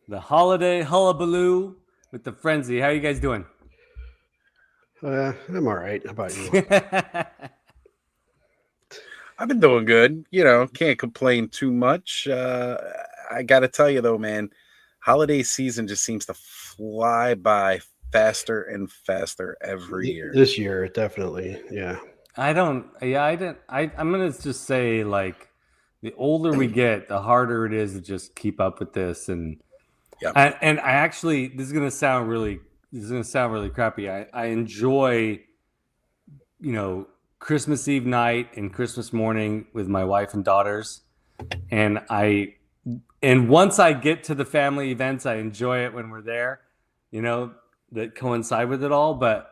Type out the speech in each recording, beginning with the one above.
The holiday hullabaloo with the frenzy. How are you guys doing? I'm all right. How about you? I've been doing good. Can't complain too much. I got to tell you, though, man, holiday season just seems to fly by faster and faster every year. This year, definitely. Yeah. I don't. Yeah, I didn't. I'm gonna just say like, the older we get, the harder it is to just keep up with this. Yep. And I actually, this is gonna sound really crappy. I enjoy, you know, Christmas Eve night and Christmas morning with my wife and daughters, and once I get to the family events, I enjoy it when we're there, that coincide with it all. But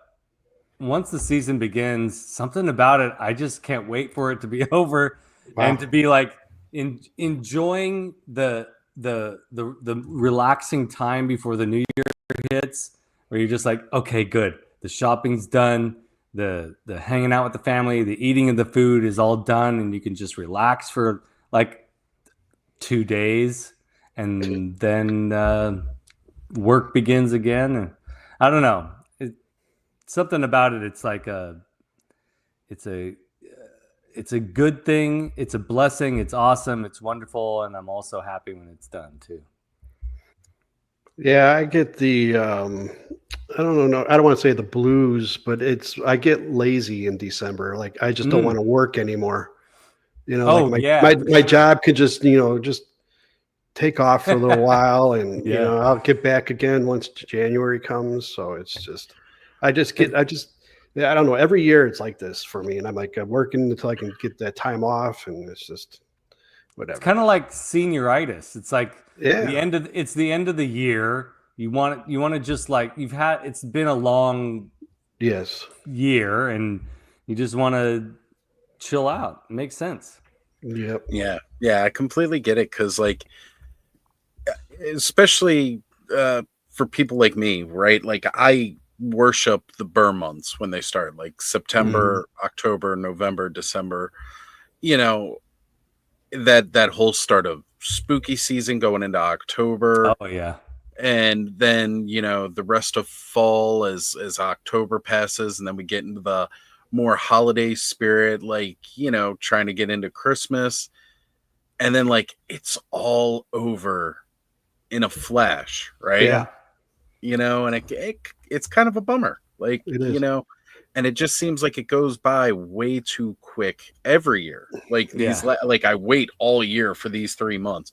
once the season begins, something about it, I just can't wait for it to be over and Wow. to be like enjoying the relaxing time before the new year hits, where you're just like, okay, good, the shopping's done, the hanging out with the family, the eating of the food is all done, and you can just relax for like 2 days, and then work begins again. And I don't know, something about it. It's like it's a it's a good thing. It's a blessing. It's awesome. It's wonderful, and I'm also happy when it's done too. Yeah, I get the I don't know, I don't want to say the blues, but I get lazy in December. Like I just don't want Mm. to work anymore. Like Oh my yeah, my for my sure. job could just take off for a little while, and Yeah. I'll get back again once January comes. So it's just I just yeah, I don't know. Every year it's like this for me, and I'm working until I can get that time off, and it's just It's whatever. kind of like senioritis. It's like Yeah. the end of the year. You want to just like, it's been a long Yes. year, and you just want to chill out. It makes sense. Yep. Yeah, I completely get it because, like, especially for people like me, right? Like, I worship the burr months when they start, like Mhm. September, October, November, December. You know, that whole start of spooky season going into October, Oh yeah. and then the rest of fall as October passes, and then we get into the more holiday spirit, like trying to get into Christmas, and then like it's all over in a flash, right? Yeah, Yeah. And it's kind of a bummer, like it is. and it just seems like it goes by way too quick every year. Like Yeah. like I wait all year for these 3 months,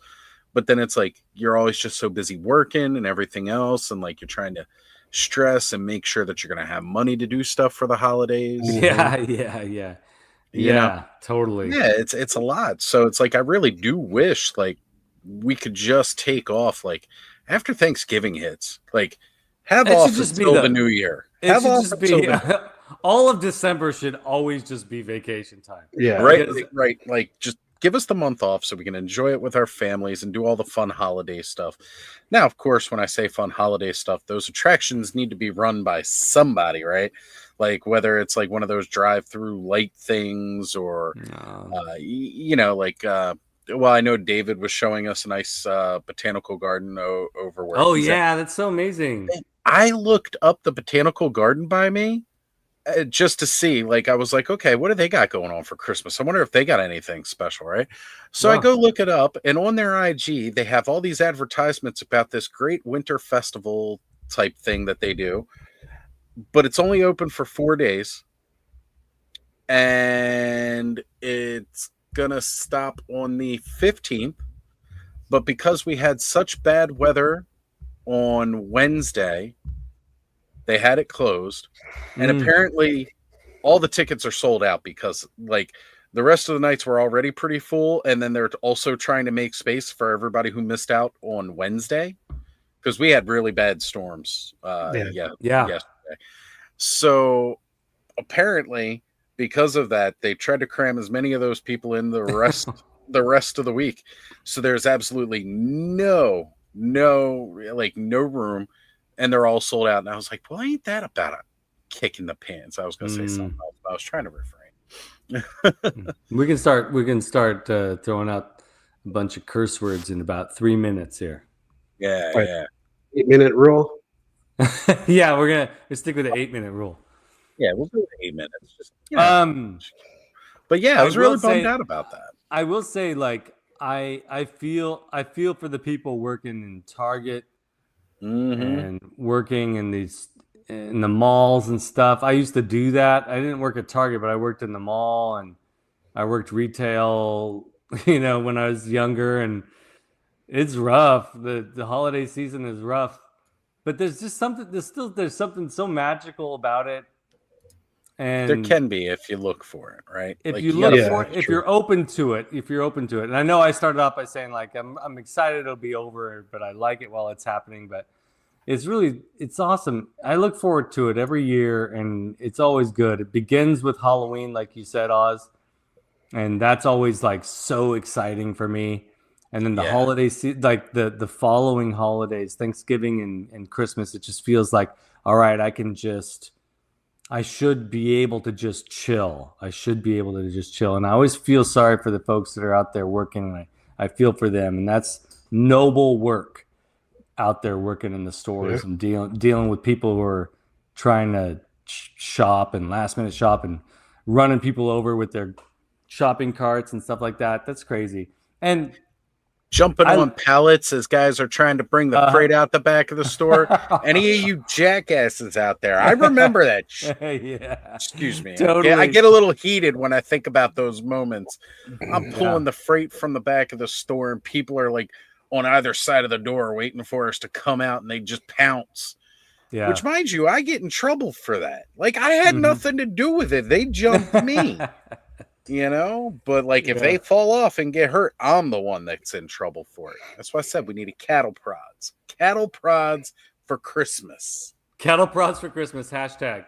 but then it's like you're always just so busy working and everything else, and like you're trying to stress and make sure that you're going to have money to do stuff for the holidays. Mhm. Yeah. Yeah. Yeah. You know, Yeah. Totally. yeah, it's a lot. So it's like I really do wish like we could just take off like after Thanksgiving hits, like have It should off just be until the the. new year. It Have should off just until be. the All of December should always just be vacation time, Yeah. right, because right. Like just give us the month off so we can enjoy it with our families and do all the fun holiday stuff. Now, of course, when I say fun holiday stuff, those attractions need to be run by somebody, right? Like whether it's like one of those drive-through light things or like well, I know David was showing us a nice botanical garden over where oh he's at. yeah, that's so amazing. I looked up the botanical garden by me just to see. Like, I was like, okay, what do they got going on for Christmas? I wonder if they got anything special, right? So I Wow. go look it up, and on their IG, they have all these advertisements about this great winter festival type thing that they do, but it's only open for 4 days, and it's gonna stop on the 15th. But because we had such bad weather on Wednesday, they had it closed, and Mm. apparently all the tickets are sold out because like the rest of the nights were already pretty full, and then they're also trying to make space for everybody who missed out on Wednesday because we had really bad storms Yeah. Yeah. yesterday. So apparently because of that they tried to cram as many of those people in the rest of the week. So there's absolutely no room, and they're all sold out. And I was like, well, ain't that about a kick in the pants? I was going to say something Mm. else, but I was trying to refrain. We can start throwing out a bunch of curse words in about 3 minutes here. Yeah, Right. yeah. 8-minute rule. Yeah, we're gonna stick with the 8-minute rule. Yeah, we'll do it 8 minutes. Just, you know. But yeah, I was really bummed out about that. I will say, like, I feel for the people working in Target and working in the malls and stuff. I used to do that. I didn't work at Target, but I worked in the mall and I worked retail, when I was younger, and it's rough. The holiday season is rough. But there's just something there's something so magical about it. And there can be if you look for it, right? If like, you look for it, if you're open to it, and I know I started off by saying, like, I'm excited it'll be over, but I like it while it's happening. But it's awesome. I look forward to it every year, and it's always good. It begins with Halloween, like you said, Oz, and that's always like so exciting for me. And then the holiday season, like the following holidays, Thanksgiving and Christmas, it just feels like, all right, I should be able to just chill. And I always feel sorry for the folks that are out there working. And I feel for them. And that's noble work out there working in the stores and dealing with people who are trying to shop and last minute shop and running people over with their shopping carts and stuff like that. That's crazy. And jumping on pallets as guys are trying to bring the freight out the back of the store. Any of you jackasses out there, I remember that. Yeah. Excuse me. Totally. I get a little heated when I think about those moments. I'm pulling the freight from the back of the store, and people are like on either side of the door waiting for us to come out, and they just pounce. Yeah. Which, mind you, I get in trouble for that. Like, I had nothing to do with it. They jumped me. But like if they fall off and get hurt, I'm the one that's in trouble for it. That's why I said we need a cattle prods for Christmas. Cattle prods for Christmas hashtag.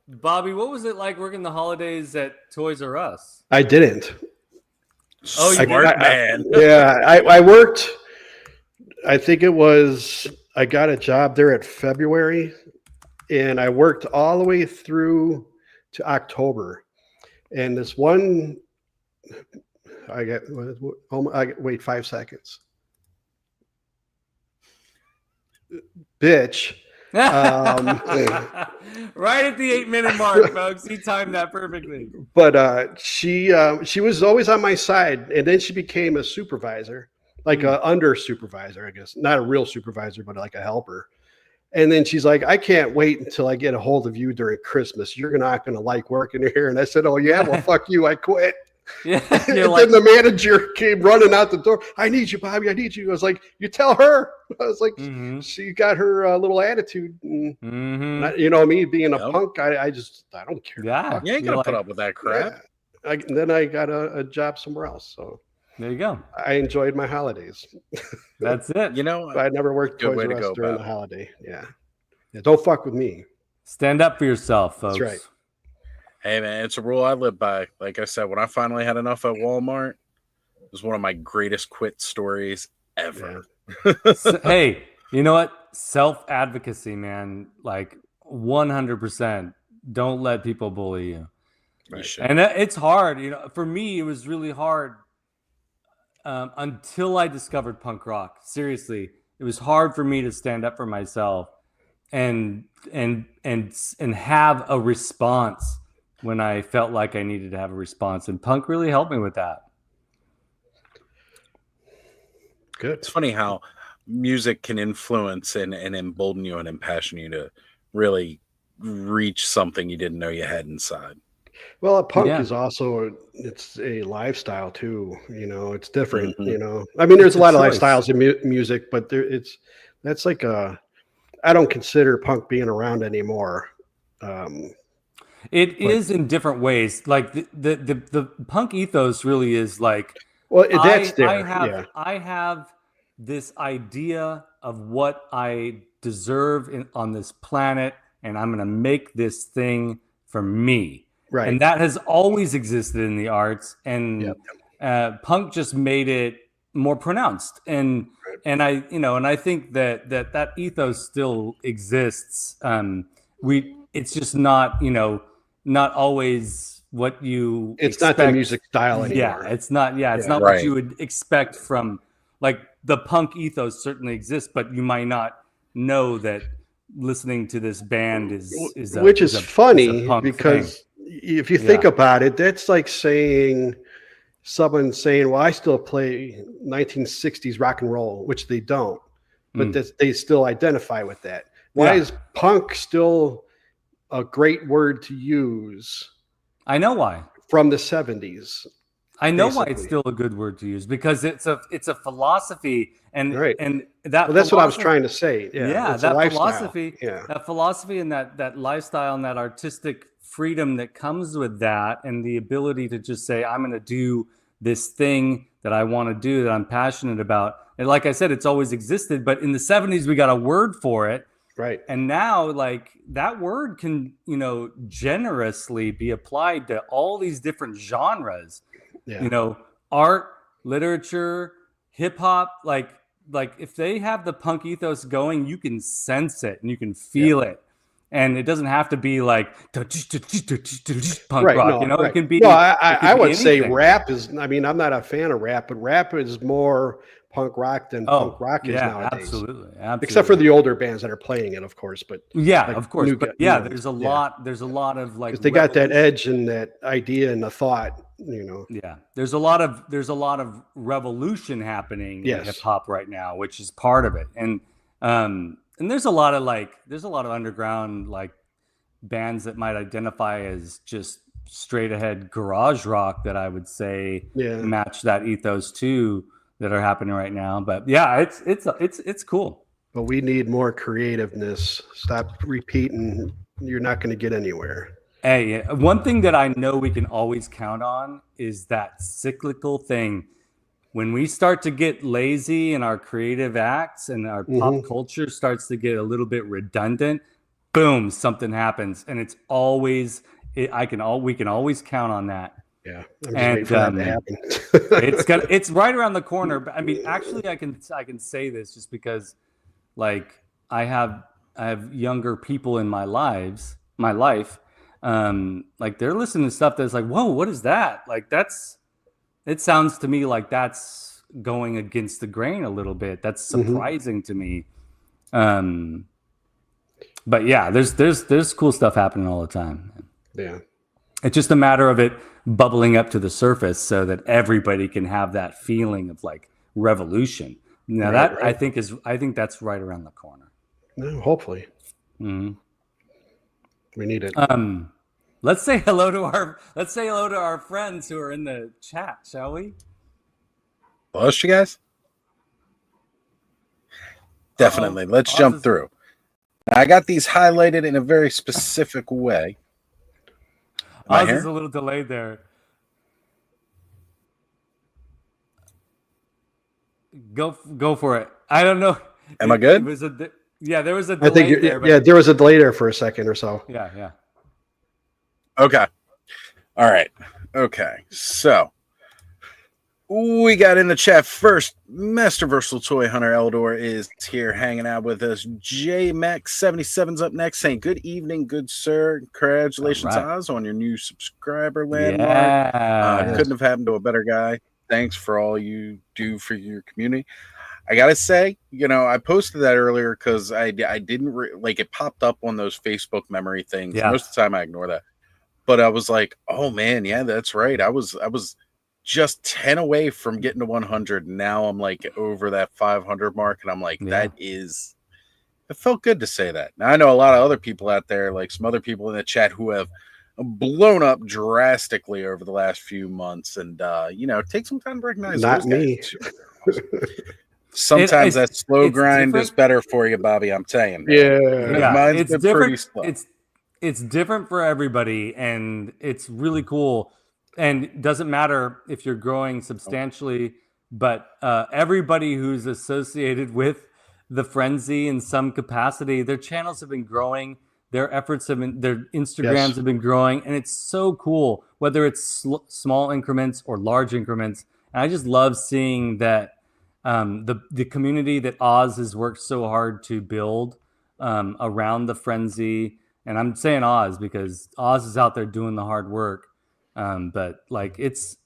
Bobby, what was it like working the holidays at Toys R Us? I didn't. Oh, smart man. I worked. I think I got a job there at February, and I worked all the way through to October. And this one, wait 5 seconds. Bitch. Right at the 8-minute mark, folks. He timed that perfectly. But she was always on my side, and then she became a supervisor, like a under supervisor, I guess. Not a real supervisor, but like a helper. And then she's like, I can't wait until I get a hold of you during Christmas. You're not going to like working here. And I said, oh, yeah, well, fuck you. I quit. Yeah. And then the manager came running out the door. I need you, Bobby. I need you. I was like, you tell her. I was like, she got her little attitude. And me being a punk, I don't care. Yeah, you ain't going to put up with that crap. Yeah. Then I got a job somewhere else. So there you go. I enjoyed my holidays. That's it. I never worked Toys R Us during the holiday. Yeah. Don't fuck with me. Stand up for yourself, folks. That's right. Hey, man, it's a rule I live by. Like I said, when I finally had enough at Walmart, it was one of my greatest quit stories ever. Yeah. Hey, you know what? Self-advocacy, man. Like 100%. Don't let people bully you. Right. And it's hard. For me, it was really hard. Until I discovered punk rock. Seriously, it was hard for me to stand up for myself and have a response when I felt like I needed to have a response. And punk really helped me with that. Good. It's funny how music can influence and embolden you and impassion you to really reach something you didn't know you had inside. Well, punk is also, it's a lifestyle too. It's different. I mean, there's a lot of lifestyles in music, but that's like I don't consider punk being around anymore. It is in different ways. Like the punk ethos really is like, well, that's there. I have this idea of what I deserve on this planet, and I'm going to make this thing for me. Right. And that has always existed in the arts, and punk just made it more pronounced. And I think that ethos still exists. It's just not always what you it's expect. Not the music style anymore. Yeah, it's not. Yeah, it's not what you would expect from like the punk ethos certainly exists, but you might not know that listening to this band which is funny punk because thing. if you think about it, that's like saying someone saying, well, I still play 1960s rock and roll, which they don't, but they still identify with that. Why is punk still a great word to use? I know why. From the 70s. I know why it's still a good word to use, because it's a philosophy, and that's what I was trying to say. Yeah, that philosophy and that lifestyle and that artistic freedom that comes with that, and the ability to just say, I'm going to do this thing that I want to do, that I'm passionate about. And like I said, it's always existed, but in the 70s we got a word for it. Right. And now, like, that word can, generously be applied to all these different genres. Yeah. Art, literature, hip hop, like if they have the punk ethos going, you can sense it and you can feel it. And it doesn't have to be like punk rock, it can be. No, I would say rap is, I'm not a fan of rap, but rap is more punk rock than punk rock is nowadays. Absolutely. Except for the older bands that are playing it, of course. But of course. There's a lot of like, they got that edge and that idea and the thought, Yeah, there's a lot of revolution happening in hip hop right now, which is part of it. And there's a lot of underground like bands that might identify as just straight ahead garage rock that I would say match that ethos too, that are happening right now. But yeah, it's cool. But we need more creativeness. Stop repeating. You're not going to get anywhere. Hey, one thing that I know we can always count on is that cyclical thing. When we start to get lazy in our creative acts and our pop culture starts to get a little bit redundant, boom, something happens, and it's always we can always count on that. Yeah, I'm just waiting for that to happen. It's right around the corner. But actually, I can say this just because, like, I have younger people in my life, like they're listening to stuff that's like, whoa, what is that? Like it sounds to me like that's going against the grain a little bit. That's surprising to me. But yeah, there's cool stuff happening all the time. Yeah. It's just a matter of it bubbling up to the surface so that everybody can have that feeling of like revolution. Now I think that's right around the corner. No, hopefully. Mm-hmm. We need it. Let's say hello to our friends who are in the chat, shall we? Lost you guys? Definitely. Let's jump through. I got these highlighted in a very specific way. Oz is a little delayed there. Go for it. I don't know. Am I good? There was a delay there was a delay there for a second or so. Yeah. Okay. All right. Okay. So we got in the chat first. Master Versatile Toy Hunter Eldor is here hanging out with us. JMax77's up next, saying, "Good evening, good sir. Congratulations, Oz, on your new subscriber landmark. Couldn't have happened to a better guy. Thanks for all you do for your community." I gotta say, I posted that earlier because I didn't it popped up on those Facebook memory things. Yeah. Most of the time I ignore that. But I was like, oh man, yeah, that's right. I was just 10 away from getting to 100. And now I'm like over that 500 mark. And I'm like, it felt good to say that. Now I know a lot of other people out there, like some other people in the chat who have blown up drastically over the last few months. And, take some time to recognize not me. Sometimes that slow grind is better for you, Bobby. I'm telling you. Yeah. Mine's it's different. Pretty slow. It's different for everybody, and it's really cool. And it doesn't matter if you're growing substantially, but everybody who's associated with the frenzy in some capacity, their channels have been growing, their efforts have been, their Instagrams have been growing, and it's so cool, whether it's small increments or large increments. And I just love seeing that the community that Oz has worked so hard to build around the frenzy. And I'm saying Oz because Oz is out there doing the hard work. But like it's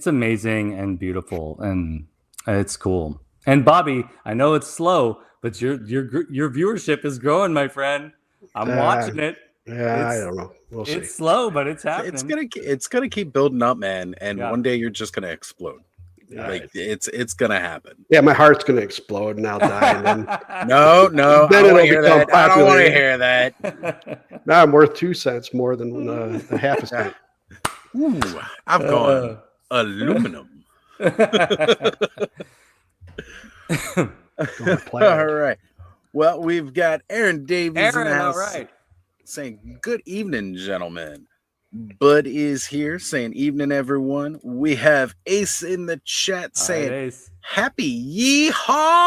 amazing and beautiful, and it's cool. And Bobby, I know it's slow, but your viewership is growing, my friend. I'm watching it. Yeah, I It's don't know. We'll see. it's slow, but it's happening. It's gonna keep building up, man. And Yeah. one day you're just gonna explode. Yeah, Like it's gonna happen. yeah, my heart's gonna explode and I'll die. And then No, Then I don't it'll want to hear become that. I don't want to popular. hear that. now I'm worth 2 cents more than a half a cent. Ooh, I've gone aluminum. All right. Well, we've got Aaron Davies in the house all right. saying, "Good evening, gentlemen." Bud is here saying, "Evening, everyone." We have Ace in the chat saying, Ace. "Happy ye holidays,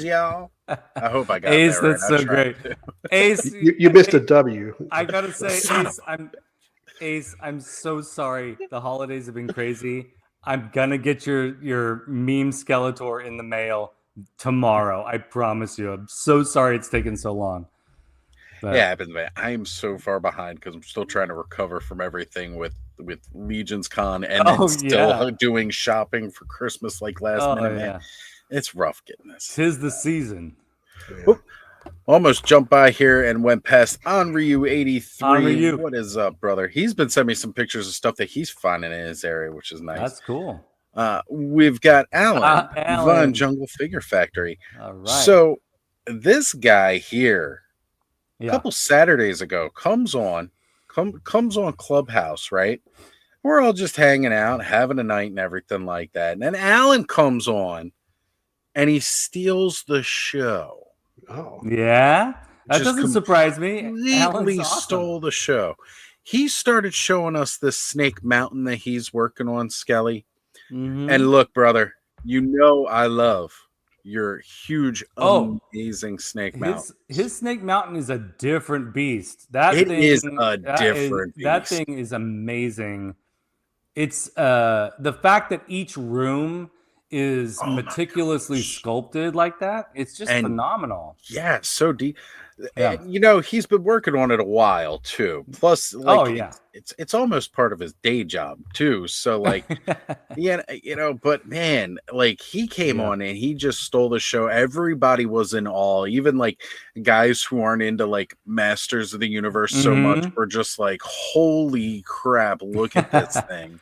y'all." I hope I got Ace, that right. that's so great. Ace, You missed a W. I gotta say, Son Ace, I'm so sorry. The holidays have been crazy. I'm gonna get your meme Skeletor in the mail tomorrow. I promise you. I'm so sorry it's taken so long. But, Yeah, but man, I am so far behind because I'm still trying to recover from everything with Legion's Con and then still doing shopping for Christmas like last minute. Man, it's rough getting this. 'Tis the season. Yeah. Almost jumped by here and went past Onryu83. Onryu. What is up, brother? He's been sending me some pictures of stuff that he's finding in his area, which is nice. That's cool. We've got Alan Alan. Von Jungle Figure Factory. All right. So this guy here, a yeah. couple Saturdays ago, comes on Clubhouse, right? We're all just hanging out, having a night and everything like that. And then Alan comes on and he steals the show. Oh, Yeah, that Just doesn't surprise me. Completely Alan's awesome. stole the show. He started showing us this Snake Mountain that he's working on, Skelly. Mhm. And look, brother, you know I love your huge, amazing Snake Mountain. His Snake Mountain is a different beast. That thing is amazing. It's the fact that each room is meticulously sculpted like that. It's just phenomenal. Yeah, so deep. Yeah. And, you know, he's been working on it a while too. Plus, like, it's almost part of his day job too. So, like, yeah, you know, but man, like, he came on and he just stole the show. Everybody was in awe. Even like guys who aren't into like Masters of the Universe so much were just like, "Holy crap! Look at this thing!"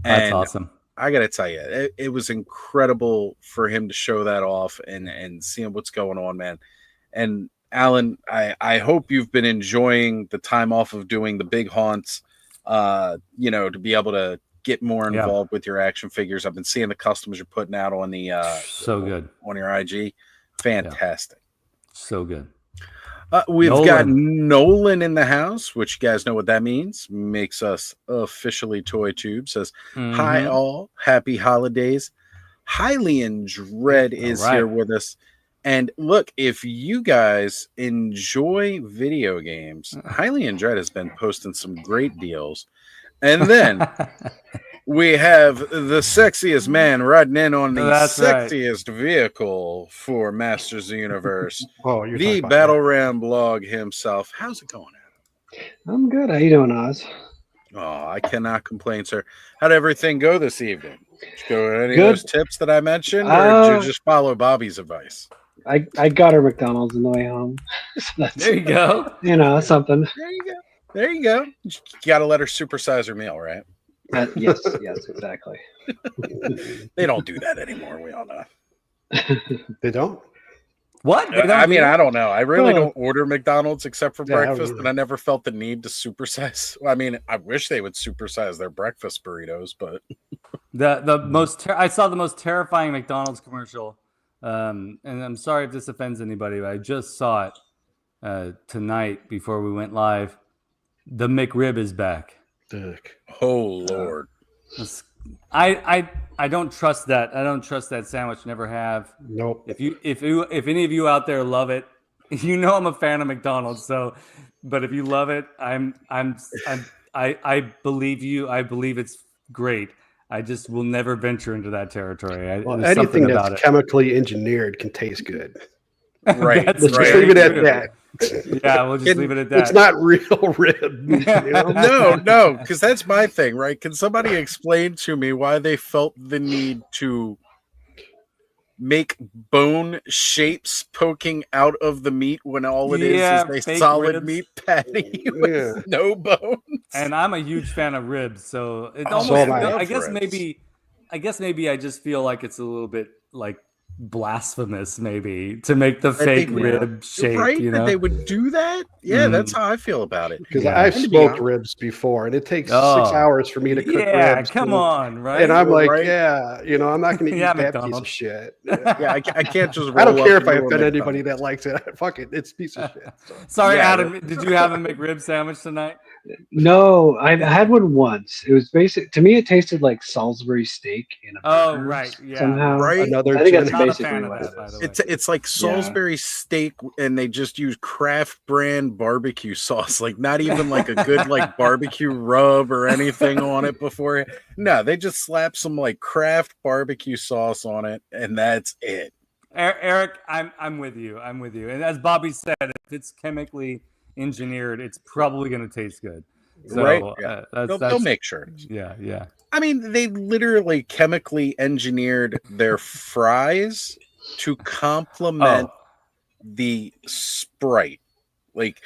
That's awesome. I gotta tell you, it was incredible for him to show that off and seeing what's going on, man. And Alan, I hope you've been enjoying the time off of doing the big haunts, you know, to be able to get more involved with your action figures. I've been seeing the customs you're putting out on the so good on your IG. Fantastic. So good. We've got Nolan in the house, which you guys know what that means. Makes us officially Toy Tube. Says, "Hi all, happy holidays." Hylian Dread is here with us. And look, if you guys enjoy video games, Hylian Dread has been posting some great deals. And then we have the sexiest man riding in on the sexiest vehicle for Masters of the Universe. The Battle Ram blog himself. How's it going, Adam? I'm good. How you doing, Oz? Oh, I cannot complain, sir. How'd everything go this evening? Did you go with any of those tips that I mentioned, or did you just follow Bobby's advice? I got her McDonald's on the way home. So there you go. You know, something. There you go. You got to let her supersize her meal, right? Yes, exactly. They don't do that anymore. We all know. They don't? What? I mean, I don't know. I really don't order McDonald's except for breakfast, and I never felt the need to supersize. I mean, I wish they would supersize their breakfast burritos, but I saw the most terrifying McDonald's commercial, and I'm sorry if this offends anybody, but I just saw it tonight before we went live. The McRib is back. Oh Lord! I don't trust that. I don't trust that sandwich. Never have. Nope. If any of you out there love it, you know I'm a fan of McDonald's. So, but if you love it, I believe you. I believe it's great. I just will never venture into that territory. Anything that's chemically engineered can taste good. Right. Let's just leave it at that. Yeah, we'll just leave it at that. It's not real rib. You know? No, because that's my thing, right? Can somebody explain to me why they felt the need to make bone shapes poking out of the meat when all it is a fake solid ribs. meat patty with no bones. And I'm a huge fan of ribs, so it Oh, almost. so am I. I guess Ribs. maybe I just feel like it's a little bit like blasphemous, maybe, to make the That fake they- rib shape. Right? You That know, they would do that? Yeah, Mhm. that's how I feel about it. Because Yeah. I've And to be smoked honest- ribs before, and it takes Oh. 6 hours for me to cook yeah, ribs. come and, on, right? And I'm like, Right. yeah, you know, I'm not going to Yeah, eat that piece McDonald's. of shit. Yeah, I can't just roll I don't care up if I into a offend anybody McDonald's. that likes it. Fuck it, it's a piece of shit. So. Sorry, Yeah, Adam. Did you have a McRib sandwich tonight? No, I had one once. It was basic. To me, it tasted like Salisbury steak in a Oh, burger right, yeah. somehow. Right? Another I think that's gen- Not a basically fan of what that, it by is. the way. It's like Salisbury steak, and they just use Kraft brand barbecue sauce. Like not even like a good like barbecue rub or anything on it before. No, they just slap some like Kraft barbecue sauce on it, and that's it. Eric, I'm with you. I'm with you. And as Bobby said, if it's chemically engineered, it's probably going to taste good. So, Right, yeah. that's, They'll make sure. Yeah. I mean, they literally chemically engineered their fries to complement the Sprite. Like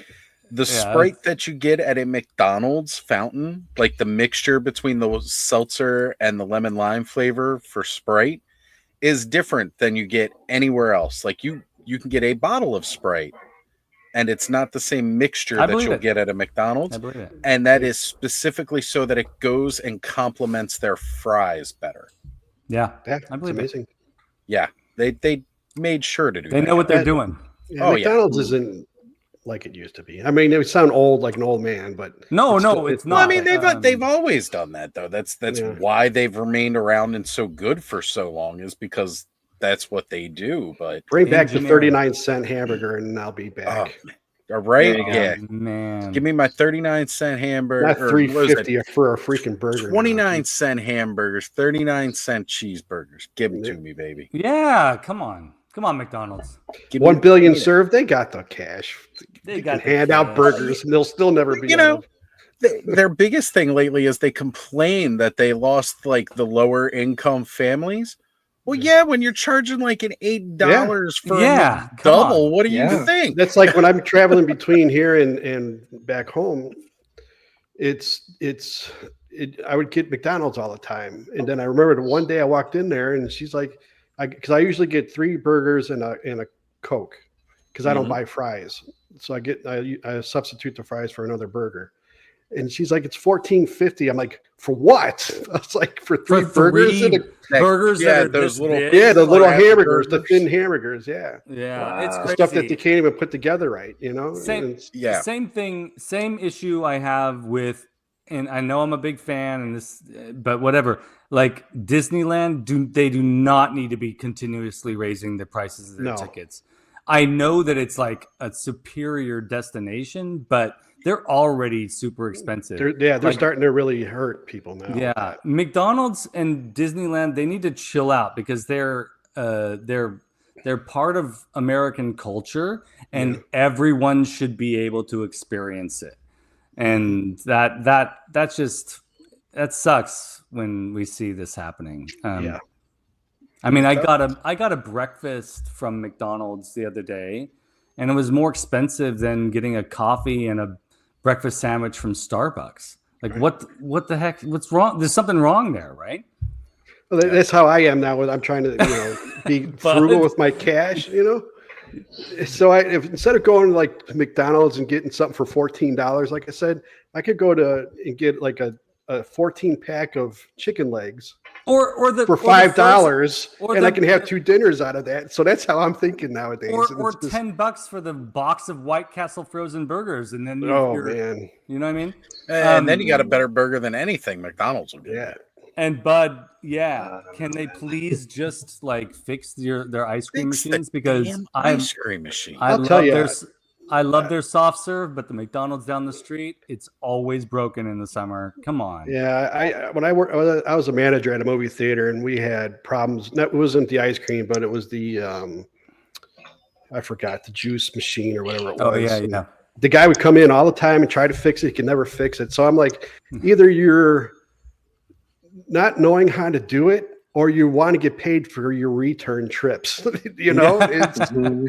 the Sprite that you get at a McDonald's fountain, like the mixture between the seltzer and the lemon lime flavor for Sprite is different than you get anywhere else. Like you can get a bottle of Sprite and it's not the same mixture I that believe you'll it. get at a McDonald's. I believe it. And that is specifically so that it goes and complements their fries better. Yeah, Yeah, I it's believe it. amazing. Yeah, they made sure to do They that. know what they're That- doing. Yeah, Oh, yeah. McDonald's isn't like it used to be. I mean, it would sound old, like an old man, but No, still- it's Well, not. I mean, Um, they've always done that though. That's Yeah. why they've remained around and so good for so long is because that's what they do. But bring back the Engineering. 39-cent hamburger, and I'll be back. all right, There you go. yeah. Man. Give me my 39-cent hamburger. Not or what is it? $3.50 for a freaking burger. now. 29-cent hamburgers, 39-cent cheeseburgers. Give them Yeah. to me, baby. Yeah, come on, McDonald's. Give 1 me- billion give me served. They got the cash. They They got can the hand out cash. burgers, and they'll still never be. You know, enough. their biggest thing lately is they complain that they lost like the lower income families. Well, yeah, when you're charging like an $8 for Yeah, a come on. double, what do you Yeah. think? That's like when I'm traveling between here and back home. I would get McDonald's all the time, and then I remember the one day I walked in there, and she's like, because I usually get 3 burgers and a Coke, because I don't Mhm. buy fries, so I substitute the fries for another burger. And she's like, it's $14.50. I'm like, for what? I was like, for three burgers and a burgers yeah, that are those this little- big? yeah, the little Crab hamburgers, the burgers. thin hamburgers, yeah. Yeah, Wow. it's The crazy. stuff that they can't even put together right, you know? Same- And it's- Yeah. Same thing, same issue I have with, and I know I'm a big fan, and this, but whatever. Like Disneyland, they do not need to be continuously raising the prices of their No. tickets. I know that it's like a superior destination, but they're already super expensive. they're Like- starting to really hurt people now. Yeah, McDonald's and Disneyland, they need to chill out because they're part of American culture, and everyone should be able to experience it. And that sucks when we see this happening. Yeah. I mean, I got a breakfast from McDonald's the other day, and it was more expensive than getting a coffee and a breakfast sandwich from Starbucks. Like, what the heck? What's wrong? There's something wrong there, right? Well, that's how I am now. I'm trying to, be frugal with my cash, So instead of going like to McDonald's and getting something for $14, like I said, I could go and get like a 14 pack of chicken legs Or for $5, or and the- I can have 2 dinners out of that. So that's how I'm thinking nowadays. or And it's just- $10 for the box of White Castle frozen burgers, and then oh you're, man, you know what I mean? And then you got a better burger than anything McDonald's will give. yeah. And Bud, can they please just like fix their ice cream Fix the machines, because damn I'm ice cream machine. I'll tell you. I love their soft serve, but the McDonald's down the street, it's always broken in the summer. Come on. Yeah, when I was a manager at a movie theater, and we had problems. That wasn't the ice cream, but it was the I forgot, the juice machine or whatever it was. Oh yeah. The guy would come in all the time and try to fix it. He could never fix it. So I'm like, either you're not knowing how to do it, or you want to get paid for your return trips. You know, it's, and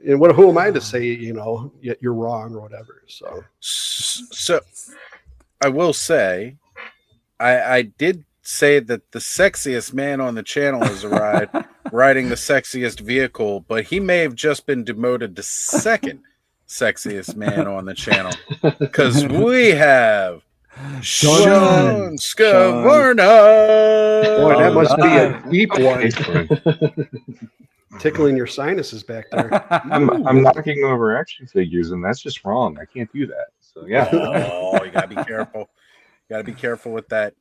who am I to say, you know, you're wrong or whatever. So I will say, I did say that the sexiest man on the channel has arrived, riding the sexiest vehicle, but he may have just been demoted to second sexiest man on the channel, because we have Sean Scavarna. Boy, that must be a Alright. deep one, Hey, friend. tickling your sinuses back there. I'm knocking over action figures, and that's just wrong. I can't do that. So yeah, Oh, you gotta be careful. You gotta be careful with that.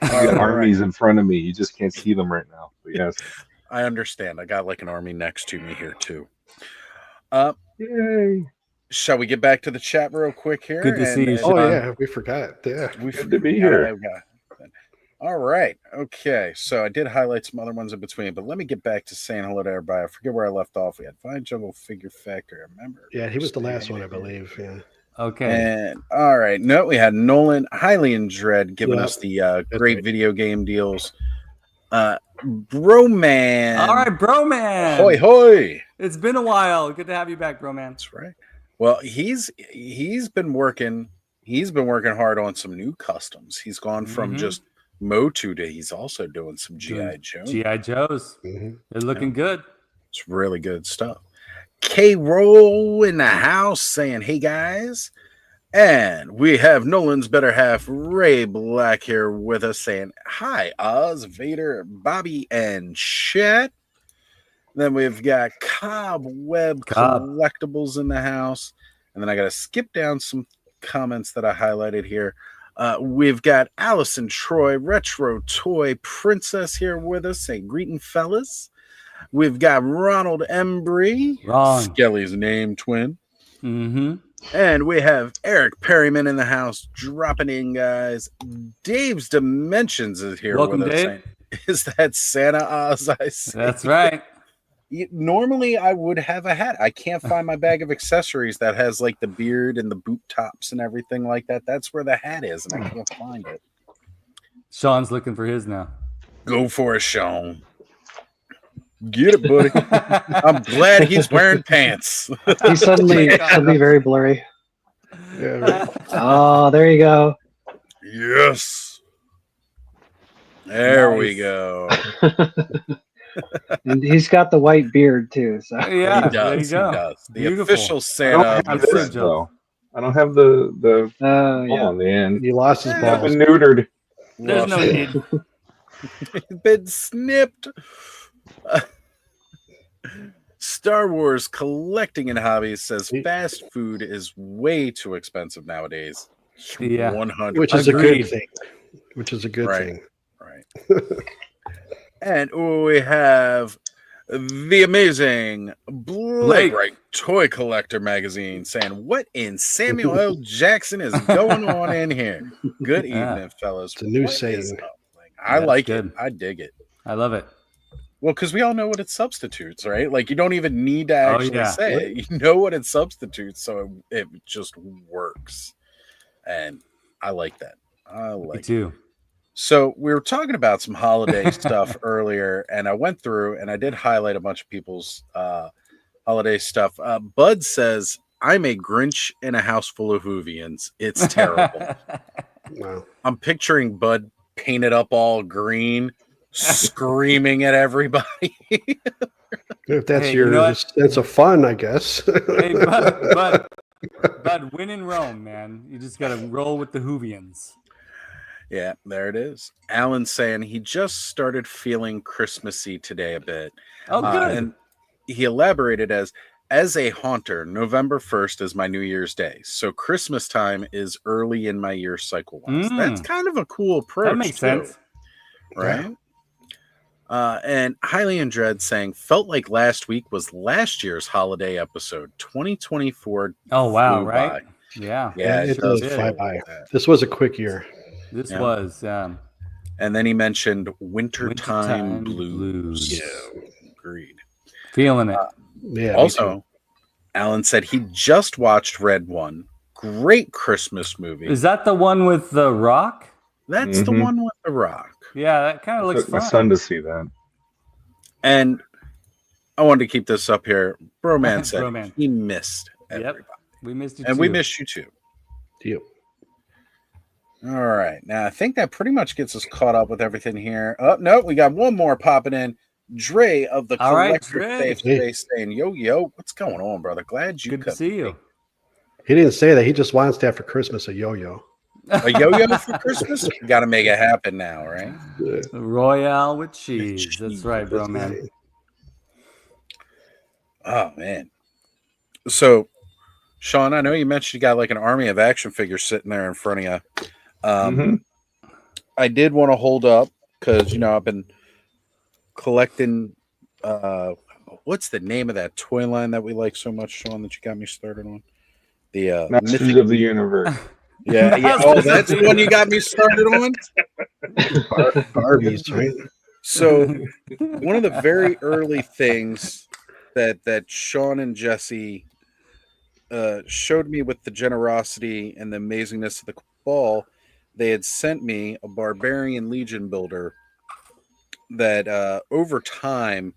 I got All armies in front of me. You just can't see them right now. But yes, I understand. I got like an army next to me here too. yay! Shall we get back to the chat real quick here? Good to see you, Oh Sean. yeah, we forgot. Yeah. Good to be here. All right. Okay. So I did highlight some other ones in between, but let me get back to saying hello to everybody. I forget where I left off. We had Fine Jungle Figure Factory. I remember. Yeah, he was the last one, I believe. Yeah. Okay. And all right. No, we had Nolan, Highly and Dread giving Yeah, us the great right. video game deals. Broman. All right, bro, man. Hoy hoy. It's been a while. Good to have you back, bro, man. That's right. Well, he's been working hard on some new customs. He's gone from just Motu to he's also doing some GI Joe. GI Joes. Mhm. They're looking good. It's really good stuff. K Roll in the house saying, "Hey guys," and we have Nolan's better half, Ray Black, here with us saying, "Hi, Oz, Vader, Bobby, and Chet." Then we've got Cobweb Collectibles in the house, and then I got to skip down some comments that I highlighted here. We've got Allison Troy, Retro Toy Princess, here with us saying, "Greeting, fellas." We've got Ronald Embry, Ron. Skelly's name twin. Mm-hmm. And we have Eric Perryman in the house dropping in, guys. Dave's Dimensions is here Welcome, with us. Dave. Saying, "Is that Santa Oz?" I say. That's right. Normally, I would have a hat. I can't find my bag of accessories that has like the beard and the boot tops and everything like that. That's where the hat is, and I can't find it. Sean's looking for his now. Go for it, Sean. Get it, buddy. I'm glad he's wearing pants. He's suddenly very blurry. Yeah, right. Oh, there you go. Yes. There we Nice. go. And he's got the white beard too. So Yeah, He there you does. He go. does. The Beautiful. official I Santa. don't of have the Good this Friend. though. I don't have the yeah. on the end. He lost his Yeah, I've balls. been neutered. There's no need. He's been snipped. Star Wars Collecting and Hobbies says fast food is way too expensive nowadays. Yeah. 100. Which is a Agreed. good thing. Which is a good Right. thing. Right. And we have the amazing Blake Blake. Wright Toy Collector Magazine saying, "What in Samuel L. Jackson is going on in here?" Good Yeah. evening, fellas. It's a new What is saying. up? I That's like good. it. I dig it. I love it. Well, because we all know what it substitutes, right? Like you don't even need to actually yeah. say it. You know what it substitutes, so it just works. And I like that. I Me like it. too. So we were talking about some holiday stuff earlier, and I went through and I did highlight a bunch of people's holiday stuff. Bud says, "I'm a Grinch in a house full of Hoovians. It's terrible." Wow. I'm picturing Bud painted up all green, screaming at everybody. If that's Hey, your you know what? sense of fun, I guess. Hey, but win in Rome, man. You just gotta roll with the Hoovians. Yeah, there it is. Alan's saying he just started feeling Christmassy today a bit. Oh, good. And he elaborated as a haunter, November 1st is my New Year's Day. So Christmas time is early in my year cycle wise. That's kind of a cool approach. That makes too, sense. right? And Highly and Dread saying, "Felt like last week was last year's holiday episode. 2024. Oh wow, flew right? by." Yeah. Yeah, it it does does feel fly like by. that. This was a quick year. This Yeah. was And then he mentioned Wintertime Wintertime Blues. Blues. Yeah. Agreed. feeling it. Yeah. me Also, too. Alan said he just watched Red One. Great Christmas movie. Is that the one with the Rock? That's the Mhm. one with The Rock. Yeah, that kind of looks Took my fun. son to see that. And I wanted to keep this up here. Broman said Broman. he missed Yep. everybody. We missed you And too. we missed you too. Deal. All right. Now, I think that pretty much gets us caught up with everything here. Oh, no, we got one more popping in. Dre of the All right, Collector Dre. Faith today saying, yo, what's going on, brother? Glad you Good to could see you. He didn't say that. He just wants to have for Christmas a yo-yo. A yo-yo for Christmas? We got to make it happen now, right? Royale with cheese. cheese. That's right, bro, man. Oh, man. So, Sean, I know you mentioned you got like an army of action figures sitting there in front of you. I did want to hold up because, I've been collecting. What's the name of that toy line that we like so much, Sean, that you got me started on? The Masters of the Universe. Yeah. Oh, that's the one you got me started on? Barbies, right? So, one of the very early things that Sean and Jesse showed me with the generosity and the amazingness of the ball, they had sent me a Barbarian Legion builder that over time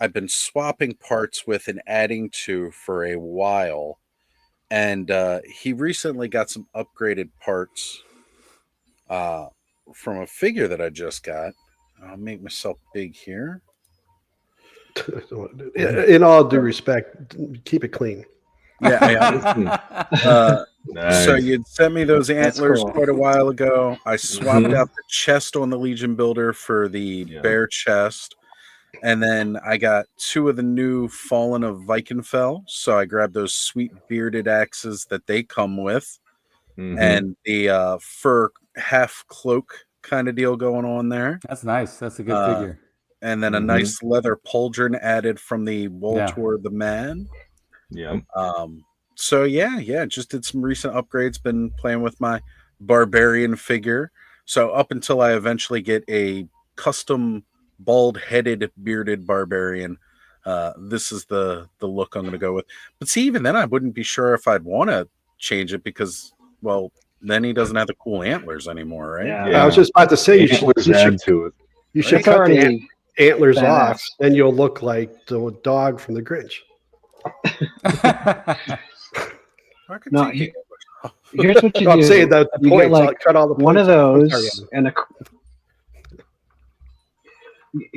I've been swapping parts with and adding to for a while. And he recently got some upgraded parts from a figure that I just got. I'll make myself big here. In all due respect, keep it clean. Yeah. Nice. So you'd sent me those That's antlers cool. quite a while ago. I swapped out the chest on the Legion builder for the bear chest. And then I got 2 of the new Fallen of Vikingfell. So I grabbed those sweet bearded axes that they come with. And the fur half cloak kind of deal going on there. That's nice. That's a good figure. And then a nice leather pauldron added from the Waltor the Man. Yeah. So just did some recent upgrades. Been playing with my barbarian figure. So up until I eventually get a custom bald-headed bearded barbarian, this is the look I'm going to go with. But see, even then, I wouldn't be sure if I'd want to change it because, well, then he doesn't have the cool antlers anymore, right? Yeah. I was just about to say you should add to it. you should It's cut the already antlers badass. off, then you'll look like the dog from the Grinch. No, here's what you No, I'm do. saying that the You points. get like I'll cut all the one of points off. I'm those sorry, and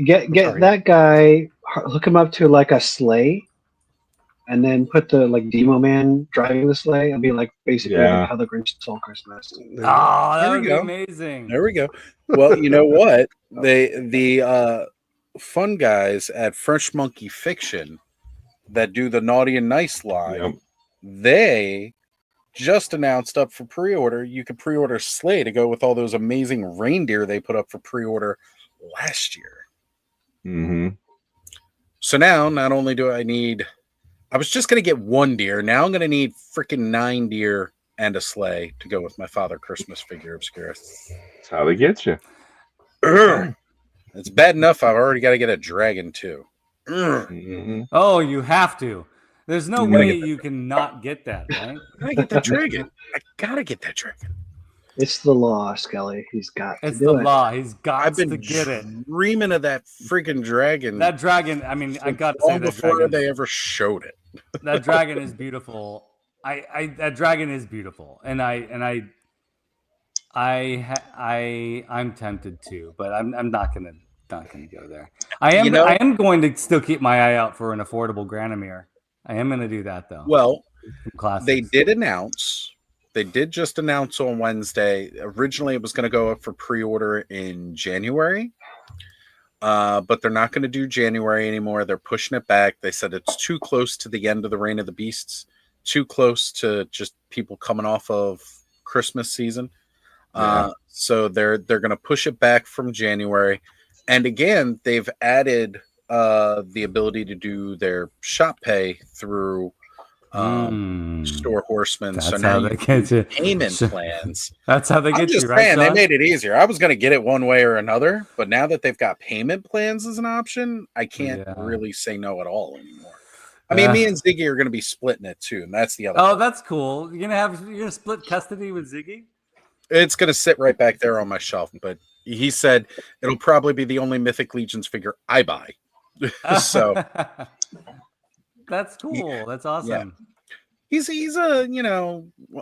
get sorry. that guy, hook him up to like a sleigh, and then put the like Demo Man driving the sleigh and be like basically like how the Grinch stole Christmas. Oh, that There we would be go. amazing. There we go. Well, you know what? The fun guys at French Monkey Fiction that do the Naughty and Nice line, they just announced up for pre-order. You could pre-order Sleigh to go with all those amazing reindeer they put up for pre-order last year. So now, not only do I need, I was just going to get 1 deer. Now I'm going to need freaking 9 deer and a sleigh to go with my Father Christmas figure obscura. That's how they get you. It's bad enough I've already got to get a dragon too. Oh, you have to. There's no way you can not get that, right? I get that dragon. I gotta get that dragon. It's the law, Skelly. He's got It's to the do it. law. He's got I've been to get it. dreaming of that freaking dragon. That dragon, I mean, I got to say long that before dragon, they ever showed it. that dragon is beautiful. That dragon is beautiful, and I'm tempted to, but I'm not gonna go there. I am going to still keep my eye out for an affordable Granomir. I am going to do that though. Well, Classics. they did announce. They did just announce on Wednesday. Originally, it was going to go up for pre-order in January, but they're not going to do January anymore. They're pushing it back. They said it's too close to the end of the Reign of the Beasts, too close to just people coming off of Christmas season. So they're going to push it back from January. And again, they've added the ability to do their shop pay through Store Horseman. That's so now how they get you. Payment plans. That's how they get you, right? Saying, they made it easier. I was going to get it one way or another, but now that they've got payment plans as an option, I can't really say no at all anymore. I mean, me and Ziggy are going to be splitting it too, and that's the other. Oh, that's cool. You're gonna split custody with Ziggy? It's going to sit right back there on my shelf, but he said it'll probably be the only Mythic Legions figure I buy. So that's cool. That's awesome. He's a I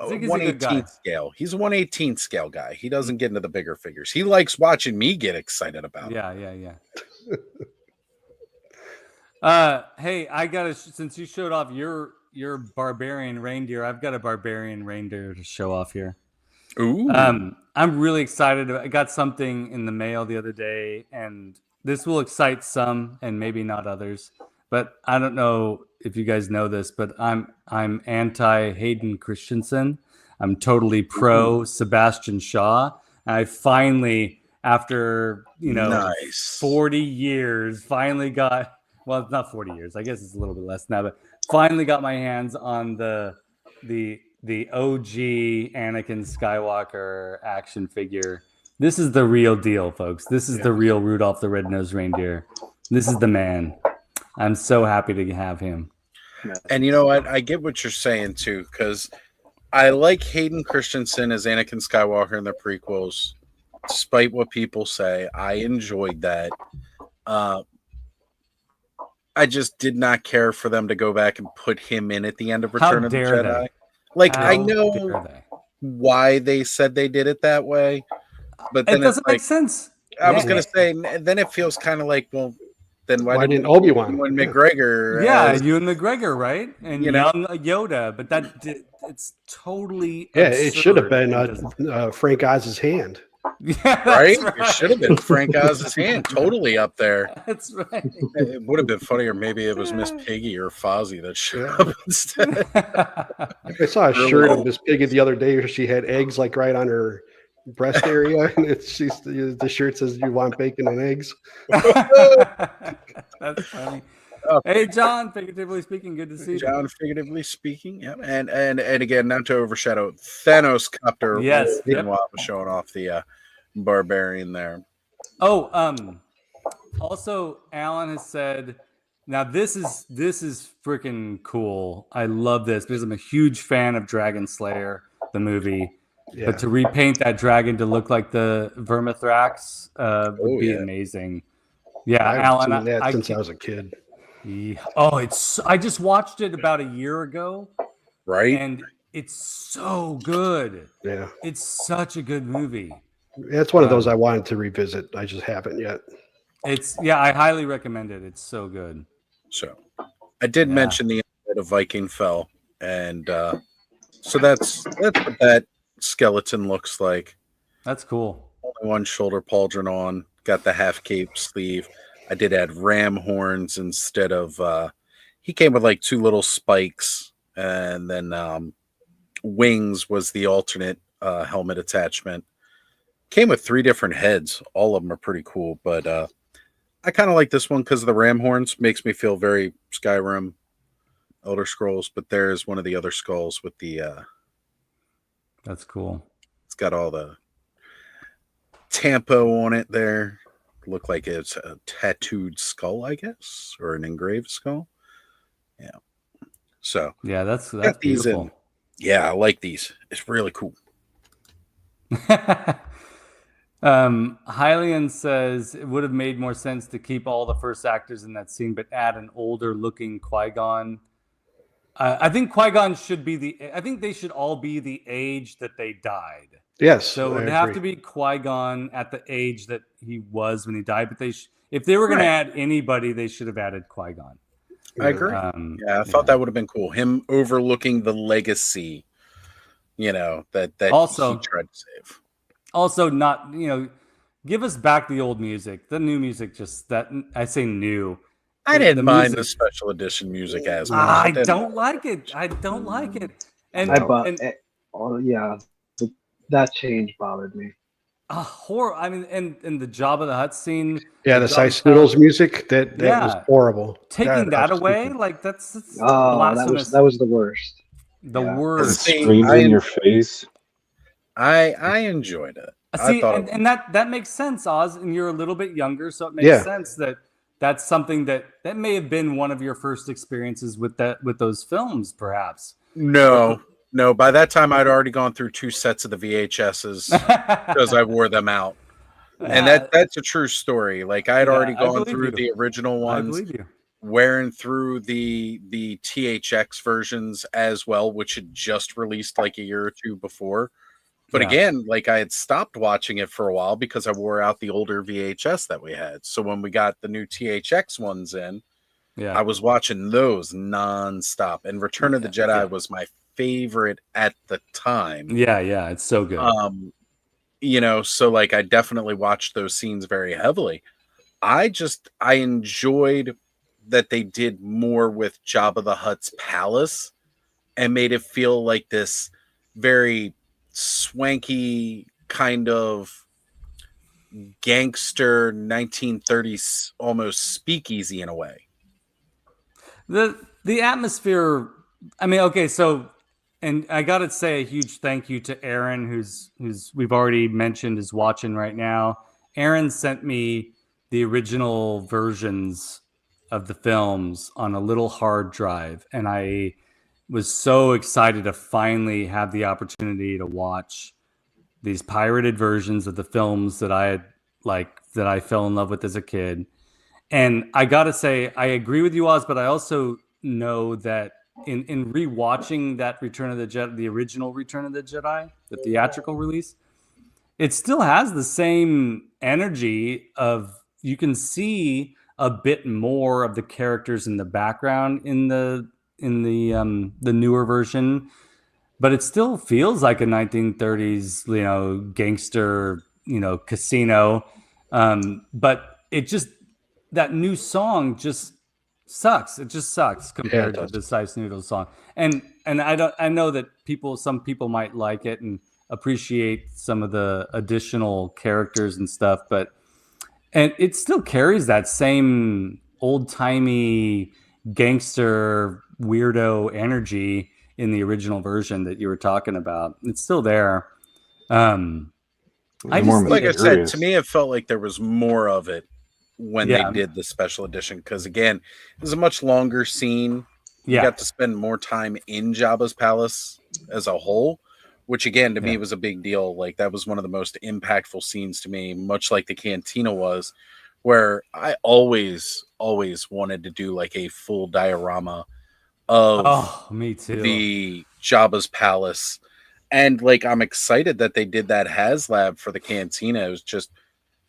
think he's a good guy. 1/18 scale. He's a 1/18 scale guy. He doesn't get into the bigger figures. He likes watching me get excited about it. Yeah. Hey, I got since you showed off your barbarian reindeer, I've got a barbarian reindeer to show off here. Ooh. I'm really excited. I got something in the mail the other day, and this will excite some and maybe not others. But I don't know if you guys know this, but I'm anti Hayden Christensen. I'm totally pro Sebastian Shaw. I finally, after 40 years, finally got. Well, it's not 40 years. I guess it's a little bit less now, but finally got my hands on the OG Anakin Skywalker action figure. This is the real deal, folks. This is the real Rudolph the Red-Nosed Reindeer. This is the man. I'm so happy to have him. And you know what? I get what you're saying too, because I like Hayden Christensen as Anakin Skywalker in the prequels. Despite what people say, I enjoyed that. I just did not care for them to go back and put him in at the end of Return of the Jedi. I know why they said they did it that way, but then it doesn't make sense. I was going to say, then it feels kind of like, well, then why didn't Obi-Wan and McGregor? Ewan McGregor, right? And young Yoda, but it's totally it should have been Frank Oz's hand. Yeah, right? It should have been Frank Oz's hand, totally up there. That's right. It would have been funnier. Maybe it was Miss Piggy or Fozzie that showed up instead. I saw a shirt of Miss Piggy the other day where she had eggs like right on her breast area, and the shirt says "You want bacon and eggs." That's funny. Hey, John, figuratively speaking, good to see you. John, figuratively speaking, yeah, and again, not to overshadow Thanos Copter. Yes, while was showing off the barbarian there. Oh, also, Alan has said, now this is freaking cool. I love this because I'm a huge fan of Dragon Slayer, the movie. Yeah. But to repaint that dragon to look like the Vermithrax would be amazing. Yeah, I've Alan, seen that since I was a kid. Yeah. Oh, I just watched it about a year ago. Right. And it's so good. Yeah. It's such a good movie. It's one of those I wanted to revisit. I just haven't yet. I highly recommend it. It's so good. So I did mention the episode of Viking Fell, and so that's what that skeleton looks like. That's cool. Only one shoulder pauldron on, got the half cape sleeve. I did add ram horns instead of he came with like two little spikes, and then wings was the alternate helmet attachment. Came with 3 different heads. All of them are pretty cool, but I kind of like this one because of the ram horns. Makes me feel very Skyrim, Elder Scrolls, but there's one of the other skulls with the that's cool. It's got all the tampo on it there. Look like it's a tattooed skull, I guess, or an engraved skull. Yeah. So yeah, that's beautiful. Yeah, I like these. It's really cool. Hylian says it would have made more sense to keep all the first actors in that scene, but add an older looking Qui-Gon. I think Qui-Gon should be I think they should all be the age that they died. Yes. So it would have to be Qui-Gon at the age that he was when he died. But if they were going to add anybody, they should have added Qui-Gon. I agree. I thought that would have been cool. Him overlooking the legacy, that also he tried to save. Also, not give us back the old music. The new music, I say new. I didn't mind the special edition music as much. I don't like it. I don't like it. And I bought. That change bothered me. Horror. I mean, and the Jabba the Hutt scene. Yeah, the Sice Noodles music that was horrible. Taking that away, like that's blasphemous. That was the worst. The worst. Screams in your face. I enjoyed it. See, and that makes sense, Oz. And you're a little bit younger, so it makes sense that that's something that may have been one of your first experiences with those films, perhaps. No. By that time, I'd already gone through 2 sets of the VHSs because I wore them out. And that's a true story. Like I had already I gone believe through you. the original I ones, believe you. wearing through the THX versions as well, which had just released like a year or two before. But Yeah. again, like I had stopped watching it for a while because I wore out the older VHS that we had. So when we got the new THX ones in, Yeah. I was watching those nonstop. And Return of the Jedi was my favorite at the time. Yeah, it's so good. You know, so like I definitely watched those scenes very heavily. I enjoyed that they did more with Jabba the Hutt's palace and made it feel like this very swanky kind of gangster 1930s almost speakeasy in a way. The atmosphere, I mean, okay, so and I got to say a huge thank you to Aaron who's we've already mentioned is watching right now. Aaron sent me the original versions of the films on a little hard drive, and I was so excited to finally have the opportunity to watch these pirated versions of the films that I fell in love with as a kid. And I gotta say, I agree with you, Oz, but I also know that in rewatching that Return of the Jedi, the original Return of the Jedi, the theatrical release, it still has the same energy of you can see a bit more of the characters in the background in the newer version, but it still feels like a 1930s gangster casino. But it just that new song just sucks. It just sucks compared to the Sice Noodles song. And I know that some people might like it and appreciate some of the additional characters and stuff, but it still carries that same old-timey gangster weirdo energy in the original version that you were talking about. It's still there. I just, like I said, to me, it felt like there was more of it when they did the special edition. Because again, it was a much longer scene. You got to spend more time in Jabba's palace as a whole, which again, to me was a big deal. Like that was one of the most impactful scenes to me, much like the cantina was, where I always wanted to do like a full diorama of me too. The Jabba's palace. And like I'm excited that they did that HasLab for the cantina. It was just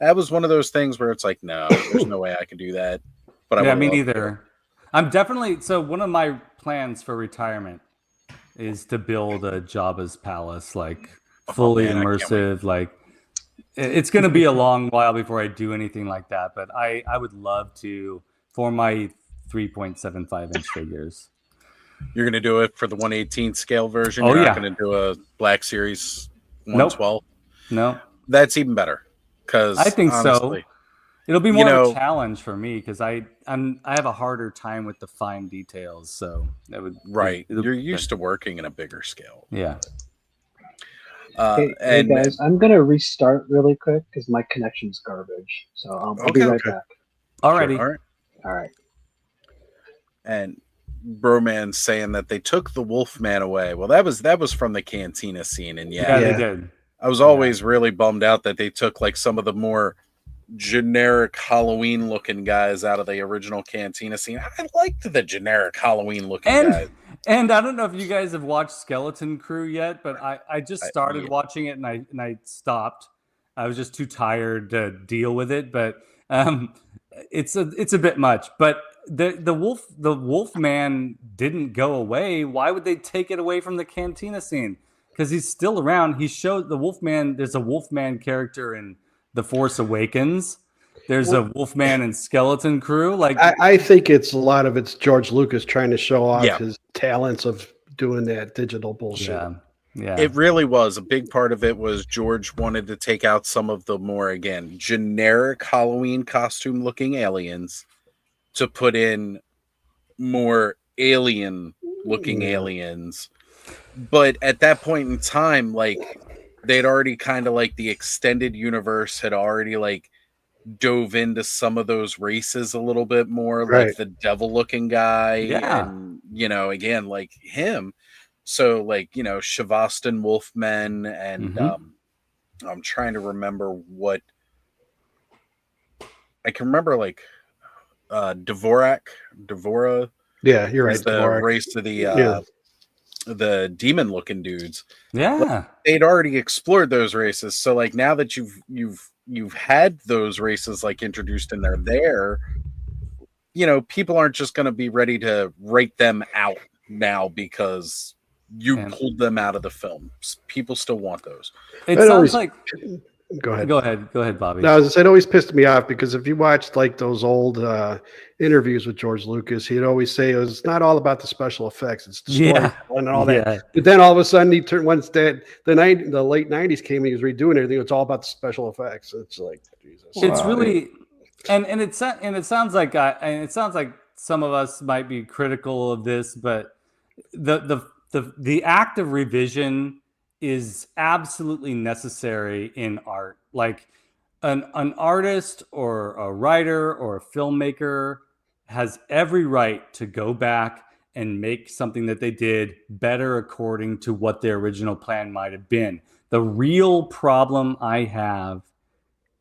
that was one of those things where it's like, no, there's no way I could do that. But yeah, me neither. I'm definitely one of my plans for retirement is to build a Jabba's palace, like fully immersive. Like it's going to be a long while before I do anything like that, but I would love to for my 3.75 inch figures. You're going to do it for the 1/18 scale version? Oh, You're not going to do a Black Series 112? No. That's even better. Because I think honestly, so. It'll be more of a challenge for me because I have a harder time with the fine details. So that would You're used to working in a bigger scale. Yeah. Hey guys, I'm gonna restart really quick because my connection's garbage. So I'll be right back. Alrighty. Sure. All right. And Broman saying that they took the Wolfman away. Well, that was from the cantina scene, and they did. I was always really bummed out that they took like some of the more generic Halloween looking guys out of the original cantina scene. I liked the generic Halloween looking guys. And I don't know if you guys have watched Skeleton Crew yet, but I just started watching it and I stopped. I was just too tired to deal with it, but it's a bit much. But the Wolfman didn't go away. Why would they take it away from the cantina scene? Because he's still around. He showed the Wolfman. There's a Wolfman character in The Force Awakens. There's a Wolfman and Skeleton Crew. Like I think it's a lot of it's George Lucas trying to show off his talents of doing that digital bullshit. Yeah. It really was. A big part of it was George wanted to take out some of the more, again, generic Halloween costume looking aliens to put in more alien looking aliens. But at that point in time, like they'd already kind of like the extended universe had already like dove into some of those races a little bit more, like the devil looking guy and again like him. So like Shavastan Wolfmen and I'm trying to remember what I can remember like Devora. Yeah, you're right. Was the Dvorak. race to Yeah. the demon looking dudes. Yeah. They'd already explored those races, so like now that you've had those races like introduced and they're there, you know, people aren't just going to be ready to write them out now because you And- pulled them out of the film. People still want those. It That sounds always- like. Go ahead. Go ahead, Bobby. No, it always pissed me off because if you watched like those old interviews with George Lucas, he'd always say it's not all about the special effects; it's the story and all that. Yeah. But then all of a sudden, he turned once that the late '90s came, he was redoing everything. It's all about the special effects. It's like Jesus. It's really, and it sounds like some of us might be critical of this, but the act of revision is absolutely necessary in art. Like an artist or a writer or a filmmaker has every right to go back and make something that they did better according to what their original plan might have been. The real problem I have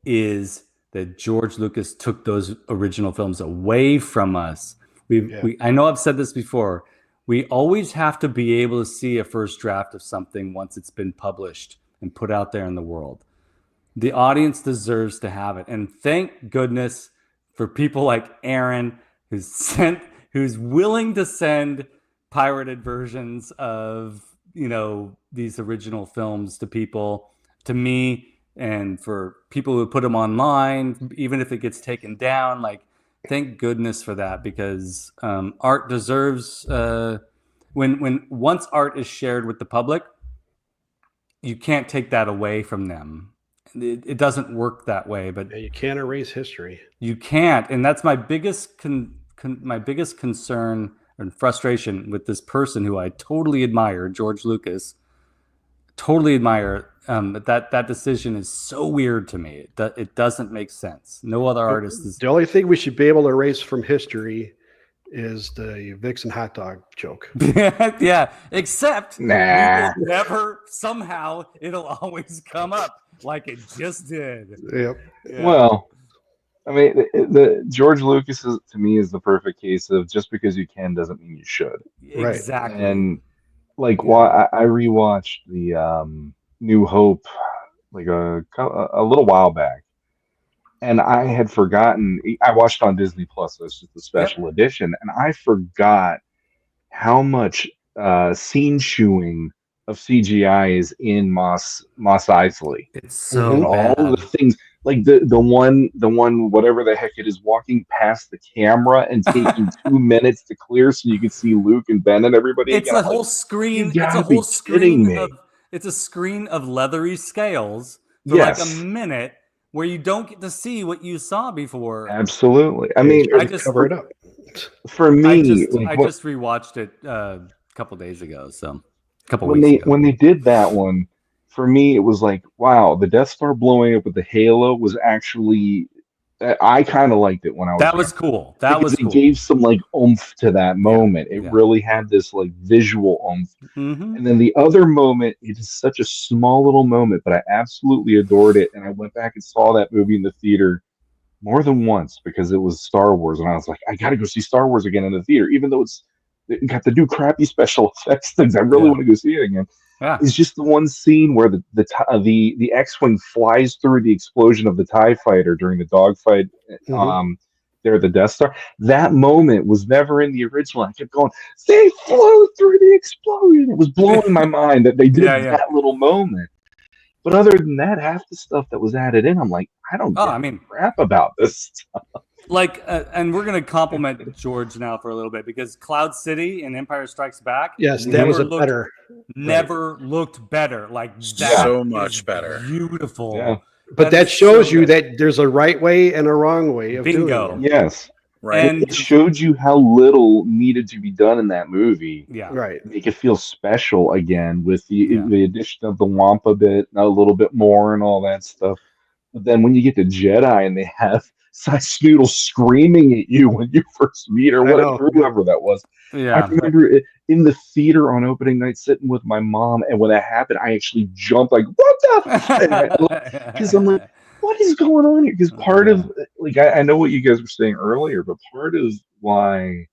is that George Lucas took those original films away from us. I know I've said this before. We always have to be able to see a first draft of something once it's been published and put out there in the world. The audience deserves to have it. And thank goodness for people like Aaron, who's willing to send pirated versions of, you know, these original films to people, to me, and for people who put them online, even if it gets taken down. Like, thank goodness for that, because art deserves when once art is shared with the public, you can't take that away from them. It doesn't work that way, but you can't erase history. You can't, and that's my biggest my biggest concern and frustration with this person who I totally admire, George Lucas. Totally admire. That decision is so weird to me. It doesn't make sense. No other artist is. The only thing we should be able to erase from history is the Vixen hot dog joke. Yeah, except Nah. we will never, somehow it'll always come up like it just did. Yep. Yeah. Well, I mean, the George Lucas is, to me, is the perfect case of just because you can doesn't mean you should. Right. Exactly. And like, why I rewatched the New Hope like a little while back, and I had forgotten. I watched on Disney Plus. So it's just a special edition, and I forgot how much scene chewing of CGI is in Mos Eisley. It's so And bad. all of the things, like the one whatever the heck it is, walking past the camera and taking 2 minutes to clear so you can see Luke and Ben and everybody. It's again. a whole screen. you It's a gotta be whole kidding screen me. of. It's a screen of leathery scales for Yes. like a minute, where you don't get to see what you saw before. Absolutely. I mean, Try I to just- cover it up. for me, I just like, what- rewatched it a couple days ago, so a couple when weeks ago. they did that one, for me, it was like, wow, the Death Star blowing up with the halo was actually. I kind of liked it when I was. That was younger. cool. That was Because cool. it gave some like oomph to that moment. It yeah. really had this like visual oomph. Mhm. And then the other moment, it is such a small little moment, but I absolutely adored it. And I went back and saw that movie in the theater more than once because it was Star Wars, and I was like, I got to go see Star Wars again in the theater, even though it got to do crappy special effects things. I really Yeah. want to go see it again. Yeah. It's just the one scene where the X-wing flies through the explosion of the TIE fighter during the dogfight. Mhm. There, the Death Star. That moment was never in the original. I kept going, they flew through the explosion. It was blowing my mind that they did Yeah, yeah. that little moment. But other than that, half the stuff that was added in, I'm like, I don't Oh, give I mean, crap about this stuff. like, and we're gonna compliment George now for a little bit, because Cloud City and Empire Strikes Back, Yes, that never was a looked- better. never looked better. Like that So is much better. Beautiful. Yeah. But that is shows so you good. that there's a right way and a wrong way of Bingo. doing it. Yes. Right. And It showed you how little needed to be done in that movie. yeah, Right. Make it feel special again with Yeah. the addition of the Wampa bit, a little bit more, and all that stuff. But then when you get to Jedi and they have Size Noodle screaming at you when you first meet her, I know. whoever that was. I yeah. remember it in the theater on opening night sitting with my mom, and when that happened, I actually jumped like, what the? Because I'm like, what is going on here? Because part of like I know what you guys were saying earlier, but part of why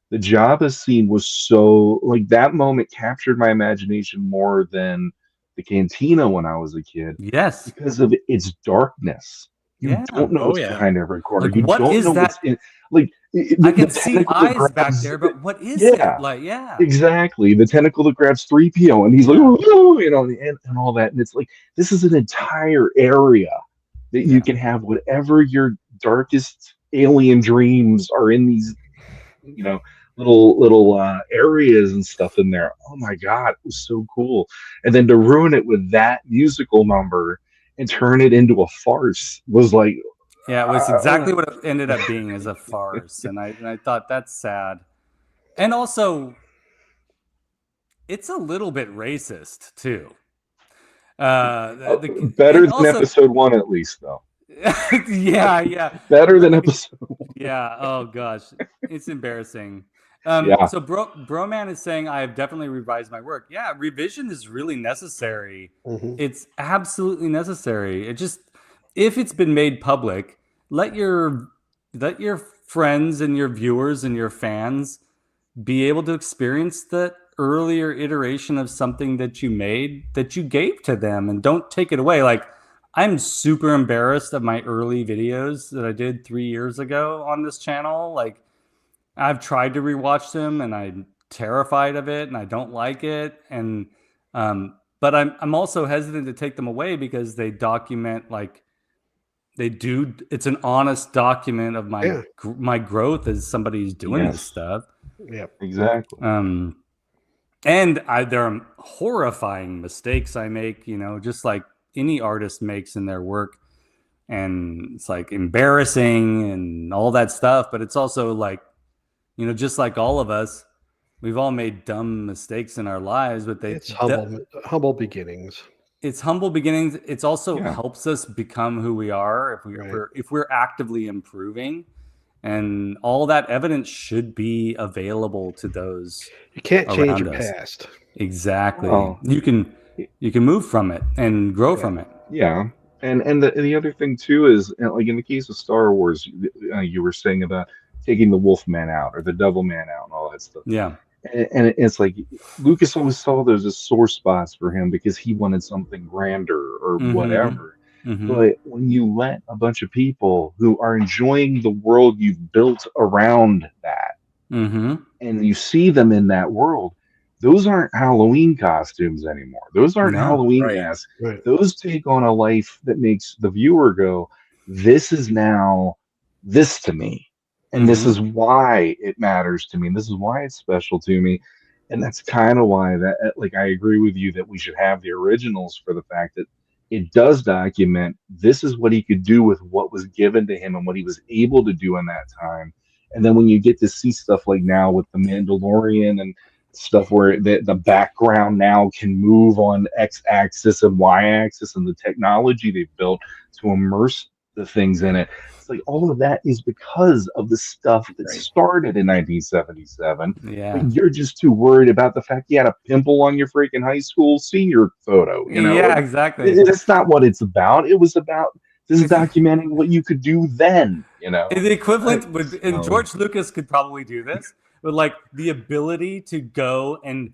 the Jabba scene was so like that moment captured my imagination more than the Cantina when I was a kid Yes. because of its darkness. You Yeah. don't know Oh, what's yeah. behind every corner. Like, You what don't is know that? what's in like I can the see tentacle that eyes back grabs. there, but what is Yeah. it? Like, yeah. Exactly. The tentacle that grabs 3PO and he's like, Yeah. oh, you know, and all that. And it's like this is an entire area that you Yeah. can have whatever your darkest alien dreams are in these, you know, little areas and stuff in there. Oh my god, it was so cool. And then to ruin it with that musical number and turn it into a farce was like Yeah, it was exactly what it ended up being, as a farce. And I thought that's sad. And also, it's a little bit racist too. better And than also, episode 1 at least though. yeah. Better than episode 1. Yeah. Oh gosh, it's embarrassing. Yeah. So Broman is saying I have definitely revised my work. Yeah, revision is really necessary. Mhm. It's absolutely necessary. It just, if it's been made public, let your friends and your viewers and your fans be able to experience the earlier iteration of something that you made, that you gave to them, and don't take it away. Like, I'm super embarrassed of my early videos that I did 3 years ago on this channel. Like, I've tried to rewatch them and I'm terrified of it and I don't like it. And but I'm also hesitant to take them away because they document, like, it's an honest document of my growth as somebody who's doing this stuff. Yeah, exactly. And there are horrifying mistakes I make, you know, just like any artist makes in their work. And it's like embarrassing and all that stuff. But it's also like, you know, just like all of us, we've all made dumb mistakes in our lives, but it's humble beginnings. It's humble beginnings. It's also helps us become who we are if we're actively improving. And all that evidence should be available to those. You can't change your us. past. Exactly. Oh. You can move from it and grow from it. Yeah. And the other thing too is, like in the case of Star Wars, you were saying about taking the Wolf Man out or the Devil Man out and all that stuff. Yeah. And it's like Lucas always saw those as sore spots for him because he wanted something grander or whatever. But when you let a bunch of people who are enjoying the world you've built around that, and you see them in that world, those aren't Halloween costumes anymore. Those aren't Halloween masks. Right. Those take on a life that makes the viewer go, this is now this to me. And this is why it matters to me. And this is why it's special to me. And that's kind of why that, like, I agree with you that we should have the originals for the fact that it does document this is what he could do with what was given to him and what he was able to do in that time. And then when you get to see stuff like now with the Mandalorian and stuff where the background now can move on X-axis and Y-axis and the technology they've built to immerse the things in it. It's like all of that is because of the stuff that started in 1977. Yeah. But you're just too worried about the fact you had a pimple on your freaking high school senior photo. You know? Yeah, exactly. That's not what it's about. It was about this is documenting what you could do then, you know. The equivalent and George Lucas could probably do this, but like the ability to go and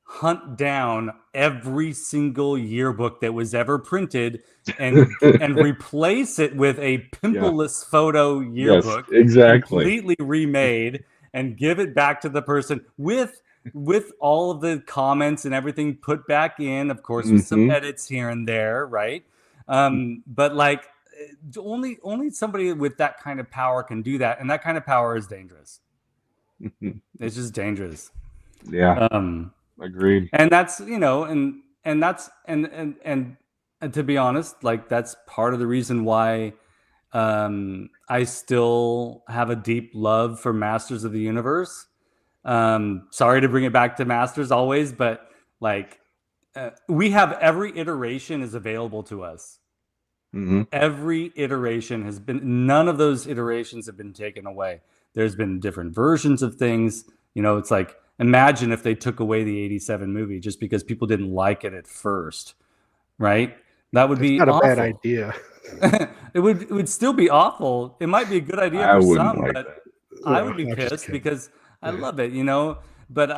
hunt down every single yearbook that was ever printed and replace it with a pimpleless photo yearbook, completely remade, and give it back to the person with all of the comments and everything put back in, of course, with some edits here and there, right? But like only somebody with that kind of power can do that, and that kind of power is dangerous. It's just dangerous. Yeah. Agreed. And that's, you know, and that's and to be honest, like that's part of the reason why I still have a deep love for Masters of the Universe. Sorry to bring it back to Masters always, but like we have every iteration is available to us. Every iteration has been, none of those iterations have been taken away. There's been different versions of things. You know, it's like, imagine if they took away the 87 movie just because people didn't like it at first, right? That would That's be not a bad awful. idea. It would still be awful. It might be a good idea I for wouldn't some, like but that. I No, would be I'm just pissed kidding. because I Yeah. love it, you know. But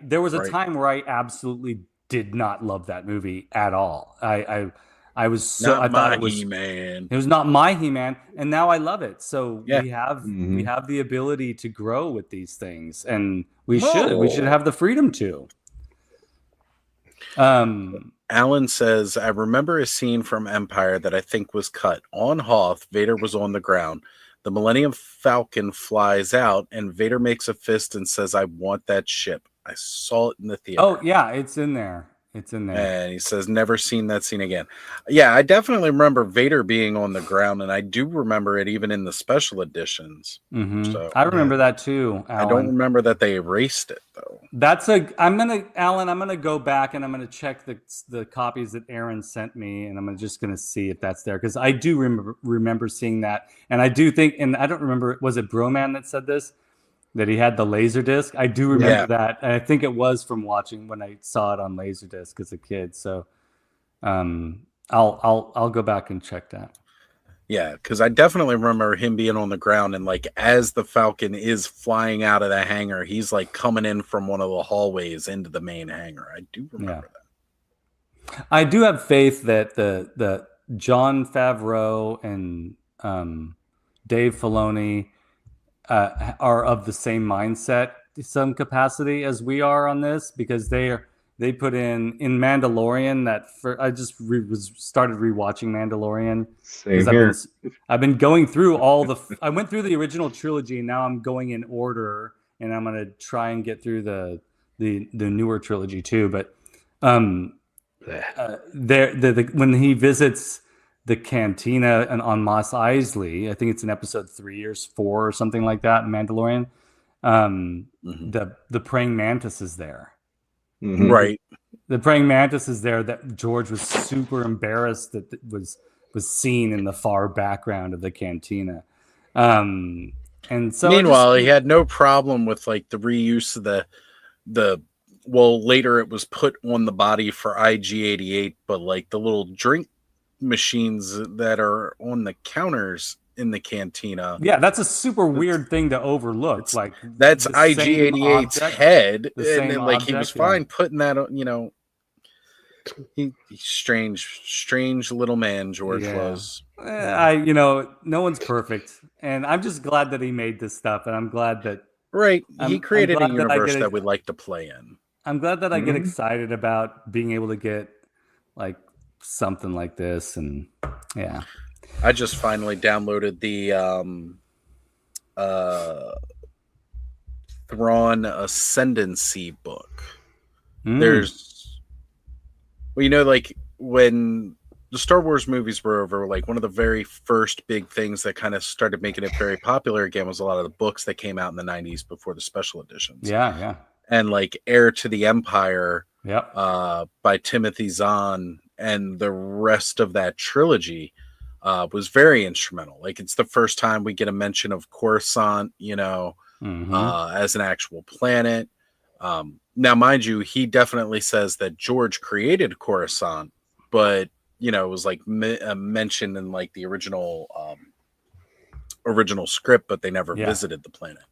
there was a Right. time where I absolutely did not love that movie at all. I was so I Not thought my it was He-Man. it was not my He-Man, and now I love it. So Yeah. we have Mhm. the ability to grow with these things, and we Whoa. should have the freedom to. Alan says, I remember a scene from Empire that I think was cut. On Hoth, Vader was on the ground. The Millennium Falcon flies out, and Vader makes a fist and says, I want that ship. I saw it in the theater. Oh yeah, it's in there. It's in there. And he says, never seen that scene again. Yeah, I definitely remember Vader being on the ground, and I do remember it even in the special editions. Mhm. So I remember that too, Alan. I don't remember that they erased it, though. I'm gonna go back and I'm gonna check the copies that Aaron sent me, and I'm just gonna see if that's there, because I do remember seeing that, and I do think, and I don't remember, was it Broman that said this, that he had the Laserdisc? I do remember Yeah. that, and I think it was from watching when I saw it on Laserdisc as a kid. So, I'll go back and check that. Yeah, because I definitely remember him being on the ground, and like as the Falcon is flying out of the hangar, he's like coming in from one of the hallways into the main hangar. I do remember that. I do have faith that the Jon Favreau and Dave Filoni are of the same mindset to some capacity as we are on this, because they put in Mandalorian I just started rewatching Mandalorian. Same here. I've been going through I went through the original trilogy, and now I'm going in order, and I'm gonna try and get through the newer trilogy too. But when he visits the cantina on Mos Eisley, I think it's in episode 3 or 4 or something like that in Mandalorian. The praying mantis is there. Mhm. Right. The praying mantis is there that George was super embarrassed that was seen in the far background of the cantina. And so meanwhile, he had no problem with like the reuse of the well, later it was put on the body for IG-88, but like the little drink machines that are on the counters in the cantina. Yeah, that's a super weird thing to overlook. Like that's the same IG-88's object, head, the and same then, like he was object, yeah. fine putting that on. You know, he's strange little man. George was. No one's perfect, and I'm just glad that he made this stuff, and I'm glad that he created a I'm glad universe that we'd like to play in. I'm glad that I get excited about being able to get like something like this, and yeah. I just finally downloaded the Thrawn Ascendancy book. There's, well, you know, like when the Star Wars movies were over, like one of the very first big things that kind of started making it very popular again was a lot of the books that came out in the 90s before the special editions. Yeah. And like Heir to the Empire by Timothy Zahn and the rest of that trilogy was very instrumental. Like it's the first time we get a mention of Coruscant, you know, as an actual planet. Now, mind you, he definitely says that George created Coruscant, but you know, it was like mentioned in like the original script, but they never visited the planet.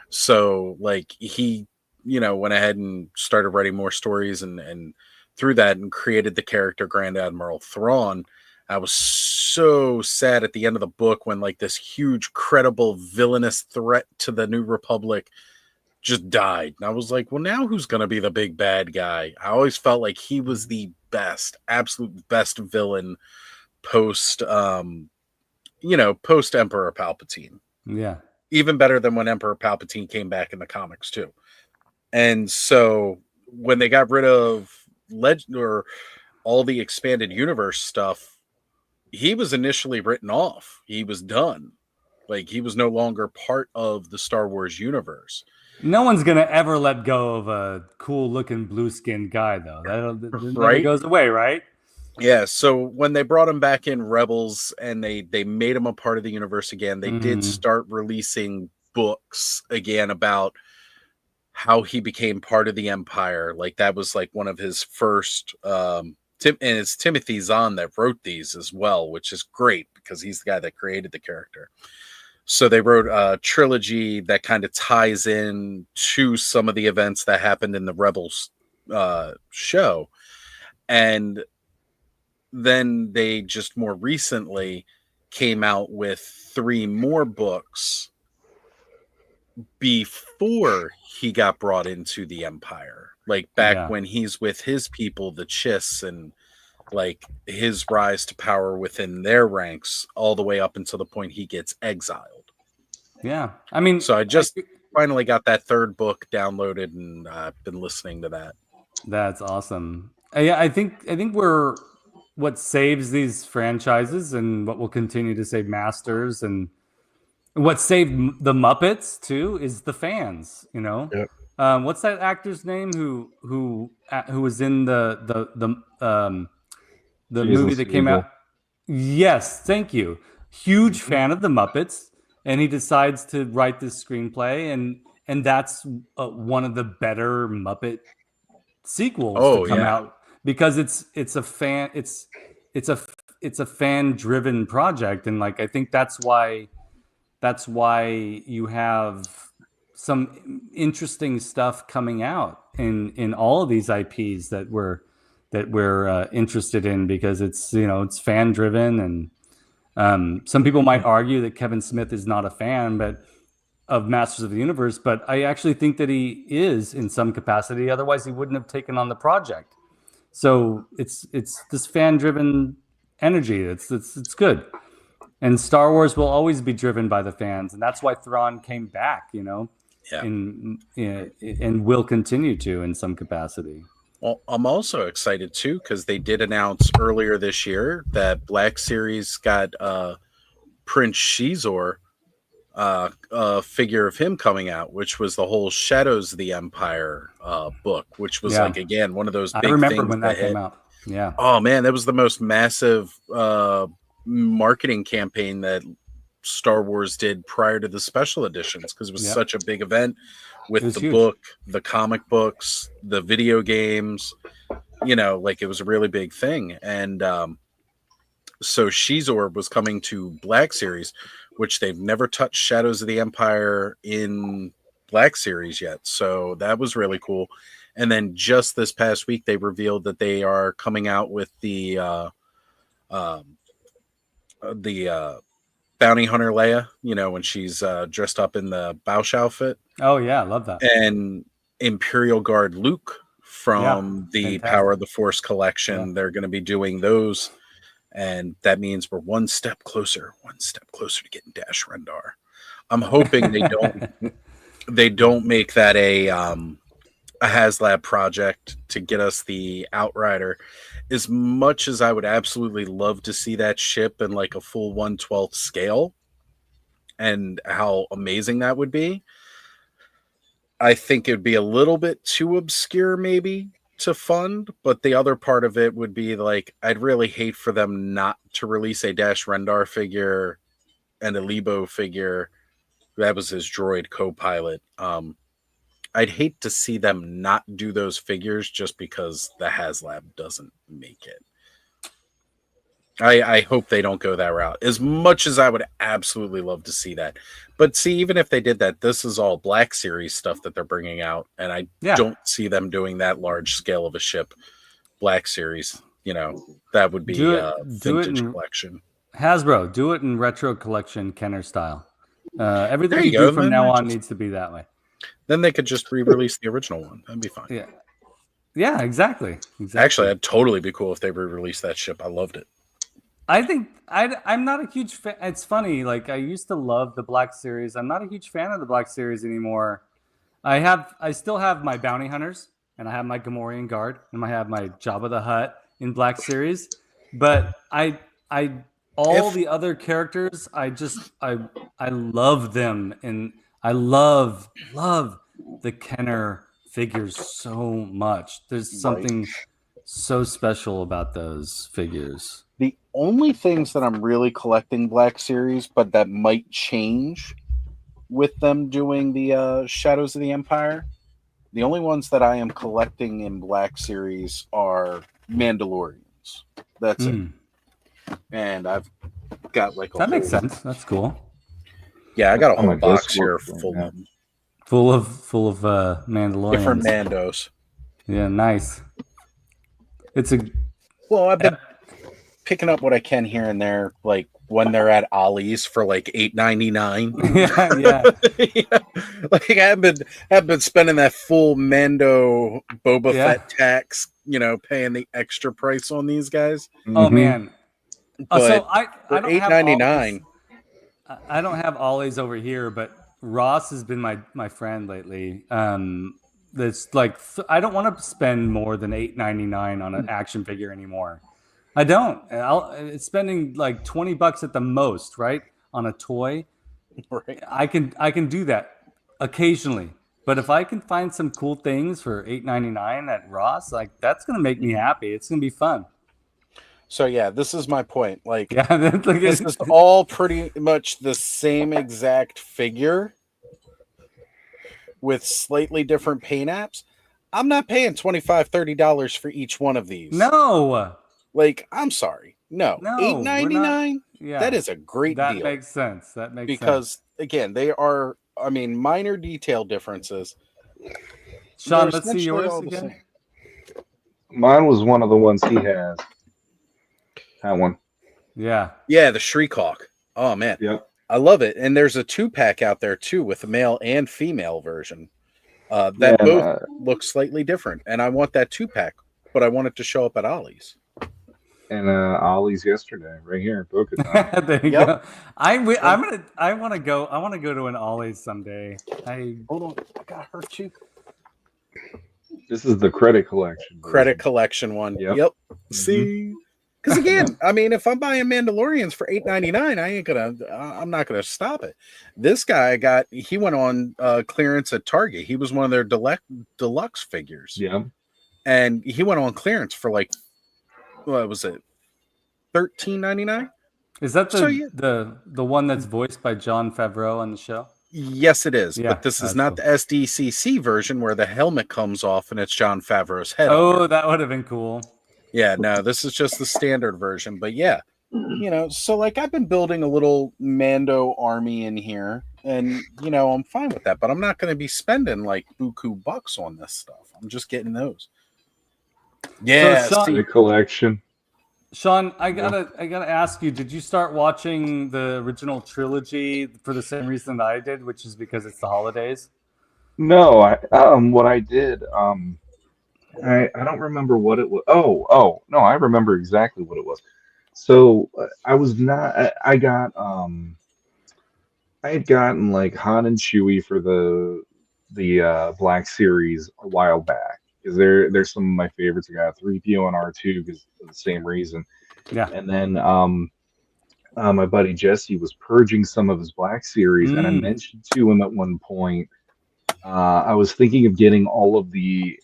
So like he, you know, went ahead and started writing more stories and through that and created the character Grand Admiral Thrawn. I was so sad at the end of the book when like this huge, credible, villainous threat to the New Republic just died. And I was like, well, now who's going to be the big bad guy? I always felt like he was the best, absolute best villain post Emperor Palpatine. Yeah. Even better than when Emperor Palpatine came back in the comics too. And so when they got rid of Legend or all the expanded universe stuff, he was initially written off. He was done. Like he was no longer part of the Star Wars universe. No one's gonna ever let go of a cool looking blue skinned guy though. That never goes away, right? Yeah, so when they brought him back in Rebels and they made him a part of the universe again, they did start releasing books again about how he became part of the Empire. Like that was like one of his first to And it's Timothy Zahn that wrote these as well, which is great because he's the guy that created the character. So they wrote a trilogy that kind of ties in to some of the events that happened in the Rebels show. And then they just more recently came out with 3 more books before he got brought into the Empire. Like back when he's with his people, the Chiss, and like his rise to power within their ranks all the way up until the point he gets exiled. Yeah. I mean, so I just finally got that 3rd book downloaded, and I've been listening to that. That's awesome. Yeah, I think we're what saves these franchises and what will continue to save Masters and what saved the Muppets too is the fans, you know. Yep. What's that actor's name who was in the movie that came out? Yes, thank you. Huge fan of the Muppets, and he decides to write this screenplay, and that's one of the better Muppet sequels to come out because it's a fan driven project, and like I think that's why you have some interesting stuff coming out in all of these IPs that we're interested in because it's fan driven, and some people might argue that Kevin Smith is not a fan of Masters of the Universe, but I actually think that he is in some capacity. Otherwise, he wouldn't have taken on the project. So it's this fan driven energy. It's good. And Star Wars will always be driven by the fans, and that's why Thrawn came back, and will continue to in some capacity. Well, I'm also excited too because they did announce earlier this year that Black Series got Prince Shizor, a figure of him coming out, which was the whole Shadows of the Empire book, which was like again one of those big I remember things when that came out. Yeah. Oh man, that was the most massive marketing campaign that Star Wars did prior to the special editions because it was such a big event with the huge book, the comic books, the video games, like it was a really big thing. And so Shizor was coming to Black Series, which they've never touched Shadows of the Empire in Black Series yet. So that was really cool. And then just this past week, they revealed that they are coming out with the bounty hunter Leia, when she's dressed up in the Bausch outfit. Oh yeah, I love that. And Imperial Guard Luke from the fantastic. Power of the Force collection. They're going to be doing those. And that means we're one step closer to getting Dash Rendar. I'm hoping they don't make that a HasLab project to get us the Outrider. As much as I would absolutely love to see that ship in like a full 1/12 scale and how amazing that would be, I think it would be a little bit too obscure maybe to fund, but the other part of it would be like I'd really hate for them not to release a Dash Rendar figure and a Lebo figure. That was his droid co-pilot. I'd hate to see them not do those figures just because the HasLab doesn't make it. I hope they don't go that route, as much as I would absolutely love to see that. But see, even if they did that, this is all Black Series stuff that they're bringing out, and I don't see them doing that large scale of a ship. Black Series, that would be a vintage collection. Hasbro, do it in retro collection Kenner style. Everything you do from now on needs to be that way. Then they could just re-release the original one. That'd be fine. Yeah, exactly. Actually, that'd totally be cool if they re-released that ship. I loved it. I think I'm not a huge fan. It's funny. Like I used to love the Black Series. I'm not a huge fan of the Black Series anymore. I still have my Bounty Hunters, and I have my Gamorrean Guard, and I have my Jabba the Hutt in Black Series. But all the other characters, I love them, and I love the Kenner figures so much. There's something so special about those figures. The only things that I'm really collecting Black Series, but that might change with them doing the Shadows of the Empire, the only ones that I am collecting in Black Series are Mandalorians. Mandos. That's it. Mm. And I've got like a That makes whole- sense. That's cool. Yeah, I got a That's on whole my box desk here work right full now. of them. Full of Mandalorians. Different Mandos. Yeah, nice. It's a Well, I've been picking up what I can here and there, like when they're at Ollie's for like $8.99. yeah. Like I've been spending that full Mando Boba Yeah. Fett tax, paying the extra price on these guys. Oh Mhm. man. But So I for don't have $8.99, Ollie's. I don't have Ollie's over here, but Ross has been my friend lately. That's like I don't want to spend more than $8.99 on an action figure anymore. I don't. It's spending like $20 at the most, right, on a toy. right? I can do that occasionally, but if I can find some cool things for $8.99 at Ross, like that's gonna make me happy. It's gonna be fun. So yeah, this is my point. Like Yeah, that's like this is all pretty much the same exact figure with slightly different paint apps. I'm not paying $25-$30 for each one of these. no, Like, I'm sorry. No. No, $8.99? yeah, That is a great that deal. makes sense. That makes sense. Because again, they are minor detail differences. Sean, They're let's see essentially yours all the again. same. Mine was one of the ones he has. That one. Yeah, Yeah, the Shriek-Hawk. Oh man. Yep. I love it. And there's a 2-pack out there too with a male and female version. That Yeah, both look slightly different. And I want that 2-pack, but I want it to show up at Ollie's. and Ollie's yesterday, right here, Bo-Katan. there you Yep. go. I want to go. I want to go to an Ollie's someday. Hold on, I got her too. This is the credit collection. Credit collection one. Yep. Yep. See, because again, if I'm buying Mandalorians for $8.99, I'm not gonna stop it. This guy he went on clearance at Target. He was one of their deluxe figures. Yeah. And he went on clearance for like, what was it, $13.99? Is that So, yeah. the one that's voiced by Jon Favreau on the show? Yes, it is. Yeah, But this is that's not cool. the SDCC version where the helmet comes off and it's Jon Favreau's head. Oh, that would have been cool. Yeah, no, this is just the standard version. But yeah, so like I've been building a little Mando army in here, and I'm fine with that. But I'm not going to be spending like buku bucks on this stuff. I'm just getting those. Yeah, Sean- The collection. Sean, I gotta ask you. Did you start watching the original trilogy for the same reason that I did, which is because it's the holidays? No, what I did, I don't remember what it was. Oh, no, I remember exactly what it was. So I was not. I had gotten like Han and Chewie for the Black Series a while back because there's some of my favorites. I got 3PO and R2 because for the same reason. Yeah. And then my buddy Jesse was purging some of his Black Series, and I mentioned to him at one point. I was thinking of getting all of the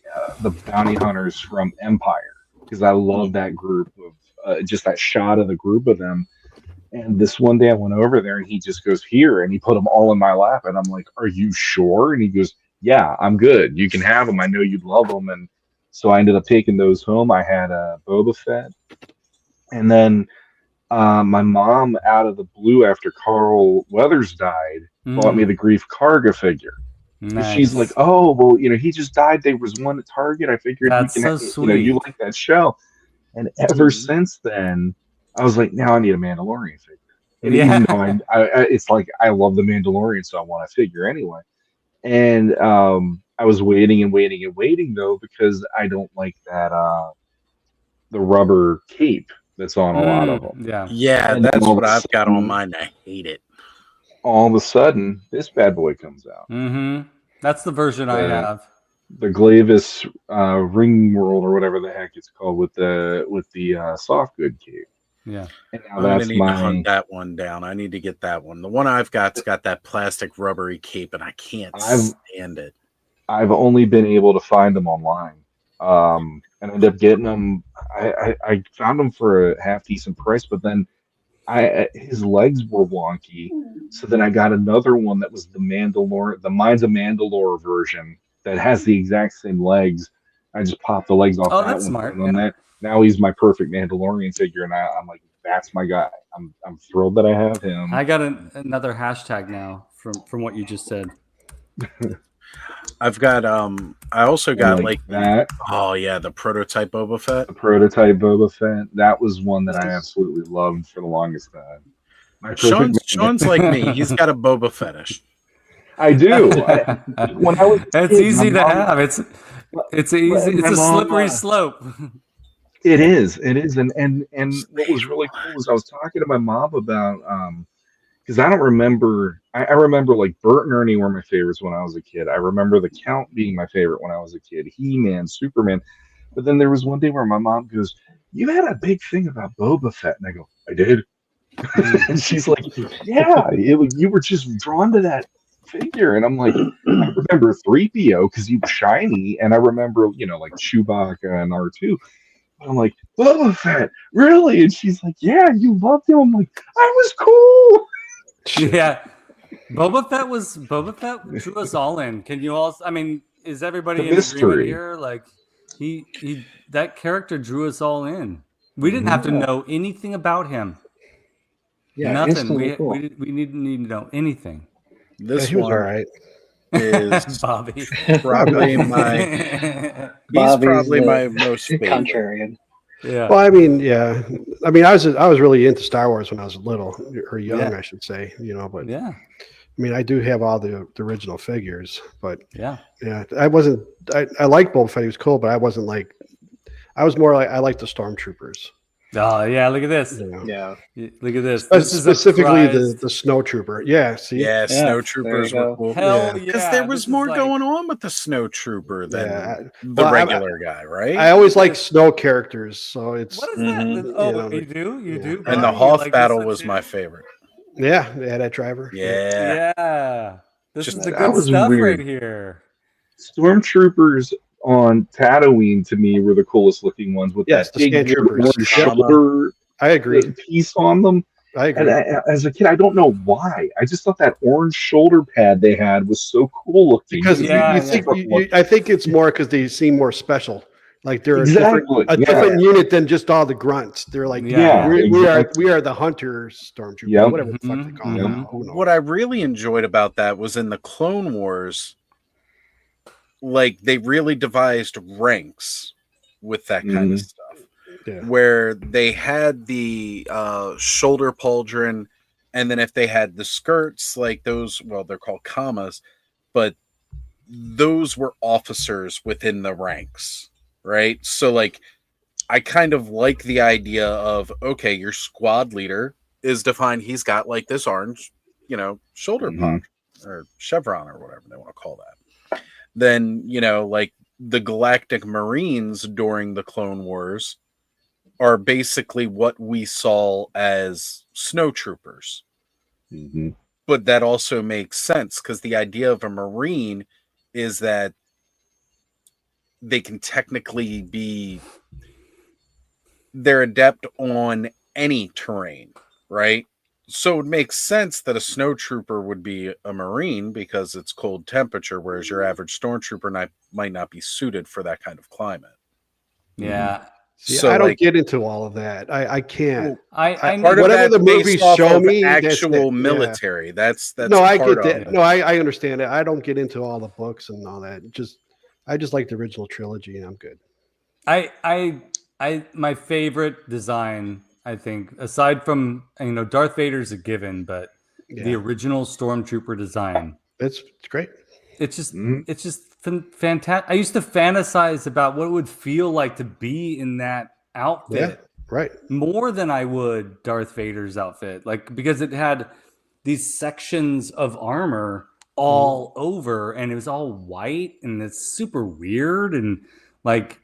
bounty hunters from Empire because I love that group of just that shot of the group of them. And this one day I went over there and he just goes, here, and he put them all in my lap. And I'm like, are you sure? And he goes, yeah, I'm good. You can have them. I know you'd love them. And so I ended up taking those home. I had Boba Fett. And then my mom, out of the blue, after Carl Weathers died, bought me the Grief Karga figure. Nice. She's like, oh, well, he just died. There was one at Target. I figured That's we can, so sweet. you like that show. And ever since then, I was like, now I need a Mandalorian figure. And even though it's like I love the Mandalorian, so I want a figure anyway. And I was waiting and waiting and waiting though because I don't like that the rubber cape that's on a lot of them. Yeah, And that's all what of a I've got on sudden- mine. I hate it. All of a sudden, this bad boy comes out. Mm-hmm. That's the version I have. The Glavis Ring World or whatever the heck it's called with the soft good cape. Yeah. And now I'm gonna that's need to hunt that one down. I need to get that one. The one I've got's got that plastic rubbery cape, and I can't stand it. I've only been able to find them online, and ended up getting them. I found them for a half decent price, but then his legs were wonky, so then I got another one that was the Mines of Mandalore version that has the exact same legs. I just popped the legs off Oh, that that's one, smart. put it on that. now he's my perfect Mandalorian figure, and I'm like, that's my guy. I'm thrilled that I have him. I got another hashtag now from what you just said. I've got I also got like that. Oh yeah, the prototype Boba Fett. The prototype Boba Fett. That was one that I absolutely loved for the longest time. My Sean's like me. He's got a Boba fetish. I do. When I was it's kid, easy to have. It's easy. It's a slippery slope. It is, and what was really cool was I was talking to my mom about because I don't remember. I remember like Bert and Ernie were my favorites when I was a kid. I remember the Count being my favorite when I was a kid. He-Man, Superman. But then there was one day where my mom goes, "You had a big thing about Boba Fett," and I go, "I did." And she's like, "Yeah, you were just drawn to that figure," and I'm like, I remember 3PO because he was shiny, and I remember like Chewbacca and R2. But I'm like, Boba Fett, really? And she's like, "Yeah, you loved him." I'm like, "I was cool." Yeah, Boba Fett drew us all in. Can you all? I mean, is everybody in agreement here? Like, he that character drew us all in. We didn't have to know anything about him. Yeah, nothing. We cool. we didn't need to know anything. This he was all right. Is Bobby. Probably my. He's probably my most favorite. Contrarian. Yeah. Well, I mean, yeah. I mean, I was really into Star Wars when I was little or young, I should say. But yeah. I mean, I do have all the original figures, but yeah, I wasn't. I liked Boba Fett. He was cool, but I wasn't like. I was more like I liked the Stormtroopers. Oh yeah, look at this. Yeah, look at this. This is specifically the Snowtrooper. Yeah, see. Yeah, Snowtroopers were cool. Hell yeah, because there was more going on with the Snowtrooper than the regular guy, right? I always like snow characters, so it's. What is that? Oh, you do. And the Hoth battle was my favorite. Yeah, that driver. Yeah. This is the good stuff right here. Stormtroopers on Tatooine to me were the coolest looking ones with that big shoulder. I agree. Piece on them. I agree. And as a kid, I don't know why. I just thought that orange shoulder pad they had was so cool looking. Because I think it's more because they seem more special. Like they're a different unit than just all the grunts. They're like, we are the hunter stormtroopers, whatever the fuck they call them. What I really enjoyed about that was in the Clone Wars, like they really devised ranks with that kind of stuff, where they had the shoulder pauldron, and then if they had the skirts, like those, well, they're called commas, but those were officers within the ranks. Right. So like, I kind of like the idea of, okay, your squad leader is defined. He's got like this orange, shoulder pop or chevron or whatever they want to call that. Then, like the Galactic Marines during the Clone Wars are basically what we saw as snowtroopers. But that also makes sense because the idea of a Marine is that they can technically they're adept on any terrain, right? So it makes sense that a snowtrooper would be a Marine because it's cold temperature, whereas your average stormtrooper might not be suited for that kind of climate. Yeah. See, so I don't get into all of that. I can't. I know whatever the movies show me, actual military. Yeah. That's no, I get that. No, I understand it. I don't get into all the books and all that. I just like the original trilogy, and I'm good. My favorite design, I think, aside from Darth Vader's a given, but the original Stormtrooper design, it's great. It's just fantastic. I used to fantasize about what it would feel like to be in that outfit, right? More than I would Darth Vader's outfit, like because it had these sections of armor all over, and it was all white, and it's super weird, and like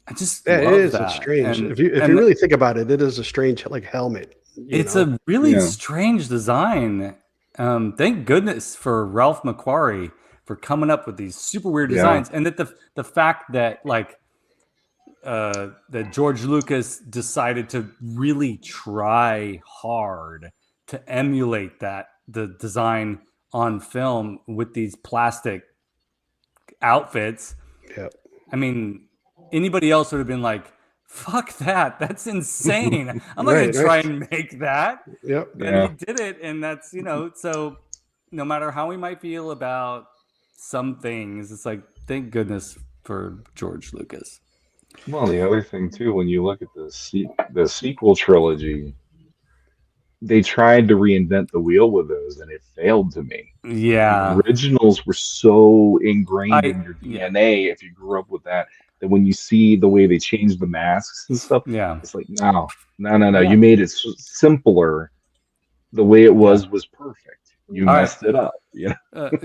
I just love it is that. Strange. And, if you really think about it, it is a strange like helmet. It's a really strange design. Thank goodness for Ralph McQuarrie for coming up with these super weird designs, and that the fact that that George Lucas decided to really try hard to emulate the design on film with these plastic outfits. Yep. I mean, anybody else would have been like, Fuck that. That's insane. I'm not Right, gonna try right. and make that. Yep. But Yeah. he did it, and that's so no matter how we might feel about some things, it's like thank goodness for George Lucas. Well, the other thing too, when you look at the sequel trilogy, they tried to reinvent the wheel with those, and it failed to me. The Yeah. originals were so ingrained in your Yeah. DNA if you grew up with that, that when you see the way they changed the masks and stuff, Yeah. it's like, no. Yeah. You made it simpler. The way it was perfect. You All right. messed it up.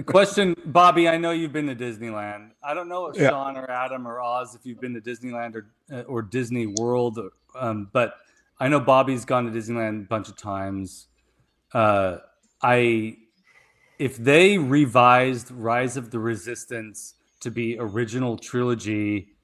Question, Bobby. I know you've been to Disneyland. I don't know if Yeah. Sean or Adam or Oz if you've been to Disneyland or Disney World, but I know Bobby's gone to Disneyland a bunch of times. If they revised Rise of the Resistance to be original trilogy,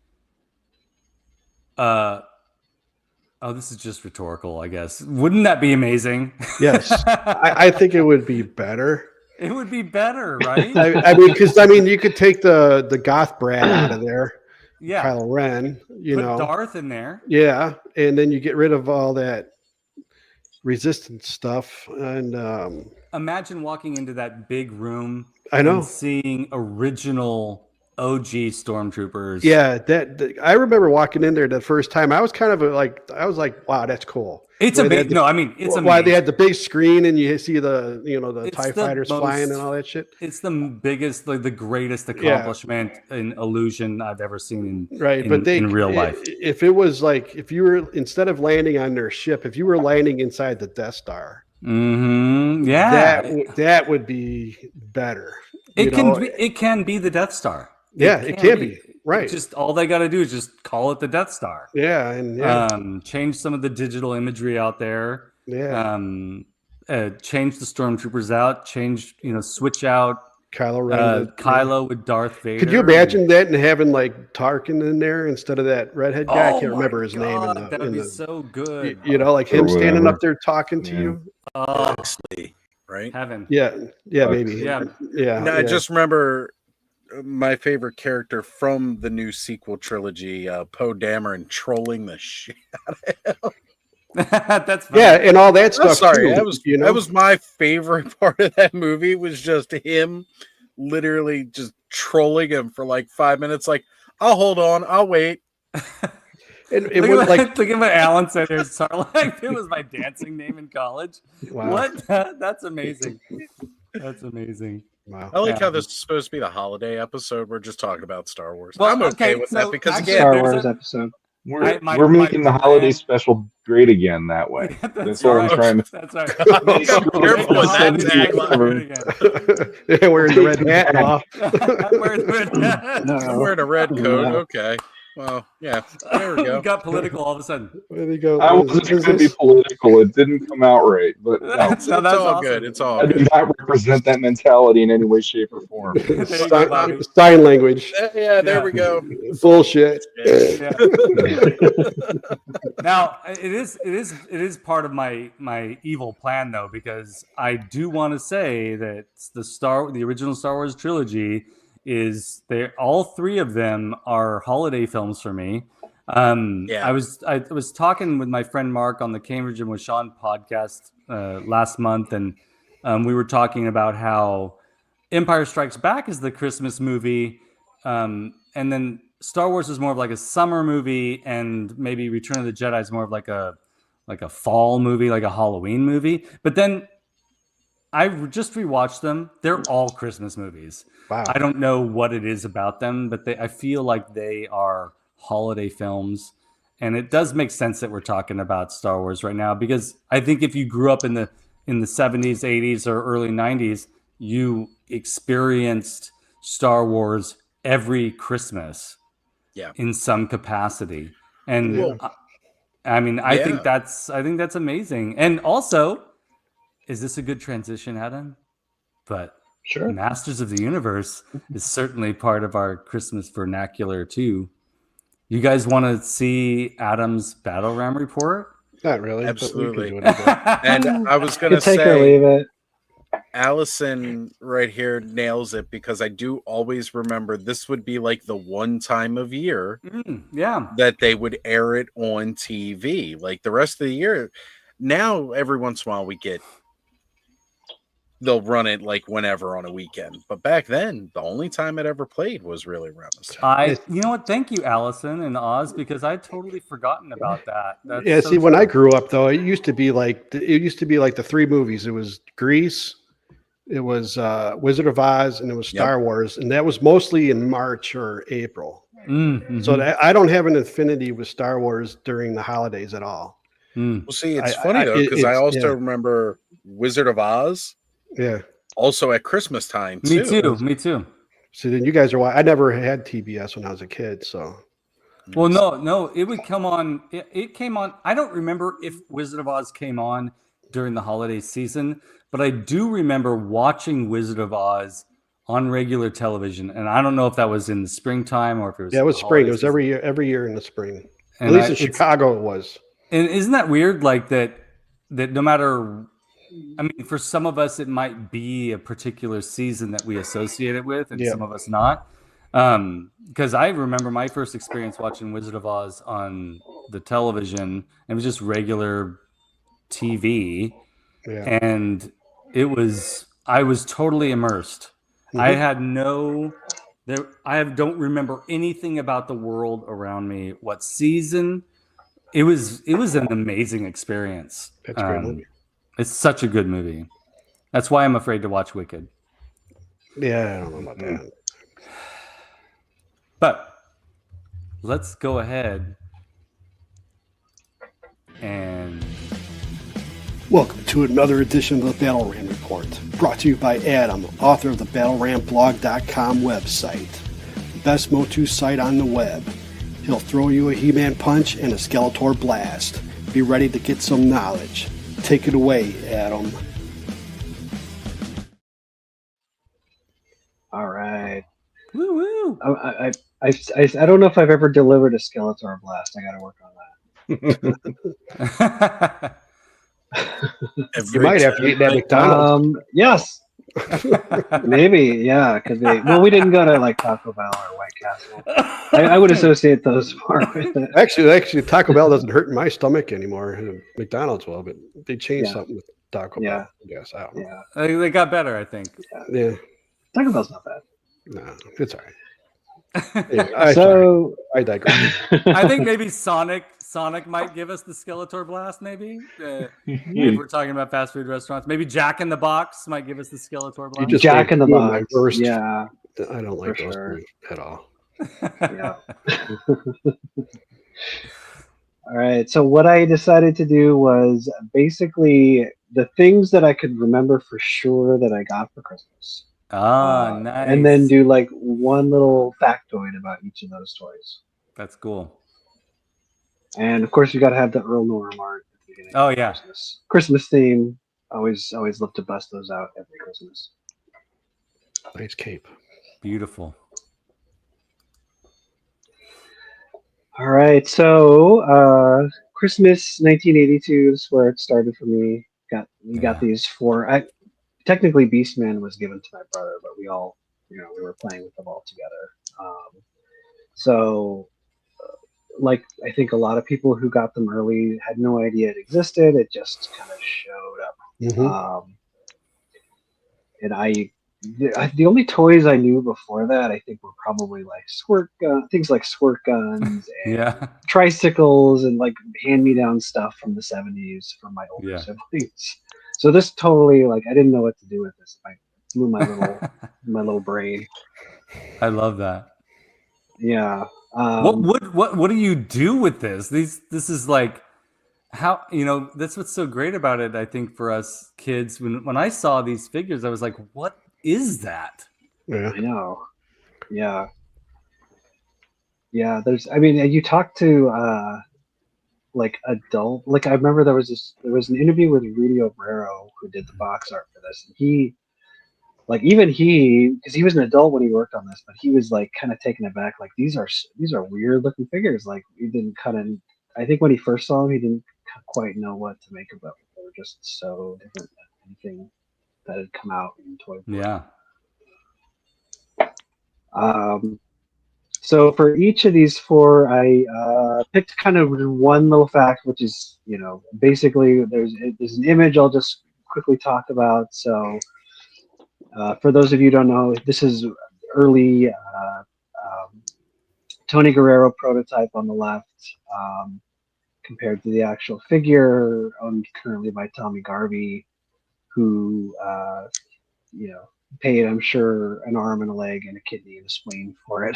this is just rhetorical, I guess. Wouldn't that be amazing? Yes. I think it would be better. It would be better, right? I mean, because you could take the goth Brad out of there, Yeah. Kylo Ren, Put Darth in there. yeah, and then you get rid of all that resistance stuff, and Imagine walking into that big room I know. and seeing original OG stormtroopers. Yeah, I remember walking in there the first time. I was kind of I was like, wow, that's cool. It's amazing. No, I mean, it's amazing. Why they had the big screen and you see the It's TIE the fighters flying and all that shit. It's the biggest, like the greatest accomplishment in illusion I've ever seen in real life. If it was if you were, instead of landing on their ship, if you were landing inside the Death Star, yeah, that would be better. It can be the Death Star. It can be. Right. Just all they got to do is just call it the Death Star. Yeah, and change some of the digital imagery out there. Yeah. Change the stormtroopers out. Switch out Kylo Ren. Kylo with Darth Vader. Could you imagine that and having Tarkin in there instead of that redhead guy? I can't remember his name. That would be so good. Him standing up there talking to you. Right? Heaven. Yeah, maybe. Yeah. I just remember my favorite character from the new sequel trilogy, Poe Dameron, trolling the shit out of him. That's funny. Yeah, and all that stuff. Sorry, too, that was my favorite part of that movie. Was just him, literally just trolling him for 5 minutes. I'll hold on, I'll wait. Look at what Alan said there. Sarlacc. It was my dancing name in college. Wow. What? That's amazing. That's amazing. Wow. I like how this is supposed to be the holiday episode. We're just talking about Star Wars. Well, I'm okay with that because actually, again, Star Wars episode. We're making the holiday special great again that way. That's all I'm trying to. That's right. Look how careful with that tagline. Yeah, wearing the red hat off. I'm wearing a red coat. Okay. Well, yeah. There we go. We got political all of a sudden. There you go. I wasn't going to be political. It didn't come out right, but no. It's all awesome. good. It's all I do good. not represent that mentality in any way, shape, or form. Sign language. Yeah, there we go. Bullshit. Yeah. Now it is part of my evil plan though, because I do want to say that the original Star Wars trilogy all three of them are holiday films for me. I was talking with my friend Mark on the Cambridge and with Sean podcast last month, and we were talking about how Empire Strikes Back is the Christmas movie, and then Star Wars is more of a summer movie, and maybe Return of the Jedi is more of a fall movie, like a Halloween movie. But then I just rewatched them. They're all Christmas movies. Wow. I don't know what it is about them, but I feel like they are holiday films. And it does make sense that we're talking about Star Wars right now, because I think if you grew up in the 70s, 80s, or early 90s, you experienced Star Wars every Christmas in some capacity. And I think that's amazing. And also, is this a good transition, Adam? But sure. Masters of the Universe is certainly part of our Christmas vernacular too. You guys want to see Adam's Battle Ram report? Not really. Absolutely. But we can do it again. And I was going to Take or leave say, it. Allison right here nails it, because I do always remember this would be like the one time of year Yeah. that they would air it on TV. Like the rest of the year, now every once in a while they'll run it like whenever on a weekend. But back then, the only time it ever played was really around this time. You know what? Thank you, Allison and Oz, because I'd totally forgotten about that. That's Yeah, so see, when I true. grew up, though, it used to be like the three movies. It was Grease, it was Wizard of Oz, and it was Star Wars, and that was mostly in March or April. So I don't have an affinity with Star Wars during the holidays at all. Well, see, it's funny though, because I also remember Wizard of Oz. Yeah. Also at Christmas time too. Me too. Me too. So then you guys are. I never had TBS when I was a kid, so. Well, no, it would come on. It came on. I don't remember if Wizard of Oz came on during the holiday season, but I do remember watching Wizard of Oz on regular television, and I don't know if that was in the springtime or if it was. Yeah, it was spring. It was every year in the spring. And at least in Chicago, it was. And isn't that weird? Like that no matter. I mean, for some of us, it might be a particular season that we associate it with, and some of us not. Because I remember my first experience watching Wizard of Oz on the television. It was just regular TV, and I was totally immersed. I had I don't remember anything about the world around me. What season? It was an amazing experience. That's a great movie. It's such a good movie. That's why I'm afraid to watch Wicked. Yeah, I don't know about that. But let's go ahead and... Welcome to another edition of the Battle Ram Report, brought to you by Adam, author of the BattleRamblog.com website, the best Motu site on the web. He'll throw you a He-Man punch and a Skeletor blast. Be ready to get some knowledge. Take it away, Adam. All right. Woo woo. I don't know if I've ever delivered a Skeletor blast. I got to work on that. You might have to eat that McDonald's. Yes. Maybe, yeah. Could be. Well, we didn't go to like Taco Bell or White Castle. I would associate those more with it. Actually, Taco Bell doesn't hurt my stomach anymore. McDonald's will, but they changed something with Taco Bell. Yes, I don't know. Yeah. They got better, I think. Yeah. Taco Bell's not bad. No, it's all right. Anyway, I digress. I think maybe Sonic might give us the Skeletor blast. Maybe if we're talking about fast food restaurants, maybe Jack in the Box might give us the Skeletor blast. Jack in the Box. Yeah, I don't like those two at all. Yeah. All right. So what I decided to do was basically the things that I could remember for sure that I got for Christmas. Nice. And then do like one little factoid about each of those toys. That's cool. And of course, you got to have the Earl Norm art at the beginning. Oh yeah, Christmas theme. Always love to bust those out every Christmas. Nice cape. Beautiful. All right, so Christmas 1982 is where it started for me. We got these four. Technically, Beastman was given to my brother, but we all, we were playing with them all together. Like I think a lot of people who got them early had no idea it existed. It just kind of showed up. Mm-hmm. And the only toys I knew before that, I think, were probably like things like squirt guns and tricycles and like hand-me-down stuff from the 70s from my older siblings. So this totally, like, I didn't know what to do with this. I blew my little brain. I love that. Yeah. What do you do with this? This is like how, that's what's so great about it. I think for us kids, when I saw these figures, I was like, what is that? Yeah, I know. Yeah. You talk to like adult, like I remember there was an interview with Rudy Obrero who did the box art for this, and because he was an adult when he worked on this, but he was like kind of taken aback, like these are weird looking figures. Like he didn't I think when he first saw them, he didn't quite know what to make of them. They were just so different than anything that had come out in toy form. Yeah. So for each of these four, I picked kind of one little fact, which is, basically there's an image I'll just quickly talk about. So for those of you who don't know, this is early Tony Guerrero prototype on the left, compared to the actual figure owned currently by Tommy Garvey, who paid, I'm sure, an arm and a leg and a kidney and a spleen for it.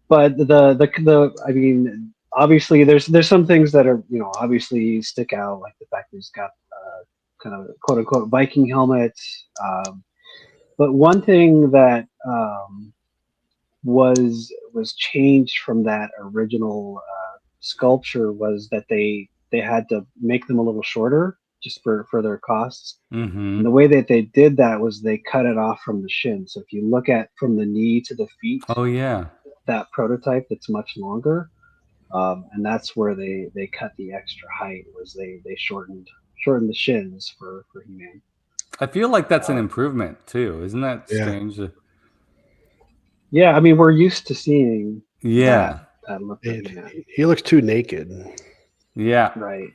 But I mean, obviously there's some things that are, obviously stick out, like the fact that he's got kind of quote unquote Viking helmet. But one thing that was changed from that original sculpture was that they had to make them a little shorter just for their costs. Mm-hmm. And the way that they did that was they cut it off from the shin. So if you look at from the knee to the feet, Oh yeah, that prototype that's much longer, and that's where they cut the extra height, was they shortened the shins for He-Man. I feel like that's an improvement too. Isn't that Yeah. strange? Yeah, I mean, we're used to seeing Yeah. that look of He-Man. He looks too naked. Yeah. Right.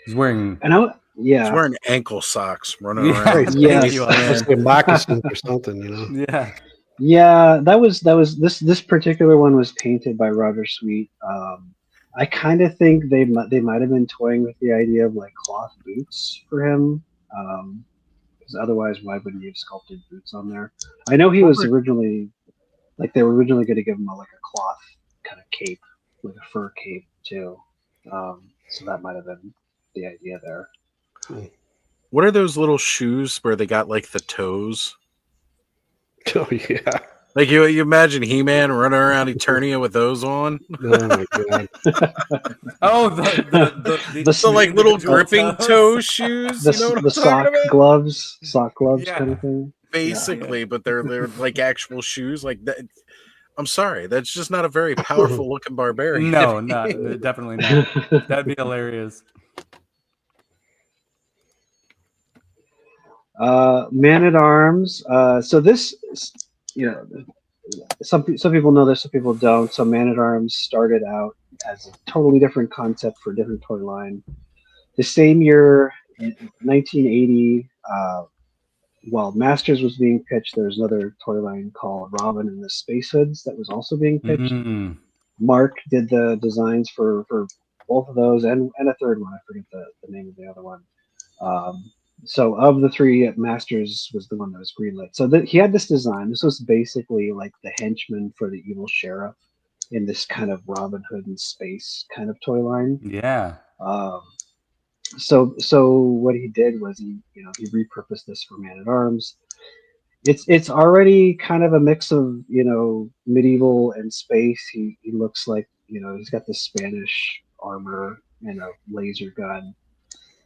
He's wearing. And He's wearing ankle socks running Yeah. around. Yes. Looks like moccasins or something, Yeah. Yeah, that was this particular one was painted by Roger Sweet. I kind of think they might have been toying with the idea of like cloth boots for him, because otherwise, why wouldn't you have sculpted boots on there? I know he was originally, like, they were originally going to give him like a cloth kind of cape, like a fur cape too. So that might have been the idea there. What are those little shoes where they got like the toes? Oh yeah. Like you imagine He-Man running around Eternia with those on? Oh my god. Oh, the like little individual gripping toe shoes. The, You know what the I'm talking about? sock gloves Yeah. kind of thing. Basically, but they're like actual shoes. Like that. I'm sorry, that's just not a very powerful looking barbarian. No, definitely not. That'd be hilarious. Man at Arms. So this, some people know this, some people don't. So Man at Arms started out as a totally different concept for a different toy line. The same year, in 1980, while Masters was being pitched, there was another toy line called Robin and the Space Hoods that was also being pitched. Mm. Mark did the designs for both of those, and a third one. I forget the name of the other one. So of the three, Masters was the one that was greenlit. So he had this design. This was basically like the henchman for the evil sheriff in this kind of Robin Hood in space kind of toy line. Yeah. So what he did was he repurposed this for Man at Arms. It's already kind of a mix of medieval and space. He looks like he's got this Spanish armor and a laser gun.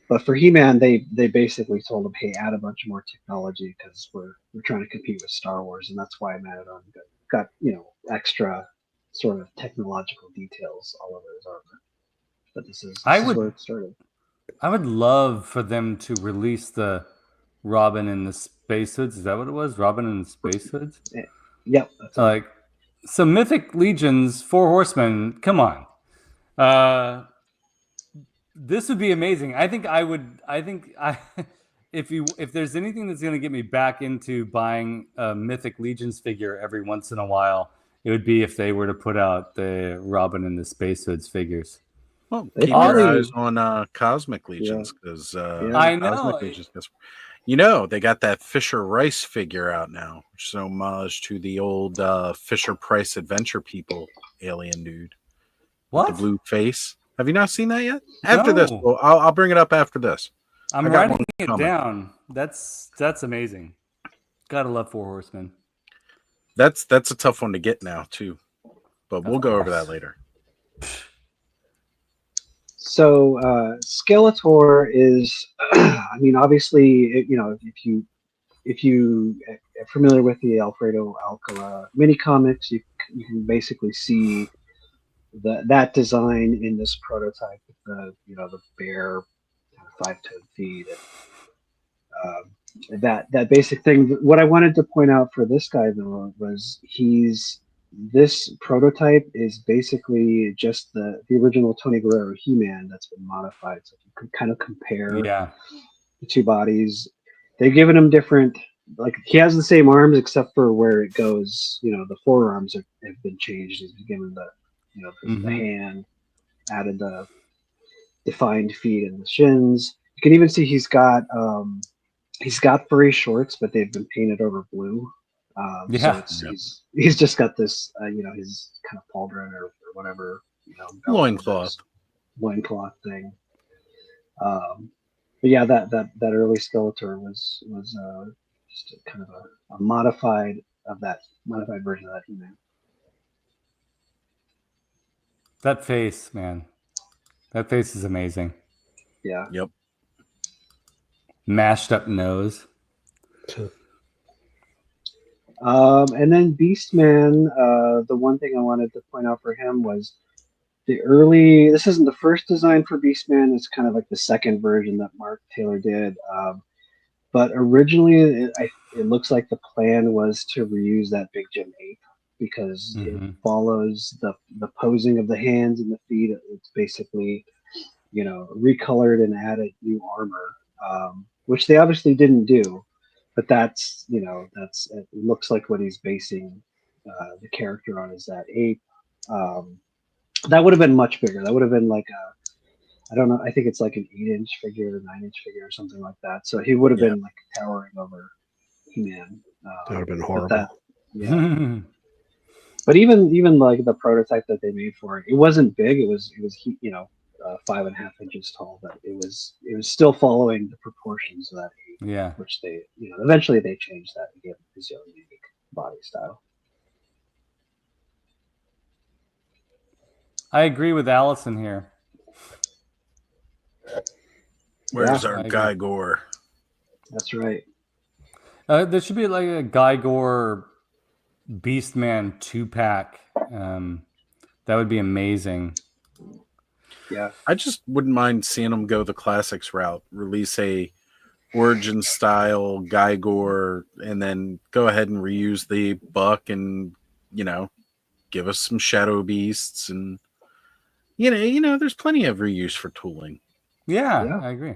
But for He-Man, they basically told him, hey, add a bunch more technology because we're trying to compete with Star Wars, and that's why Man at Arms got extra sort of technological details all over his armor. But this is where it started. I would love for them to release the Robin and the Space Hoods. Is that what it was? Robin and the Space Hoods? Yep. Like some Mythic Legions, 4 Horsemen. Come on. This would be amazing. If there's anything that's going to get me back into buying a Mythic Legions figure every once in a while, it would be if they were to put out the Robin and the Space Hoods figures. Well, keep your eyes on Cosmic Legions because I know. Cosmic Legions, they got that Fisher Rice figure out now, which is an homage to the old Fisher Price Adventure People alien dude. What? With the blue face. Have you not seen that yet? After this, No. well, I'll bring it up after this. I'm writing it down. That's amazing. Gotta love 4 Horsemen. That's a tough one to get now too, but we'll go over that later. So Skeletor is, I mean, obviously, if you are familiar with the Alfredo Alcala mini comics, you can basically see that design in this prototype with the bear 5-toed feet. And, that basic thing. What I wanted to point out for this guy though was this prototype is basically just the original Tony Guerrero He-Man that's been modified. So you could kind of compare Yeah. the two bodies. They've given him different, like he has the same arms except for where it goes. The forearms have been changed. He's been given the hand, added the defined feet and the shins. You can even see he's got furry shorts, but they've been painted over blue. So he's just got this, his kind of pauldron or whatever, Loincloth thing. But yeah, that early Skeletor was just a kind of a modified version of that He-Man. That face, man. That face is amazing. Yeah. Yep. Mashed up nose. And then Beastman, the one thing I wanted to point out for him was this isn't the first design for Beastman. It's kind of like the second version that Mark Taylor did. But originally, it looks like the plan was to reuse that Big Jim ape because it follows the posing of the hands and the feet. It's basically, recolored and added new armor, which they obviously didn't do. But it looks like what he's basing the character on is that ape. That would have been much bigger. That would have been like I don't know. I think it's like an 8-inch figure, 9-inch figure, or something like that. So he would have been like towering over He-Man. That would have been horrible. But even like the prototype that they made for it wasn't big. It was 5.5 inches tall, but it was still following the proportions of that ape. Yeah. Which they eventually they changed that and gave him his own unique body style. I agree with Allison here. Where's our Guy Gore? That's right. There should be like a Guy Gore Beastman 2-pack. That would be amazing. Yeah. I just wouldn't mind seeing them go the classics route. Release a origin style Guy Gore and then go ahead and reuse the Buck and, give us some Shadow Beasts and there's plenty of reuse for tooling. Yeah. I agree.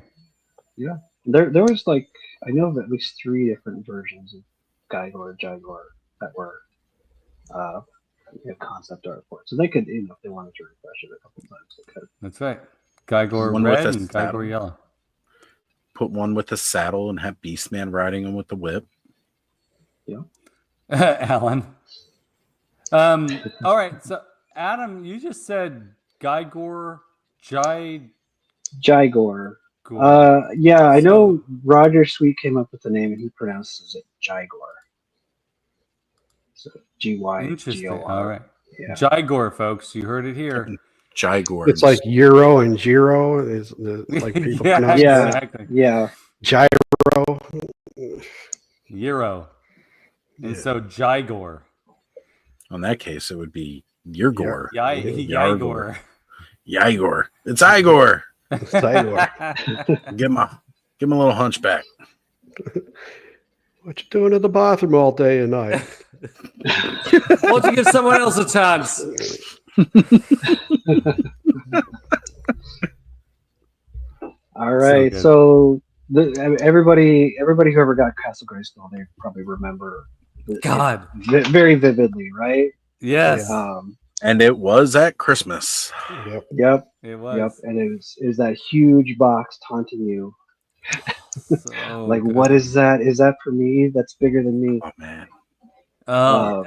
Yeah. There was I know of at least 3 different versions of Guy Gore, Jaguar that were concept art for it. So they could, if they wanted to refresh it a couple times, they could. That's right. Guy Gore One red with a and Guy Gore saddle. yellow. Put one with a saddle and have Beastman riding him with the whip. Yeah. Alan. All right. So Adam, you just said Guy Gore, Jaguar. Gore. Yeah, I know Roger Sweet came up with the name and he pronounces it Jaguar. So G-Y-G-O-R. Interesting. All right. Yeah. Jaguar, folks. You heard it here. Jaguar. It's like Euro and Giro is like people pronounce Yeah. Exactly. Yeah. Gyro. Euro. And Yeah. so Jigor. In that case, it would be Yergor. Yigor. Yigor. It's Igor. Cygor. Give him a little hunchback. What you doing in the bathroom all day and night? Why don't you give someone else a chance? All right. So everybody who ever got Castle Grayskull, they probably remember God. very vividly, right? Yes. And it was at Christmas. Yep. It was. Yep. And it was that huge box taunting you. So Like, good. what is that? Is that for me? That's bigger than me. Oh man. Oh,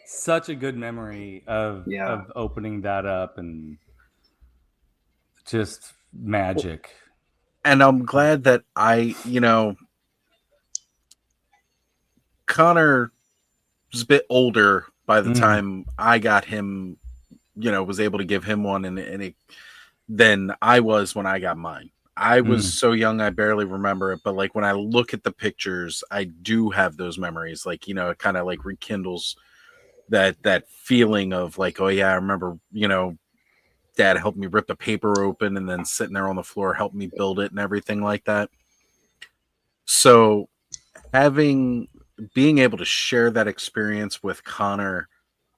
such a good memory of Yeah. opening that up and just magic. And I'm glad that Connor was a bit older by the time I got him, was able to give him one than I was when I got mine. I was so young, I barely remember it. But like when I look at the pictures, I do have those memories. Like, it kind of like rekindles that feeling of like, oh yeah, I remember, dad helped me rip the paper open and then sitting there on the floor helped me build it and everything like that. So being able to share that experience with Connor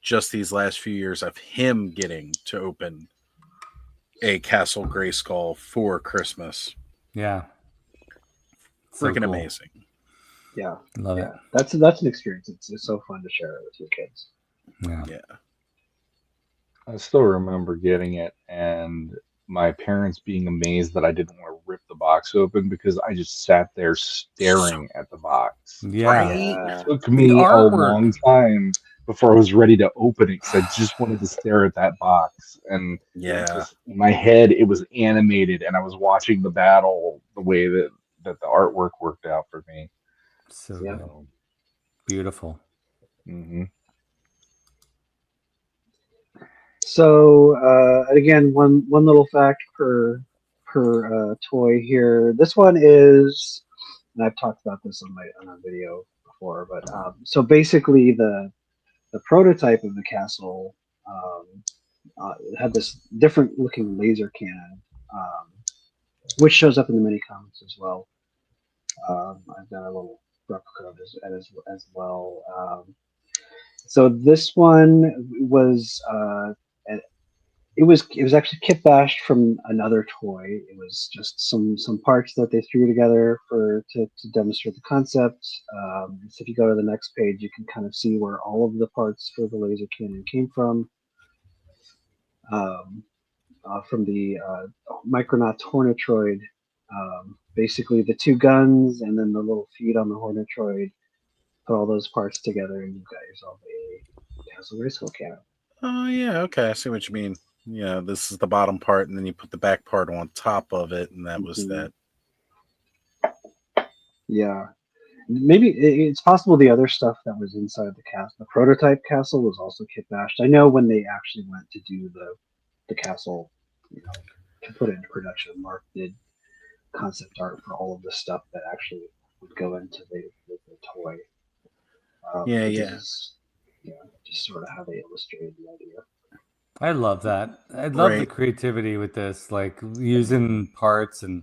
just these last few years of him getting to open a Castle Grayskull for Christmas. Yeah. Freaking amazing. Yeah. Love it. That's an experience. It's so fun to share it with your kids. Yeah. I still remember getting it and my parents being amazed that I didn't want to rip the box open because I just sat there staring at the box. Yeah. Right? Yeah. It took me a artwork. long time before I was ready to open it because I just wanted to stare at that box. And Yeah. just in my head, it was animated and I was watching the battle the way that the artwork worked out for me. So Yeah. good. Beautiful. Mm-hmm. So again, one little fact per toy here. This one is, and I've talked about this on a video before, but so basically the prototype of the castle had this different looking laser cannon, which shows up in the mini comics as well. I've done a little replica of it as well. So this one was it was actually kit bashed from another toy. It was just some parts that they threw together to demonstrate the concept. So if you go to the next page, you can kind of see where all of the parts for the laser cannon came from. From the Micronauts Hornetroid, basically the two guns and then the little feet on the Hornetroid. Put all those parts together, and you've got yourself a Castle Grayskull cannon. Oh yeah, okay, I see what you mean. Yeah, this is the bottom part, and then you put the back part on top of it, and that was that. Yeah, maybe it's possible the other stuff that was inside the castle, the prototype castle, was also kit bashed. I know when they actually went to do the castle, to put it into production, Mark did concept art for all of the stuff that actually would go into the toy. Yeah. Just sort of how they illustrated the idea. I love that. I love the creativity with this, like using parts and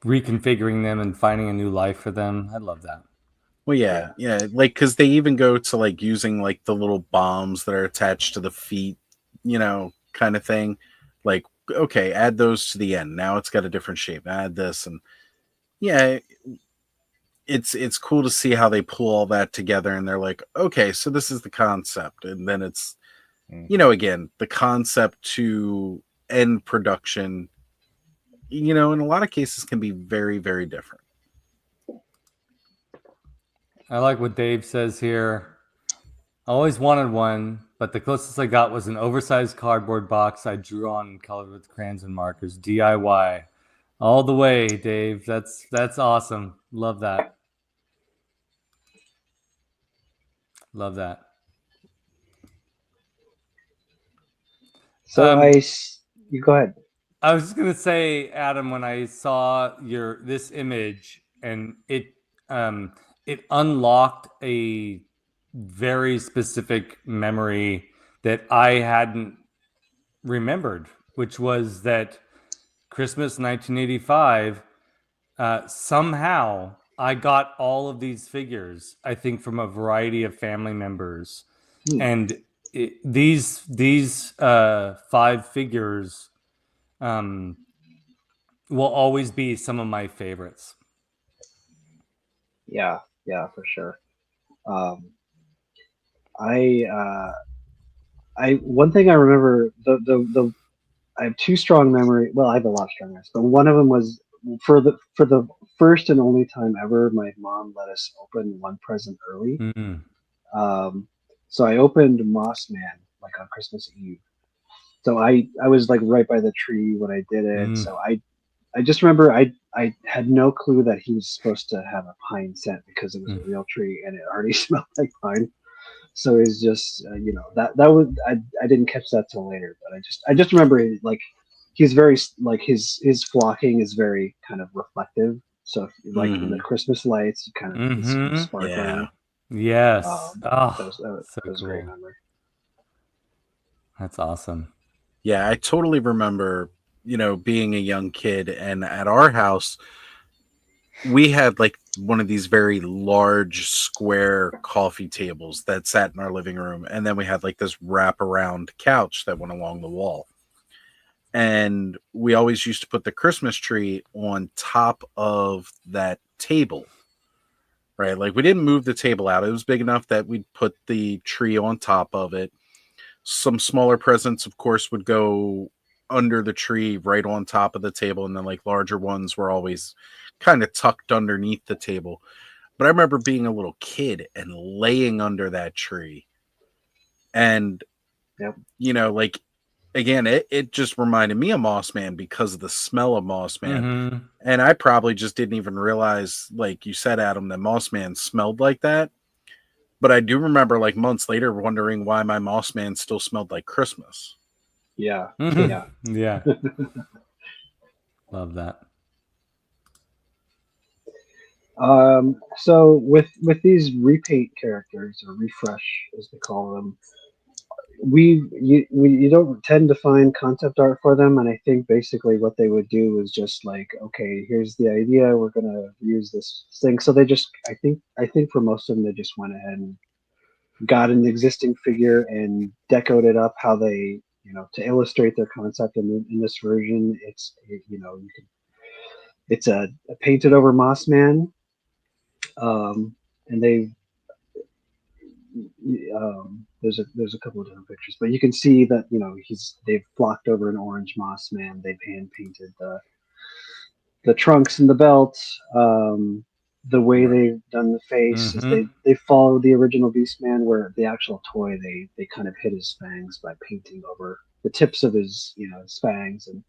reconfiguring them and finding a new life for them. I love that. Well, yeah, like because they even go to like using like the little bombs that are attached to the feet, kind of thing. Like, okay, add those to the end. Now it's got a different shape. Add this, and yeah, it's cool to see how they pull all that together. And they're like, okay, so this is the concept, and then it's, again, the concept to end production. In a lot of cases, can be very, very different. I like what Dave says here. I always wanted one, but the closest I got was an oversized cardboard box I drew on and colored with crayons and markers. DIY. All the way, Dave. That's awesome. Love that. Love that. So you go ahead. I was just gonna say, Adam, when I saw this image and it unlocked a very specific memory that I hadn't remembered, which was that Christmas 1985, somehow I got all of these figures, I think, from a variety of family members. And these 5 figures will always be some of my favorites. Yeah, for sure. One thing I remember, I have 2 strong memory. Well, I have a lot of strong memories, but one of them was for the first and only time ever, my mom let us open one present early. So I opened Moss Man like on Christmas Eve. So I was like right by the tree when I did it. So I just remember I had no clue that he was supposed to have a pine scent because it was a real tree and it already smelled like pine. So it's just that was I didn't catch that till later, but I just remember like he's very like his flocking is very kind of reflective. So like in the Christmas lights, kind of is sparkling. Yeah. Yes. That was so a cool. great memory. That's awesome. Yeah, I totally remember, being a young kid, and at our house, we had like one of these very large square coffee tables that sat in our living room, and then we had like this wraparound couch that went along the wall. And we always used to put the Christmas tree on top of that table, right? Like we didn't move the table out. It was big enough that we'd put the tree on top of it. Some smaller presents, of course, would go under the tree right on top of the table. And then like larger ones were always kind of tucked underneath the table. But I remember being a little kid and laying under that tree. And, Yep. like, again, it just reminded me of Moss Man because of the smell of Moss Man. Mhm. And I probably just didn't even realize, like you said, Adam, that Moss Man smelled like that. But I do remember, like, months later wondering why my Moss Man still smelled like Christmas. Yeah. Mhm. Yeah. Yeah. Love that. So with these repaint characters, or refresh as they call them, you don't tend to find concept art for them, and I think basically what they would do is just like, okay, here's the idea, we're gonna use this thing. So they just, I think for most of them, they just went ahead and got an existing figure and decoed it up how they, to illustrate their concept. In this version, it's a painted over Moss Man, and there's a couple of different pictures, but you can see that they've flocked over an orange Moss Man. They've hand painted the trunks and the belt. The way Right. they've done the face is Mhm. they followed the original Beastman, where the actual toy they kind of hid his fangs by painting over the tips of his fangs and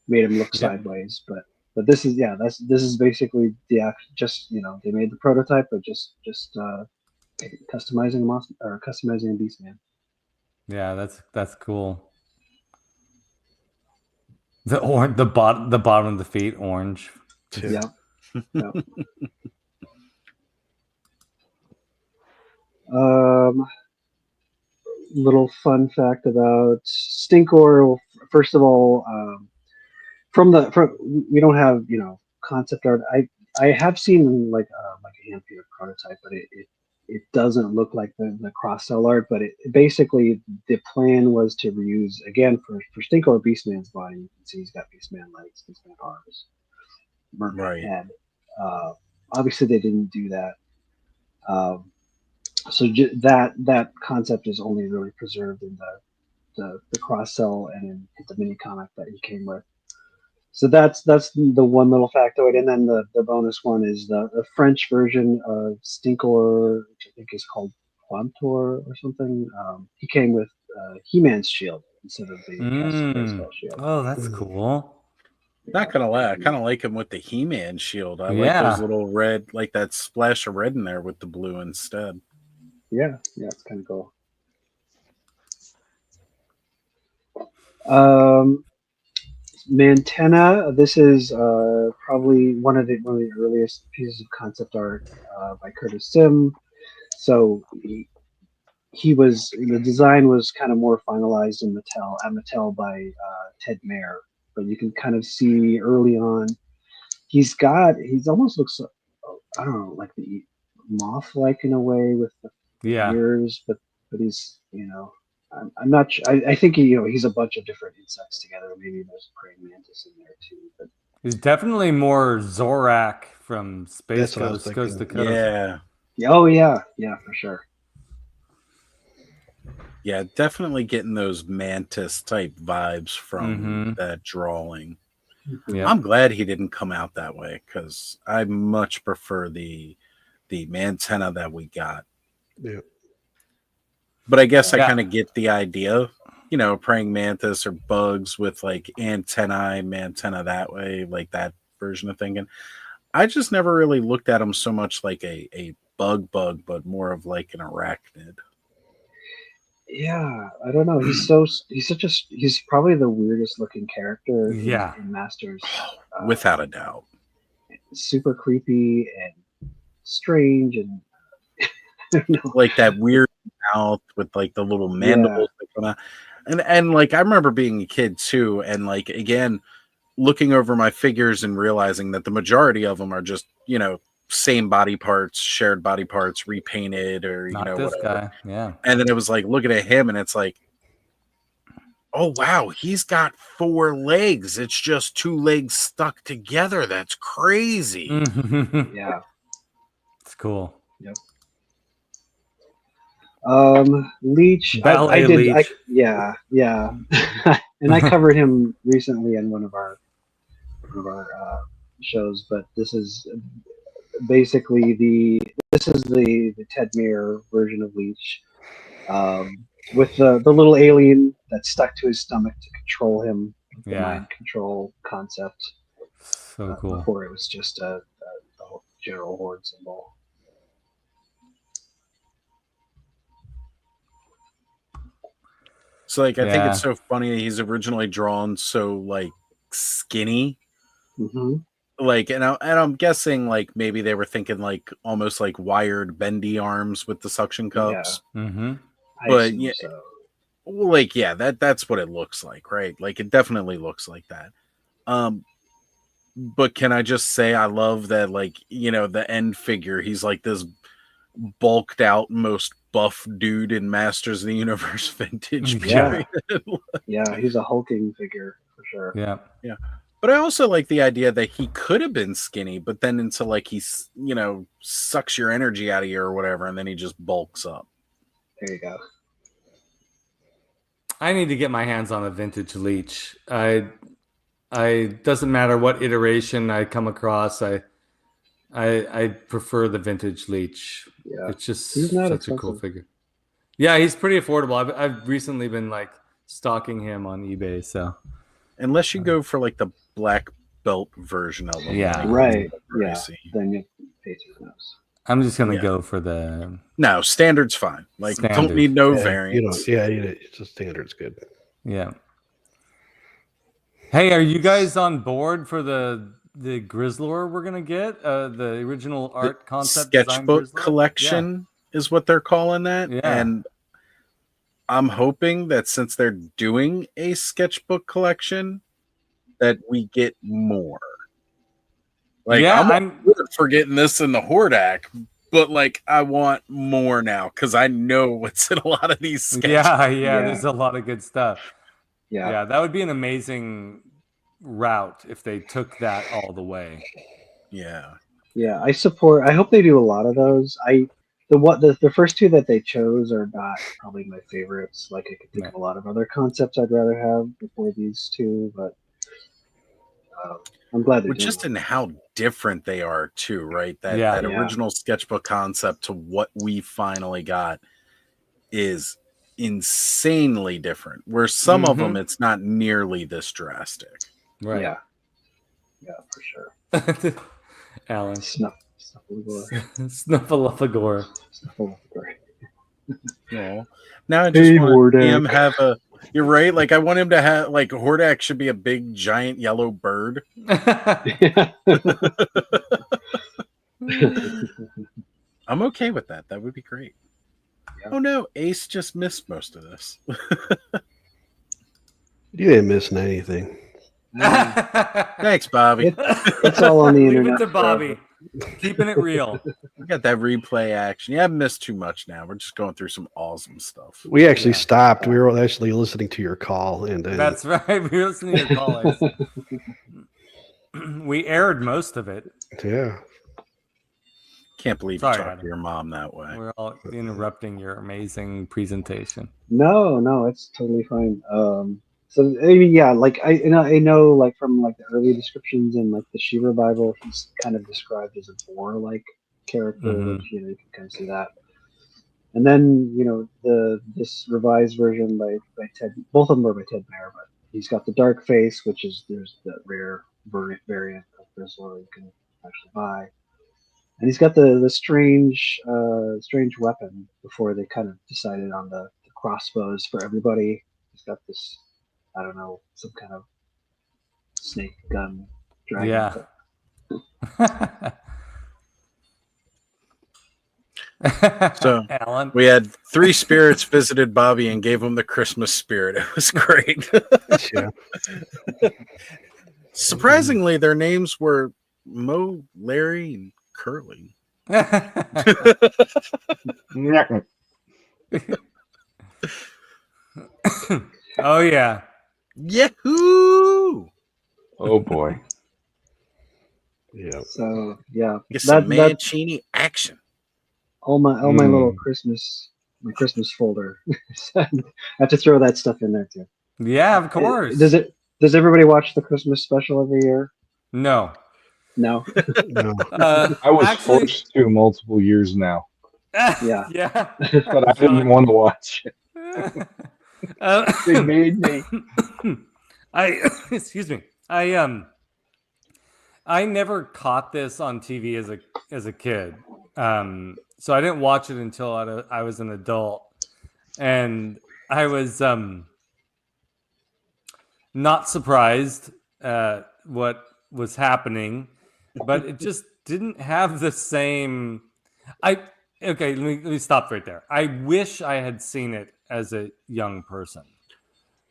made him look Yep. sideways. But this is this is basically just they made the prototype, but just customizing a customizing a Beastman. Yeah, that's cool. The bottom of the feet orange. Yeah. Yeah. Um, Little fun fact about Stinkor. First of all, from we don't have concept art. I have seen like a hand painted prototype, but it doesn't look like the cross cell art. But it basically, the plan was to reuse again for Stinkor Beastman's body. You can see he's got Beastman legs, Beastman arms, merman Right. head. Uh, Obviously, they didn't do that. Um, so that concept is only really preserved in the cross cell and in the mini comic that he came with. So that's the one little factoid, and then the bonus one is the French version of Stinkor, which I think is called Quantor or something. He came with He-Man's shield instead of the Castle Grayskull shield. Oh, that's cool. Not gonna lie, I kind of like him with the He-Man shield. I like Yeah. those little red, like that splash of red in there with the blue instead. Yeah, it's kind of cool. Mantenna. This is probably one of the earliest pieces of concept art by Curtis Sim. So the design was kind of more finalized in Mattel by Ted Mayer, but you can kind of see early on he's almost looks, I don't know, like the moth like in a way with the Yeah. ears, but he's I'm not sure. I think he's a bunch of different insects together. Maybe there's a praying mantis in there too. But He's definitely more Zorak from Space That's what I was Coast, Coast to thinking. Coast. yeah, for sure. Yeah, definitely getting those mantis type vibes from that drawing. Yeah. I'm glad he didn't come out that way because I much prefer the Mantenna that we got. Yeah. But I guess I Yeah. kind of get the idea, praying mantis or bugs with like antennae, Mantenna that way, like that version of thinking. I just never really looked at him so much like a bug, but more of like an arachnid. Yeah, I don't know. He's he's probably the weirdest looking character Yeah. in Masters. Without a doubt. Super creepy and strange, and I don't know. Like that weird mouth with like the little mandibles that come out. And like I remember being a kid too, and like again looking over my figures and realizing that the majority of them are just same body parts, shared body parts, repainted or Not this whatever. guy. Yeah. And then it was like looking at him, and it's like, oh wow, he's got 4 legs. It's just 2 legs stuck together. That's crazy. Yeah. It's cool. Yep. Leech. Ballet Leech. Yeah. And I covered him recently in one of our shows, but this is basically the Ted Mir version of Leech, with the little alien that's stuck to his stomach to control him, the Yeah. mind control concept. So cool. Before it was just a general horde symbol. So like I think Yeah. it's so funny he's originally drawn so like skinny. Mm-hmm. Like and I'm guessing like maybe they were thinking like almost like wired bendy arms with the suction cups. Mm-hmm. But Yeah, yeah, like yeah, that's what it looks like, right? Like it definitely looks like that. But can I just say I love that like, the end figure, he's like this bulked out most buff dude in Masters of the Universe vintage Yeah. period. Yeah, he's a hulking figure for sure. Yeah. Yeah. But I also like the idea that he could have been skinny, but then until like he's, sucks your energy out of you or whatever, and then he just bulks up. There you go. I need to get my hands on a vintage Leech. I doesn't matter what iteration I come across. I prefer the vintage Leech. Yeah. It's just He's not such a cool expensive. figure. Yeah, he's pretty affordable. I've recently been like stalking him on eBay. So Unless you go for like the black belt version of him. Yeah. like, Right. it's Yeah. pricey. Then you pay through those. I'm just gonna Yeah. go for the No, standard's fine. Like don't Standard. need no Yeah, variants. it's a standard's good. yeah. Hey, are you guys on board for the Grizzlor we're gonna get? The original art concept design Sketchbook Grizzlor? collection is what they're calling that. Yeah. And I'm hoping that since they're doing a sketchbook collection, that we get more. Like Yeah, I'm I'm for getting this in the Hordak, but like I want more now because I know what's in a lot of these sketches. yeah, there's a lot of good stuff. Yeah. Yeah, that would be an amazing route if they took that all the way. Yeah. Yeah, I support. I hope they do a lot of those. The first 2 that they chose are not probably my favorites. Like I could think of a lot of other concepts I'd rather have before these 2, but I'm glad they're But doing just it. in how different they are too, right? That Yeah. original sketchbook concept to what we finally got is insanely different. Where some of them it's not nearly this drastic. Right. Yeah, for sure. Alan. Snuffleupagus. Snuffleupagus. Yeah. Now I just Hey, want Hordak. him have a. You're right. Like I want him to have like Hordak should be a big giant yellow bird. I'm okay with that. That would be great. Yeah. Oh no, Ace just missed most of this. You didn't miss anything. Thanks, Bobby. It's all on the Leave internet. it to Bobby. Keeping it real. We got that replay action. You haven't missed too much now. We're just going through some awesome stuff. We actually stopped. We were actually listening to your call, and then That's right. We were listening to your callers. We aired most of it. yeah. Can't believe Sorry, you talk Adam. to your mom that way. We're all interrupting your amazing presentation. No, it's totally fine. So I mean, yeah, like I know like from like the early descriptions in like the Shiva Bible, he's kind of described as a boar-like character. Mhm. Which, you can kind of see that. And then this revised version by Ted, both of them are by Ted Mayer, but he's got the dark face, which is there's the rare variant of Grizzlor you can actually buy. And he's got the strange weapon before they kind of decided on the crossbows for everybody. He's got this, I don't know, some kind of snake gun dragon. Yeah. So Alan. we had 3 spirits visited Bobby and gave him the Christmas spirit. It was great. Yeah. Surprisingly, their names were Mo, Larry, and Curly. Oh yeah. Yahoo! Oh boy. Yeah. So yeah, Get some that Mancini action. all my little Christmas folder. I have to throw that stuff in there too. Yeah, of course. Does everybody watch the Christmas special every year? No. No. No. I was Actually, forced to multiple years now, Yeah. yeah. but I didn't want to watch it. They Uh, made me. excuse me. I never caught this on TV as a kid. So I didn't watch it until I was an adult, and I was not surprised at what was happening, but it just didn't have the same. Let me stop right there. I wish I had seen it as a young person,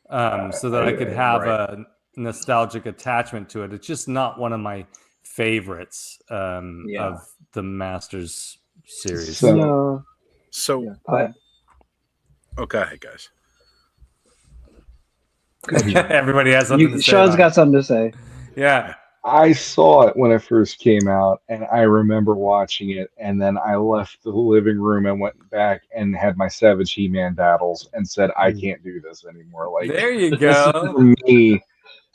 so that I could have right. a nostalgic attachment to it. It's just not one of my favorites of the Masters series. So- No. So, Yeah. Go ahead. okay, guys. Everybody has something to say. Sean's about got it. something to say. Yeah. I saw it when it first came out, and I remember watching it. And then I left the living room and went back and had my Savage He-Man battles and said, "I can't do this anymore." Like There you this is go. for me.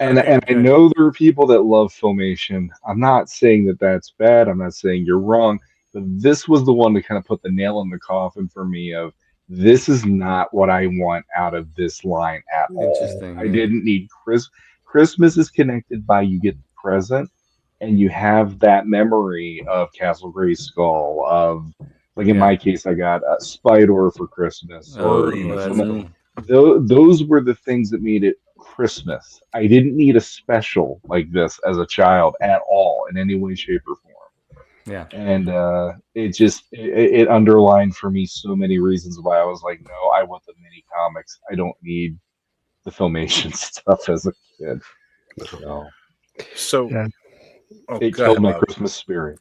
And Okay, and I good. know there are people that love Filmation. I'm not saying that that's bad. I'm not saying you're wrong. But this was the one to kind of put the nail in the coffin for me. Of this is not what I want out of this line at all. Interesting. I yeah. didn't need Christmas is connected by you get the present and you have that memory of Castle Grayskull, of like in Yeah. my case, I got a Spider for Christmas, or Oh, that's some of cool. those were the things that made it Christmas. I didn't need a special like this as a child at all in any way, shape, or form. Yeah. And it underlined for me so many reasons why I was like, no, I want the mini comics. I don't need the Filmation stuff as a kid. So, Yeah. It go killed ahead, my Bobby. Christmas spirit.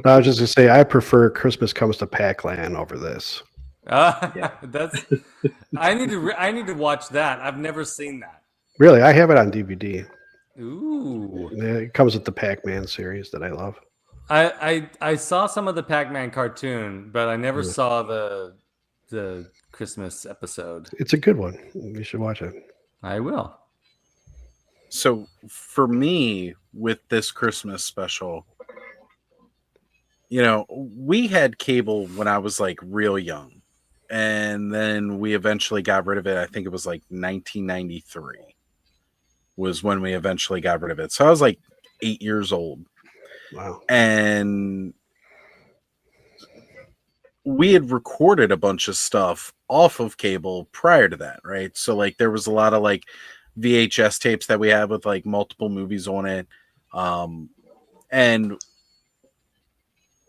I was just gonna say I prefer Christmas Comes to Pac-Land over this. That's. I need to watch that. I've never seen that. Really, I have it on DVD. Ooh. Yeah, it comes with the Pac-Man series that I love. I saw some of the Pac-Man cartoon, but I never saw the Christmas episode. It's a good one. You should watch it. I will. So, for me, with this Christmas special, we had cable when I was like real young. And then we eventually got rid of it. I think it was like 1993 was when we eventually got rid of it. So I was like 8 years old. Wow. And we had recorded a bunch of stuff off of cable prior to that, right? So like there was a lot of like VHS tapes that we had with like multiple movies on it. And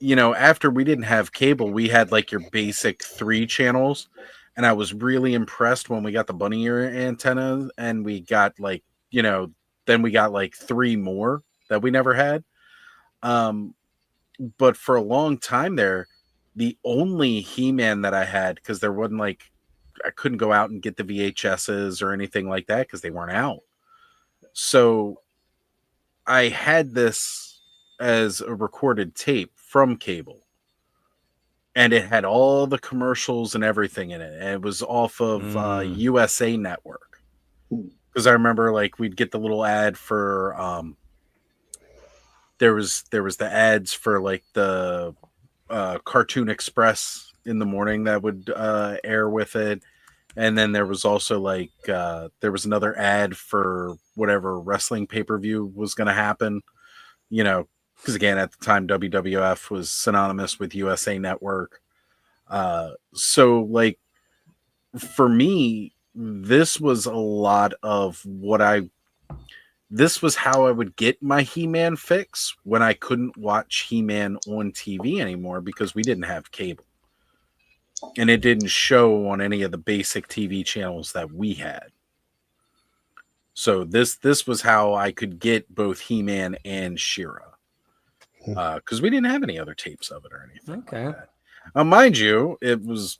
after we didn't have cable, we had like your basic 3 channels. And I was really impressed when we got the bunny ear antenna and we got like, then we got like 3 more that we never had. But for a long time there, the only He-Man that I had, because there wasn't like, I couldn't go out and get the VHSs or anything like that because they weren't out. So I had this as a recorded tape from cable. And it had all the commercials and everything in it. And it was off of USA Network. Because I remember like we'd get the little ad for there was the ads for like the Cartoon Express in the morning that would air with it. And then there was also like there was another ad for whatever wrestling pay-per-view was going to happen, because again, at the time, WWF was synonymous with USA Network. So like for me, this was a lot of this was how I would get my He-Man fix when I couldn't watch He-Man on TV anymore because we didn't have cable. and it didn't show on any of the basic TV channels that we had. So this was how I could get both He-Man and She-Ra, because we didn't have any other tapes of it or anything like that. Mind you, it was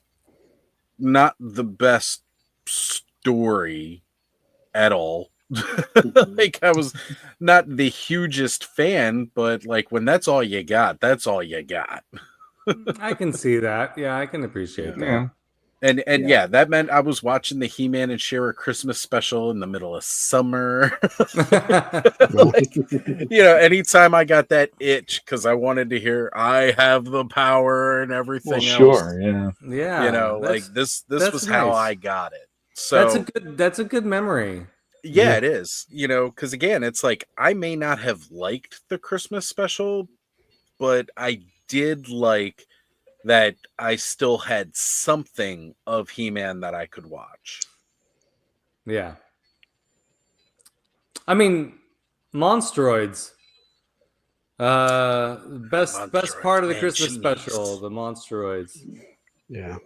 not the best story at all. Like, I was not the hugest fan, but like, when that's all you got, that's all you got. I can see that. Yeah, I can appreciate that. And yeah, that meant I was watching the He-Man and She-Ra Christmas special in the middle of summer. Like, you know, anytime I got that itch because I wanted to hear "I have the power" and everything else. Sure, yeah. You know, like this was how nice. I got it. So that's a good memory. Yeah, it is. You know, because again, it's like I may not have liked the Christmas special, but I did like that I still had something of He-Man that I could watch. Yeah. I mean, Monstroids. Best part of the Christmas special, the Monstroids. Yeah.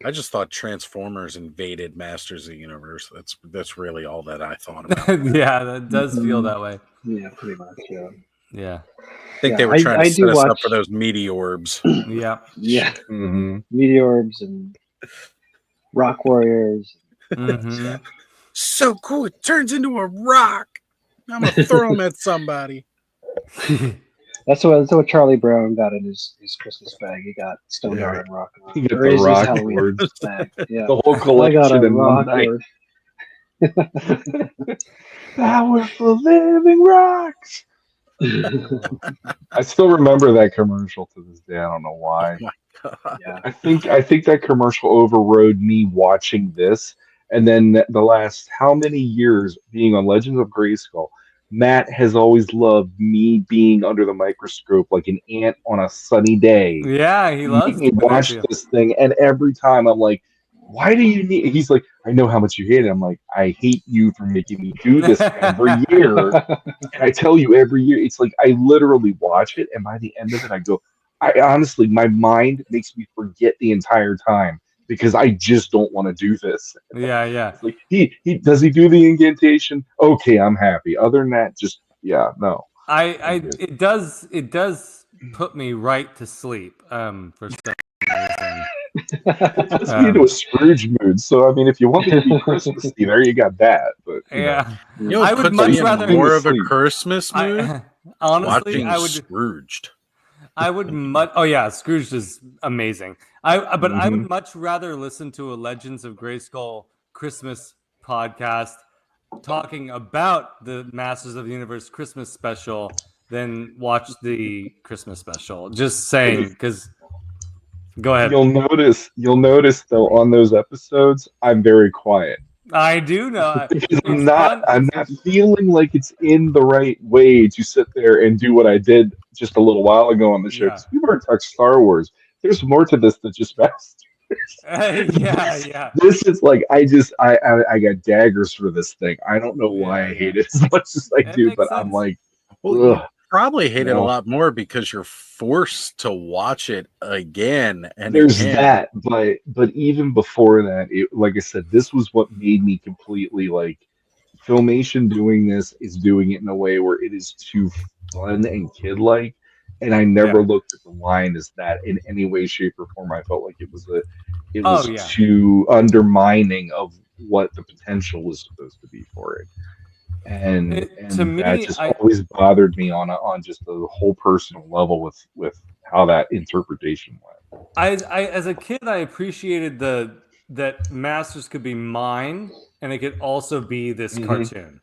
I just thought Transformers invaded Masters of the Universe. That's really all that I thought about. Yeah, that does feel that way. Yeah, pretty much. Yeah. Yeah. I think they were trying to set us up for those meteorbs. Yeah. Yeah. Mm-hmm. Meteorbs and Rock Warriors. Mm-hmm. So cool. It turns into a rock. I'm going to throw him at somebody. That's what Charlie Brown got in his Christmas bag. He got Stone Hard and Rock. He got the rock word. Yeah. The whole collection in one night. Powerful living rocks. I still remember that commercial to this day. I don't know why. Yeah. I think that commercial overrode me watching this, and then the last how many years being on Legends of Grayskull, Matt has always loved me being under the microscope like an ant on a sunny day. Yeah, he loves me watch this thing, and every time I'm like, why do you need? He's like, I know how much you hate it. I'm like, I hate you for making me do this every year. And I tell you every year, it's like I literally watch it, and by the end of it, I go, I honestly, my mind makes me forget the entire time because I just don't want to do this. Yeah, yeah. It's like he does he do the incantation? Okay, I'm happy. Other than that, just no. It does put me right to sleep. For some reason. It puts me into a Scrooge mood. So I mean, if you want me to be Christmassy, there you got that. But yeah, I would much rather more of a Christmas mood. Honestly, I would Scrooged. I would much. Oh yeah, Scrooge is amazing. I would much rather listen to a Legends of Grayskull Christmas podcast talking about the Masters of the Universe Christmas special than watch the Christmas special. Just saying, because. Go ahead. You'll notice though on those episodes, I'm very quiet. I do know because I'm not feeling like it's in the right way to sit there and do what I did just a little while ago on the show. Because we've already talked Star Wars. There's more to this than just Masters. Yeah. This is like I got daggers for this thing. I don't know why I hate it as much as I do, but I'm like, ugh. Probably hate it a lot more because you're forced to watch it again and there's again. That, but even before that, like I said, this was what made me completely like Filmation doing this is doing it in a way where it is too fun and kid-like, and I never looked at the line as that in any way, shape, or form. I felt like it was too undermining of what the potential was supposed to be for it. And to me, that just always bothered me on just the whole personal level with how that interpretation went. I as a kid, I appreciated that Masters could be mine, and it could also be this cartoon,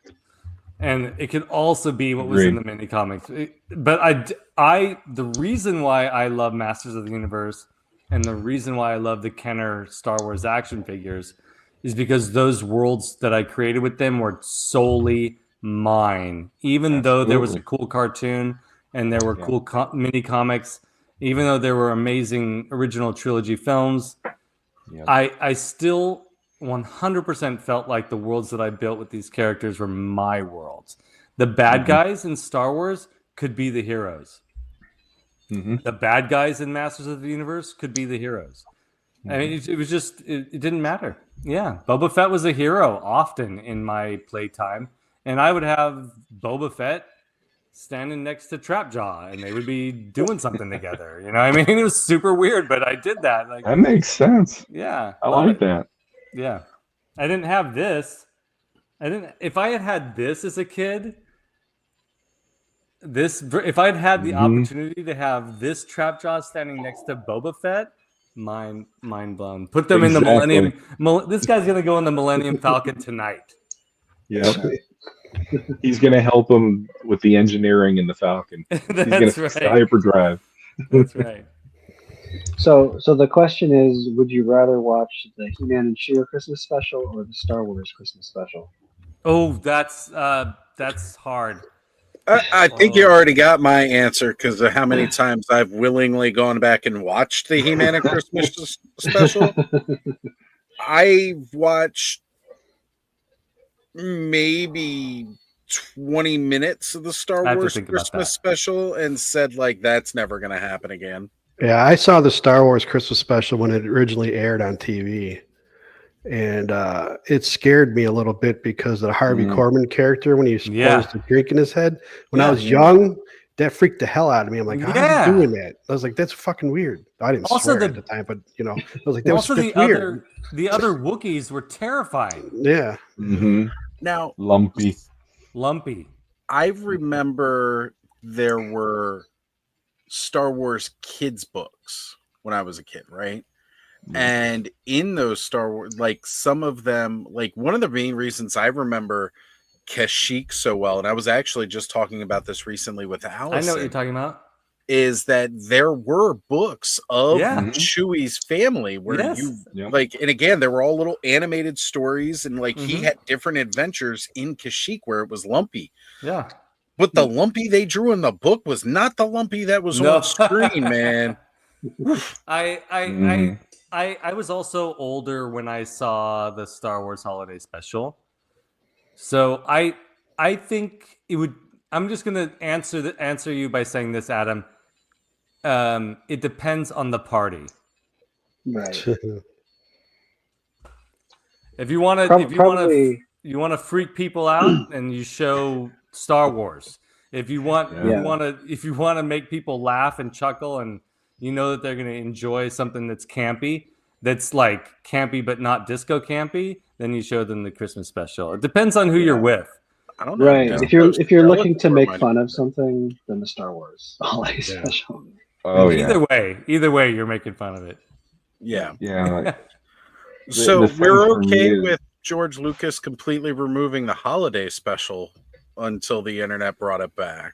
and it could also be what was in the mini comics. But the reason why I love Masters of the Universe, and the reason why I love the Kenner Star Wars action figures, is because those worlds that I created with them were solely mine. Even though there was a cool cartoon and there were cool mini comics, even though there were amazing original trilogy films, I still 100% felt like the worlds that I built with these characters were my worlds. The bad guys in Star Wars could be the heroes. Mhm. The bad guys in Masters of the Universe could be the heroes. I mean, it was just it didn't matter. Yeah, Boba Fett was a hero often in my playtime, and I would have Boba Fett standing next to Trapjaw, and they would be doing something together. You know, I mean, it was super weird, but I did that. Like, That makes sense. yeah, I love like it. that. Yeah, I didn't have this. I didn't. If I had had this as a kid, if I'd had the Mhm. opportunity to have this Trapjaw standing next to Boba Fett, mind blown. Put them in the Exactly. Millennium. This guy's gonna go in the Millennium Falcon tonight. Yep. He's going to help him with the engineering in the Falcon. He's going to That's fix the right. hyperdrive. That's right. So the question is, would you rather watch the He-Man and She-Ra Christmas special or the Star Wars Christmas special? Oh, that's hard. I think you already got my answer because of how many times I've willingly gone back and watched the He-Man and Christmas special. I've watched maybe 20 minutes of the Star I have to Wars think about Christmas that. special and said, like, that's never going to happen again. Yeah, I saw the Star Wars Christmas special when it originally aired on TV, and it scared me a little bit because of the Harvey Mm. Korman character when he Yeah. pours the drink in his head. When I Yeah. was young, that freaked the hell out of me. I'm like, how Yeah. are you doing that? I was like, that's fucking weird. I didn't Also swear the- at the time, but I was like, that was Also, that's weird. the other Wookiees were terrifying. Yeah. Mm-hmm. Now, Lumpy. Lumpy. I remember there were Star Wars kids books when I was a kid, right? And in those Star Wars, like some of them, like one of the main reasons I remember Kashyyyk so well, and I was actually just talking about this recently with Allison. I know what you're talking about. Is that there were books of Yeah. Mhm. Chewie's family where Yes. you Yep. like, and again, there were all little animated stories, and like he Mhm. had different adventures in Kashyyyk where it was Lumpy. Yeah. But the Lumpy they drew in the book was not the Lumpy that was No. on screen, man. Mhm. I was also older when I saw the Star Wars Holiday Special, so I think it would. I'm just gonna answer you by saying this, Adam. It depends on the party. Right. If you want to, Probably. you want to freak people out, and you show Star Wars. If you want, Yeah. if you want to make people laugh and chuckle, and you know that they're going to enjoy something that's campy, that's like campy but not disco campy, then you show them the Christmas special. It depends on who you're with. I don't know. Right. Yeah. If you're looking to make Might- fun of something, then the Star Wars holiday special. Oh yeah. Either way, you're making fun of it. Yeah. Yeah. So the thing we're for me okay is- with George Lucas completely removing the holiday special until the internet brought it back.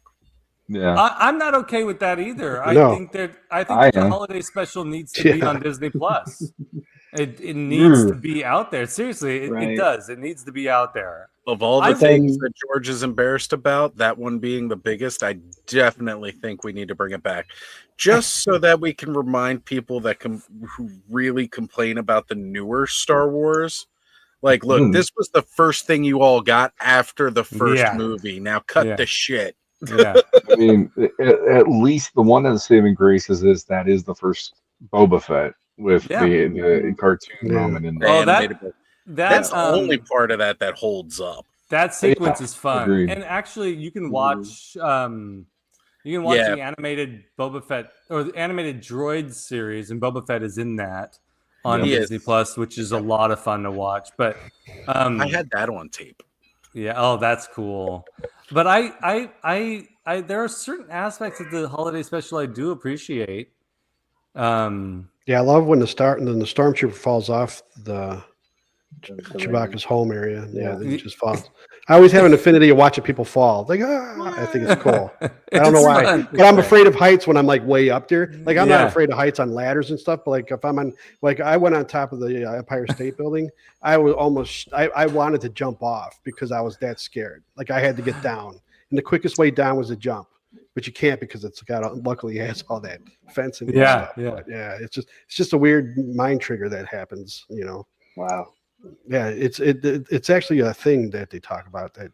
Yeah. I'm not okay with that either. I No. think that I the am. holiday special needs to be Yeah. on Disney Plus. It needs Mm. to be out there. Seriously, it Right. does. It needs to be out there. Of all the I things think- that George is embarrassed about, that one being the biggest, I definitely think we need to bring it back. Just so that we can remind people that who really complain about the newer Star Wars. Like, look, this was the first thing you all got after the first Yeah. movie. Now cut Yeah. the shit. Yeah. I mean, at least the one of the saving graces is that is the first Boba Fett with Yeah. the cartoon Yeah. moment in there. Oh, Animated book. That's that's the only part of that holds up. that sequence is fun. agreed. And actually, you can watch the animated Boba Fett or the animated Droids series, and Boba Fett is in that on He is. Disney Plus, which is a lot of fun to watch. But I had that on tape. yeah, oh, that's cool. But I there are certain aspects of the holiday special I do appreciate. Yeah, I love when the stormtrooper falls off the The Chewbacca's home area. Yeah, Yeah. it just falls. I always have an affinity of watching people fall. Like, I think it's cool. I don't know why, but I'm afraid of heights when I'm like way up there. Like, I'm Yeah. not afraid of heights on ladders and stuff. But like, if I'm on, like, I went on top of the Empire State Building, I was almost, I wanted to jump off because I was that scared. Like, I had to get down, and the quickest way down was a jump. But you can't because it's got. Luckily, it has all that fencing. And Yeah, stuff. yeah. But yeah. It's just a weird mind trigger that happens. Wow. Yeah, it's actually a thing that they talk about that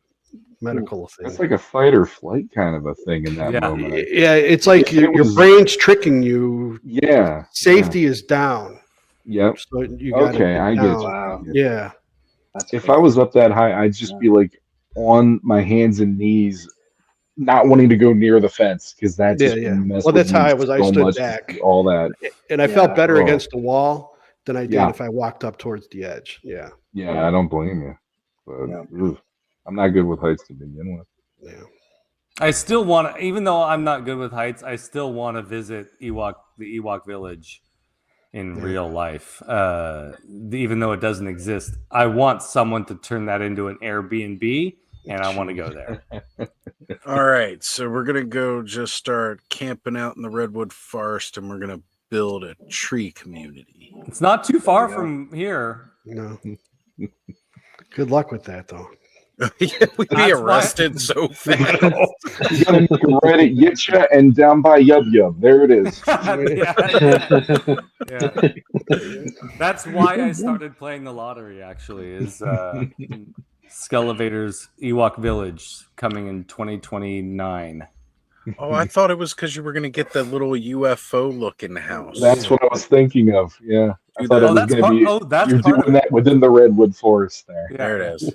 medical thing. That's like a fight or flight kind of a thing in that Yeah. moment. Yeah, it's like If it your was- brain's tricking you. Yeah. Safety is down. Yep. So you got Okay, I get you. Wow. Yeah. That's If I was up that high, I'd just be like on my hands and knees, not wanting to go near the fence because that just Yeah. messed Well, with that's how me I was. I so stood much to back. see all that. And I felt better Oh. against the wall than I did Yeah. if I walked up towards the edge. Yeah. Yeah, I don't blame you. But I'm not good with heights to begin with. Yeah. I still want to, even though I'm not good with heights, I still want to visit the Ewok village in real life. Even though it doesn't exist, I want someone to turn that into an Airbnb, and I want to go there. All right, so we're gonna go just start camping out in the redwood forest, and we're gonna build a tree community. It's not too far Yeah. from here. No. Good luck with that, though. Yeah, we'd be That's why- arrested so fast. You gotta make a right at Yitcha and down by Yub Yub. There it is. Yeah. That's why I started playing the lottery. Actually, is Skelevator's Ewok Village coming in 2029. Oh, I thought it was because you were gonna get that little UFO looking house. That's what I was thinking of. Yeah. I thought it was that's going part. to be. Oh, that's You're part of doing it. that within the redwood forest there. Yeah. There it is.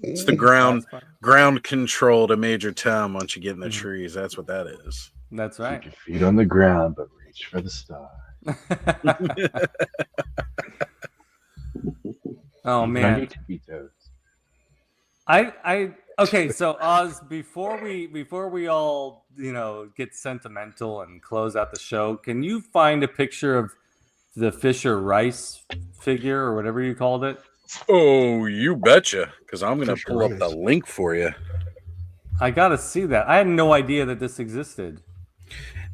It's the ground control to Major Tom once you get in the trees. That's what that is. That's right. Keep your feet on the ground, but reach for the star. Oh On man. your tippy toes. Okay, so Oz, before we all, get sentimental and close out the show, can you find a picture of the Fisher Rice figure or whatever you called it? Oh, you betcha. Because I'm gonna Fisher pull up the Rice. link for you. I gotta see that. I had no idea that this existed.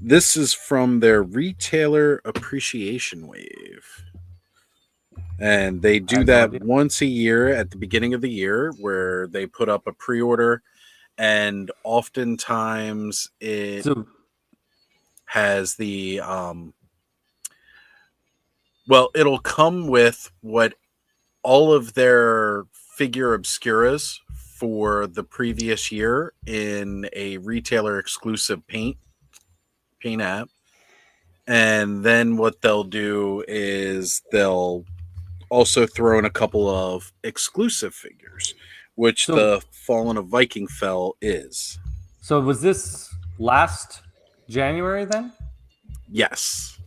This is from their retailer appreciation wave. And they I do had no that idea. once a year at the beginning of the year where they put up a pre-order, and oftentimes it So has the it'll come with what all of their figure obscuras for the previous year in a retailer exclusive paint app. And then what they'll do is they'll also throw in a couple of exclusive figures, which So- the Fallen of Viking Fell is. So was this last January then? Yes.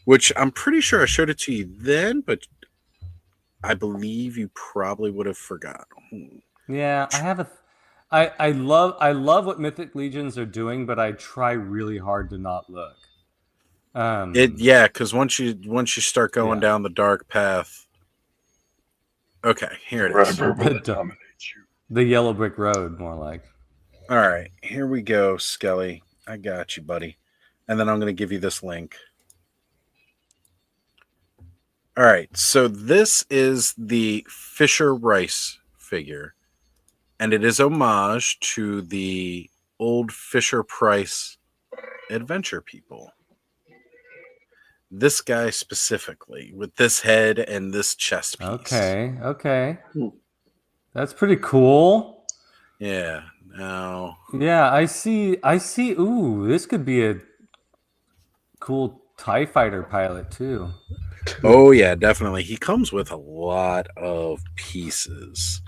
Which I'm pretty sure I showed it to you then, but I believe you probably would have forgotten. Yeah, I have I love what Mythic Legions are doing, but I try really hard to not look. Because once you start going Yeah. down the dark path. Okay, here it is. Forever will it dominate you. The yellow brick road, more like. All right, here we go, Skelly. I got you, buddy. And then I'm going to give you this link. All right, so this is the Fisher Rice figure, and it is homage to the old Fisher Price adventure people. This guy specifically, with this head and this chest piece. Okay. That's pretty cool. Yeah. Now, Yeah, I see. Ooh, this could be a cool TIE fighter pilot too. oh yeah, definitely. He comes with a lot of pieces.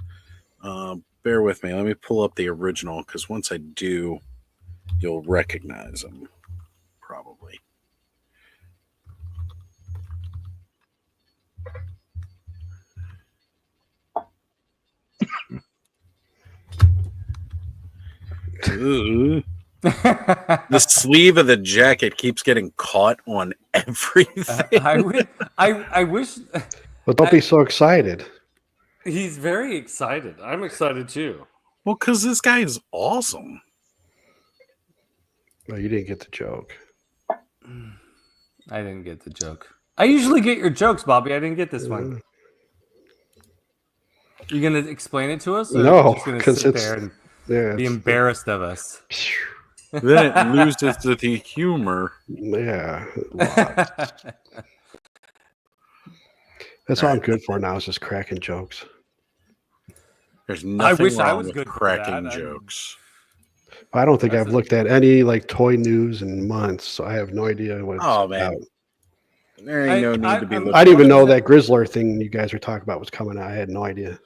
Bear with me. Let me pull up the original because once I do, you'll recognize him. Probably. Ooh. The sleeve of the jacket keeps getting caught on everything. I wish But don't be so excited. he's very excited. I'm excited too. Well, because this guy is awesome. No, you didn't get the joke. I didn't get the joke. I usually get your jokes, Bobby. I didn't get this one. You gonna explain it to us? Or No, just gonna 'cause sit it's- there and Yeah. be embarrassed of us. Then it loses the humor. Yeah. That's all I'm good for now is just cracking jokes. There's nothing wish I wrong was with good for cracking that. jokes. I don't think That's I've looked at any like toy news in months, so I have no idea what it's Oh, about. man. There ain't no need to be looking. I didn't even know that Grizzler thing you guys were talking about was coming out. I had no idea.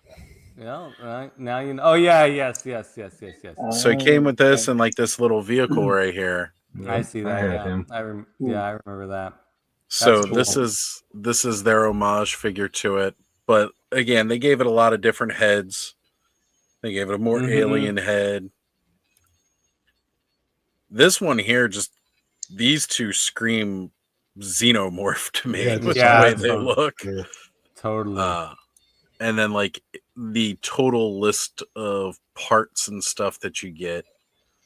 Yeah, right. Now you know. Oh yeah, yes. So he came with this and like this little vehicle right here. I see that. had Yeah, him. I remember that. So That's this is their homage figure to it. But again, they gave it a lot of different heads. They gave it a more alien head. This one here, just these two scream xenomorph to me Yeah, with yeah, the way that's they totally- look. Yeah. Totally. And then like the total list of parts and stuff that you get.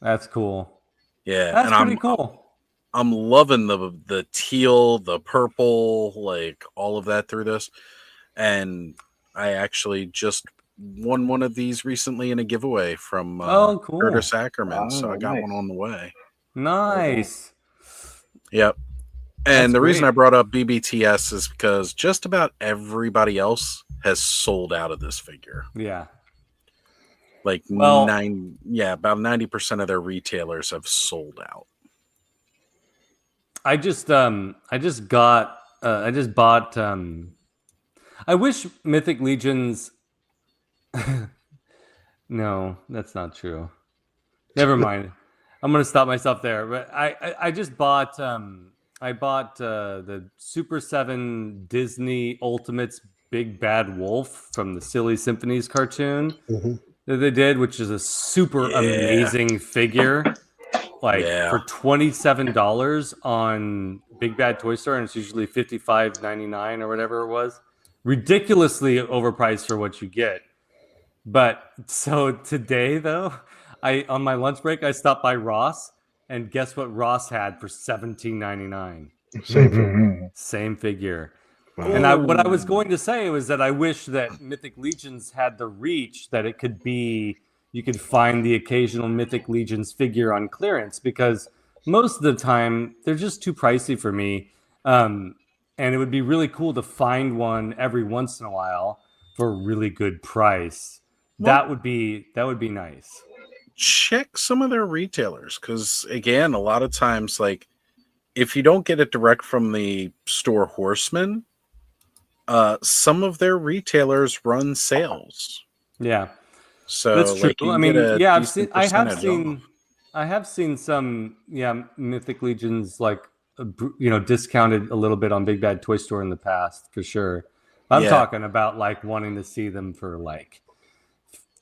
That's cool. Yeah, That's and pretty cool. I'm loving the teal, the purple, like all of that through this. And I actually just won one of these recently in a giveaway from Cool. Curtis Ackerman. So I Oh, got nice. one on the way. Nice. Yep. And That's the reason great. I brought up BBTS is because just about everybody else has sold out of this figure. Yeah. Like Well- about 90% of their retailers have sold out. I just bought. I wish Mythic Legions. No, that's not true. Never mind. I'm gonna stop myself there. But I just bought. I bought the Super 7 Disney Ultimates Big Bad Wolf from the Silly Symphonies cartoon that they did, which is a super amazing figure. Like for $27 on Big Bad Toy Store, and it's usually $55.99 or whatever it was. Ridiculously overpriced for what you get. But so today though, on my lunch break I stopped by Ross, and guess what Ross had for $17.99? Same figure. Wow. And what I was going to say was that I wish that Mythic Legions had the reach that it could be. You could find the occasional Mythic Legions figure on clearance, because most of the time they're just too pricey for me. And it would be really cool to find one every once in a while for a really good price. That would be nice. Check some of their retailers, because again, a lot of times, like if you don't get it direct from the store Horseman, some of their retailers run sales. Yeah. So That's true. like, you I can mean, get a yeah, decent percentage off. I have seen some, Mythic Legions like, discounted a little bit on Big Bad Toy Store in the past, for sure. I'm talking about like wanting to see them for like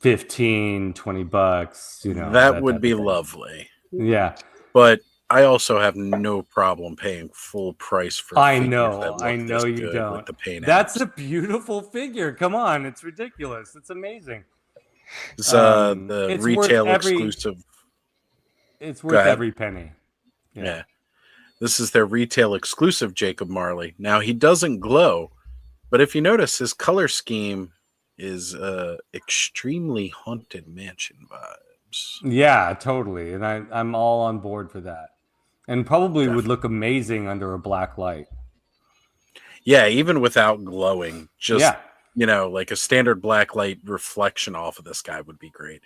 $15, $20, that would be lovely. Yeah. But I also have no problem paying full price for I figures know that look this you good don't. with the paint That's apps. a beautiful figure. Come on, it's ridiculous. It's amazing. It's the it's retail worth every- exclusive. It's Go worth ahead. every penny. Yeah. This is their retail exclusive Jacob Marley. Now, he doesn't glow, but if you notice, his color scheme is extremely Haunted Mansion vibes. Yeah, totally. And I'm all on board for that. And probably would look amazing under a black light. Yeah, even without glowing, just Yeah. like a standard black light reflection off of this guy would be great.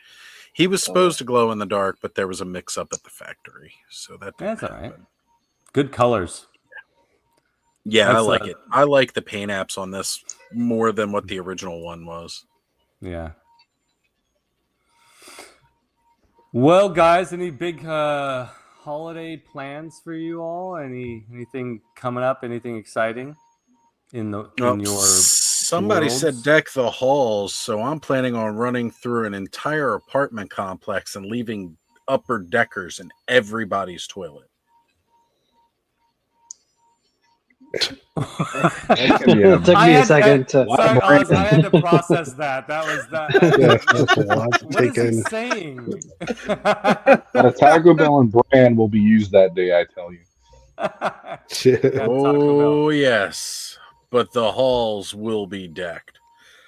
He was supposed to glow in the dark, but there was a mix-up at the factory, so that didn't That's all right. happen. Good colors. Yeah, I That's, like it. I like the paint apps on this more than what the original one was. Yeah. Well, guys, any big holiday plans for you all? Anything coming up? Anything exciting in your Somebody worlds? said deck the halls, so I'm planning on running through an entire apartment complex and leaving upper deckers in everybody's toilet. That can be a- It took me a second to. Sorry, Oz, I had to process that. That was that. Yeah, that's a lot to What is take he in. saying? But a Taco Bell and brand will be used that day, I tell you. Shit. Oh, yes. But the halls will be decked.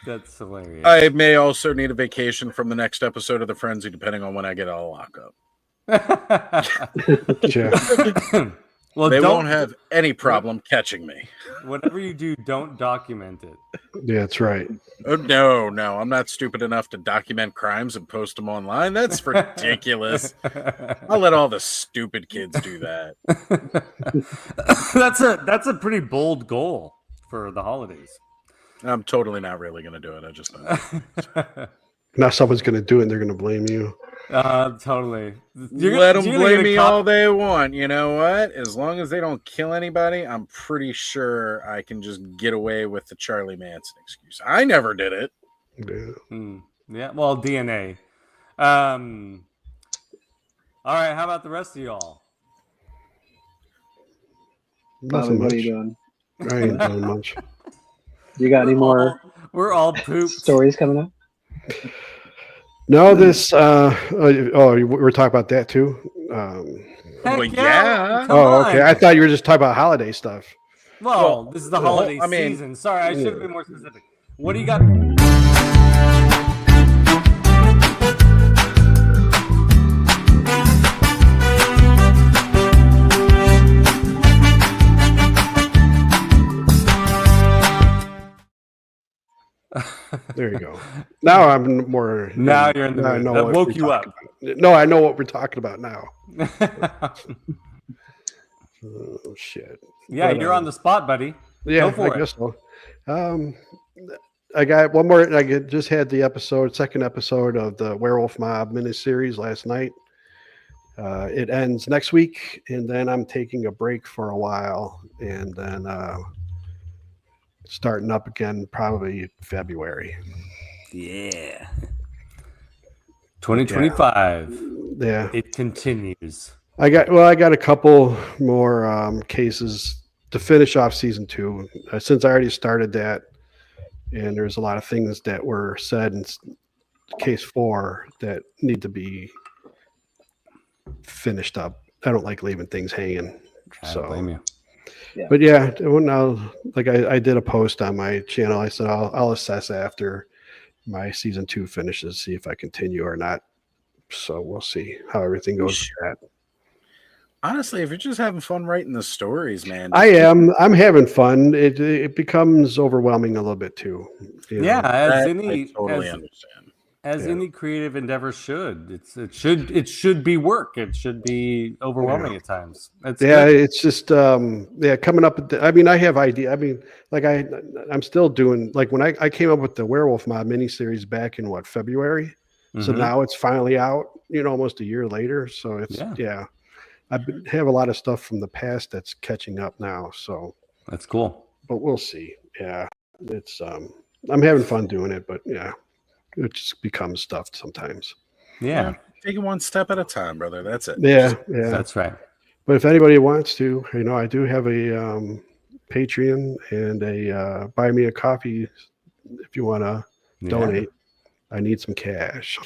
That's hilarious. I may also need a vacation from the next episode of The Frenzy, depending on when I get out of lockup. Sure. Well, They don't won't have any problem catching me. whatever you do, don't document it. Yeah, that's right. Oh, no, I'm not stupid enough to document crimes and post them online. That's ridiculous. I'll let all the stupid kids do that. That's a pretty bold goal for the holidays. I'm totally not really going to do it. I just know. Now someone's going to do it and they're going to blame you. Totally. Let them blame me all they want. You know what? As long as they don't kill anybody, I'm pretty sure I can just get away with the Charlie Manson excuse. I never did it. Yeah. Yeah. Well, DNA. All right. How about the rest of y'all? Nothing Bobby, what are much. you doing? I ain't doing much. You got any more We're all pooped. stories coming up? No, this. We're talking about that too. Heck Well, yeah. yeah. Come Oh, okay. on. I thought you were just talking about holiday stuff. Well, this is the holiday I mean- season. Sorry, I should have been more specific. What do you got? There you go. Now I'm more. Now you're in the I mood. know That what woke we're you up. talking about. No, I know what we're talking about now. Oh shit. Yeah, But, you're on the spot, buddy. Yeah, Go for I it. guess so. I got one more. Just had the second episode of the Werewolf Mob miniseries last night. It ends next week, and then I'm taking a break for a while, and then starting up again probably February. Yeah. 2025. Yeah, It continues. I got a couple more cases to finish off season 2. Since I already started that, and there's a lot of things that were said in case 4 that need to be finished up. I don't like leaving things hanging. I don't blame you. But yeah, now like I did a post on my channel. I said I'll assess after my season 2 finishes, see if I continue or not. So we'll see how everything goes with that. Honestly, if you're just having fun writing the stories, man. I am. I'm having fun. It becomes overwhelming a little bit too. You know? Yeah, as I any totally as, understand. as Yeah. any creative endeavor should. It should be work. It should be overwhelming at times. It's Yeah, good. it's just coming up with I mean, I have idea. I mean, like I'm still doing, like, when I came up with the Werewolf Mob miniseries back in February. So Mhm. now it's finally out, almost a year later. So it's I have a lot of stuff from the past that's catching up now. So That's cool. but we'll see. Yeah. It's I'm having fun doing it, but yeah, it just becomes stuff sometimes. Yeah, Take it one step at a time, brother. That's it. Yeah. that's right. But if anybody wants to, I do have a Patreon and a buy me a coffee if you want to donate. I need some cash.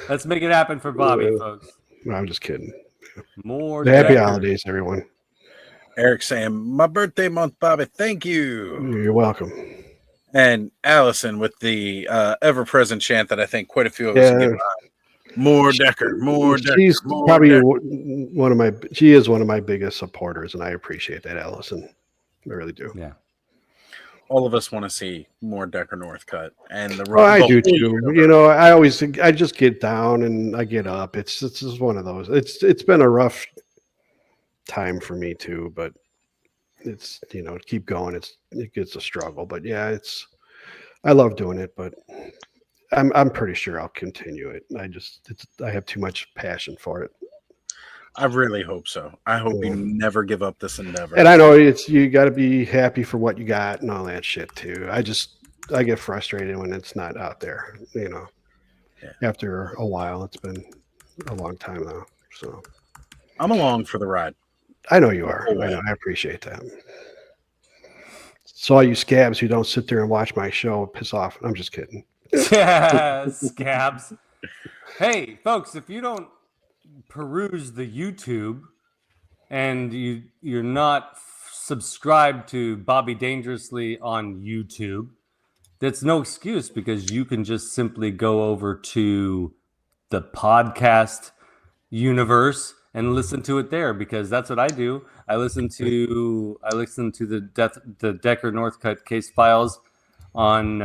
Let's make it happen for Bobby, folks. No, I'm just kidding. More Happy Decker. holidays, everyone. Eric saying, my birthday month, Bobby. Thank you. You're welcome. And Allison with the ever-present chant that I think quite a few of us can get behind. More Decker, more Decker. She's more probably Decker. she is one of my biggest supporters, and I appreciate that, Allison. I really do. Yeah. All of us want to see more Decker Northcutt, and the I do whole too. universe. I just get down and I get up. It's just one of those. It's been a rough time for me too, but it's keep going. It gets a struggle, but yeah, I love doing it, but I'm pretty sure I'll continue it. I have too much passion for it. I really hope so. I hope you never give up this endeavor. And I know you got to be happy for what you got and all that shit too. I get frustrated when it's not out there. After a while, it's been a long time now. So I'm along for the ride. I know you are. I know. I appreciate that. So all you scabs who don't sit there and watch my show piss off. I'm just kidding. Yeah, scabs. Hey, folks, if you don't peruse the YouTube and you're not subscribed to Bobby Dangerously on YouTube, that's no excuse, because you can just simply go over to the podcast universe and listen to it there, because that's what I do. I listen to the Decker Northcutt case files on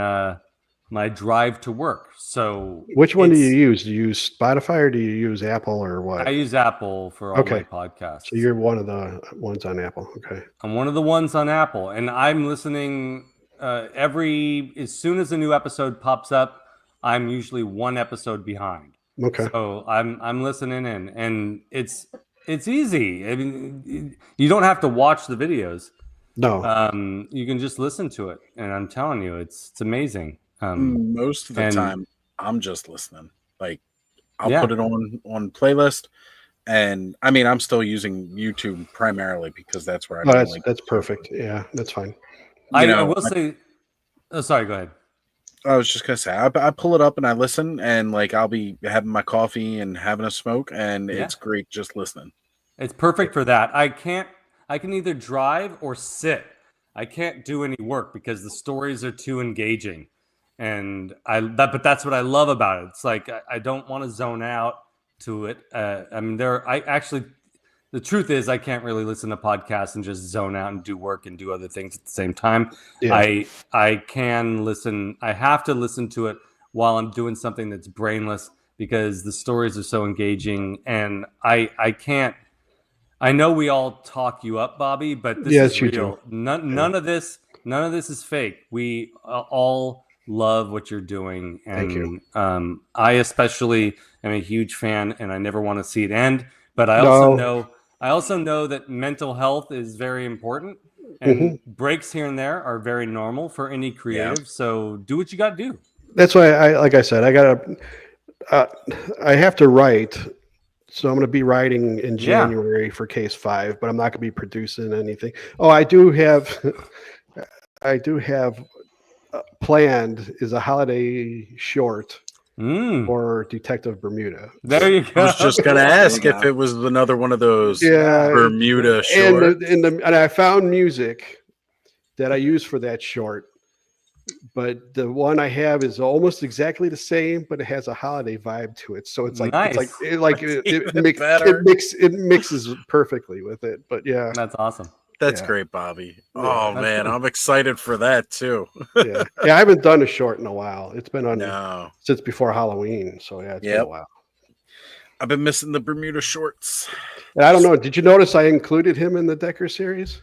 my drive to work. So Which one do you use? Do you use Spotify or do you use Apple or what? I use Apple for all my podcasts. So you're one of the ones on Apple. Okay. I'm one of the ones on Apple, and I'm listening as soon as a new episode pops up. I'm usually one episode behind. Okay. So I'm listening in, and it's easy. I mean, you don't have to watch the videos. No. You can just listen to it, and I'm telling you, it's amazing. Most of the time, I'm just listening. Like, I'll put it on playlist, and I mean, I'm still using YouTube primarily because that's where that's perfect. Yeah, that's fine. I will say. Oh, sorry. Go ahead. I was just gonna say, I pull it up and I listen, and like I'll be having my coffee and having a smoke, and it's great just listening. It's perfect for that. I can either drive or sit. I can't do any work because the stories are too engaging, and but that's what I love about it. It's like I don't want to zone out to it. I mean, the truth is, I can't really listen to podcasts and just zone out and do work and do other things at the same time. Yeah. I can listen. I have to listen to it while I'm doing something that's brainless because the stories are so engaging. And I can't. I know we all talk you up, Bobby, but this is real. None of this is fake. We all love what you're doing, and thank you. I especially am a huge fan, and I never want to see it end. But I also know that mental health is very important, and breaks here and there are very normal for any creative. Yeah. So do what you got to do. That's why like I said, I have to write. So I'm going to be writing in January for Case 5, but I'm not going to be producing anything. Oh, I do have planned is a holiday short. Or Detective Bermuda. There you go. I was just going to ask if it was another one of those Bermuda shorts. And I found music that I use for that short, but the one I have is almost exactly the same, but it has a holiday vibe to it. So it's like it mixes perfectly with it. But yeah, that's awesome. That's great, Bobby. Oh man, I'm excited for that too. yeah, I haven't done a short in a while. It's been on since before Halloween, so yeah, it's been a while. I've been missing the Bermuda shorts. And I don't know. Did you notice I included him in the Decker series?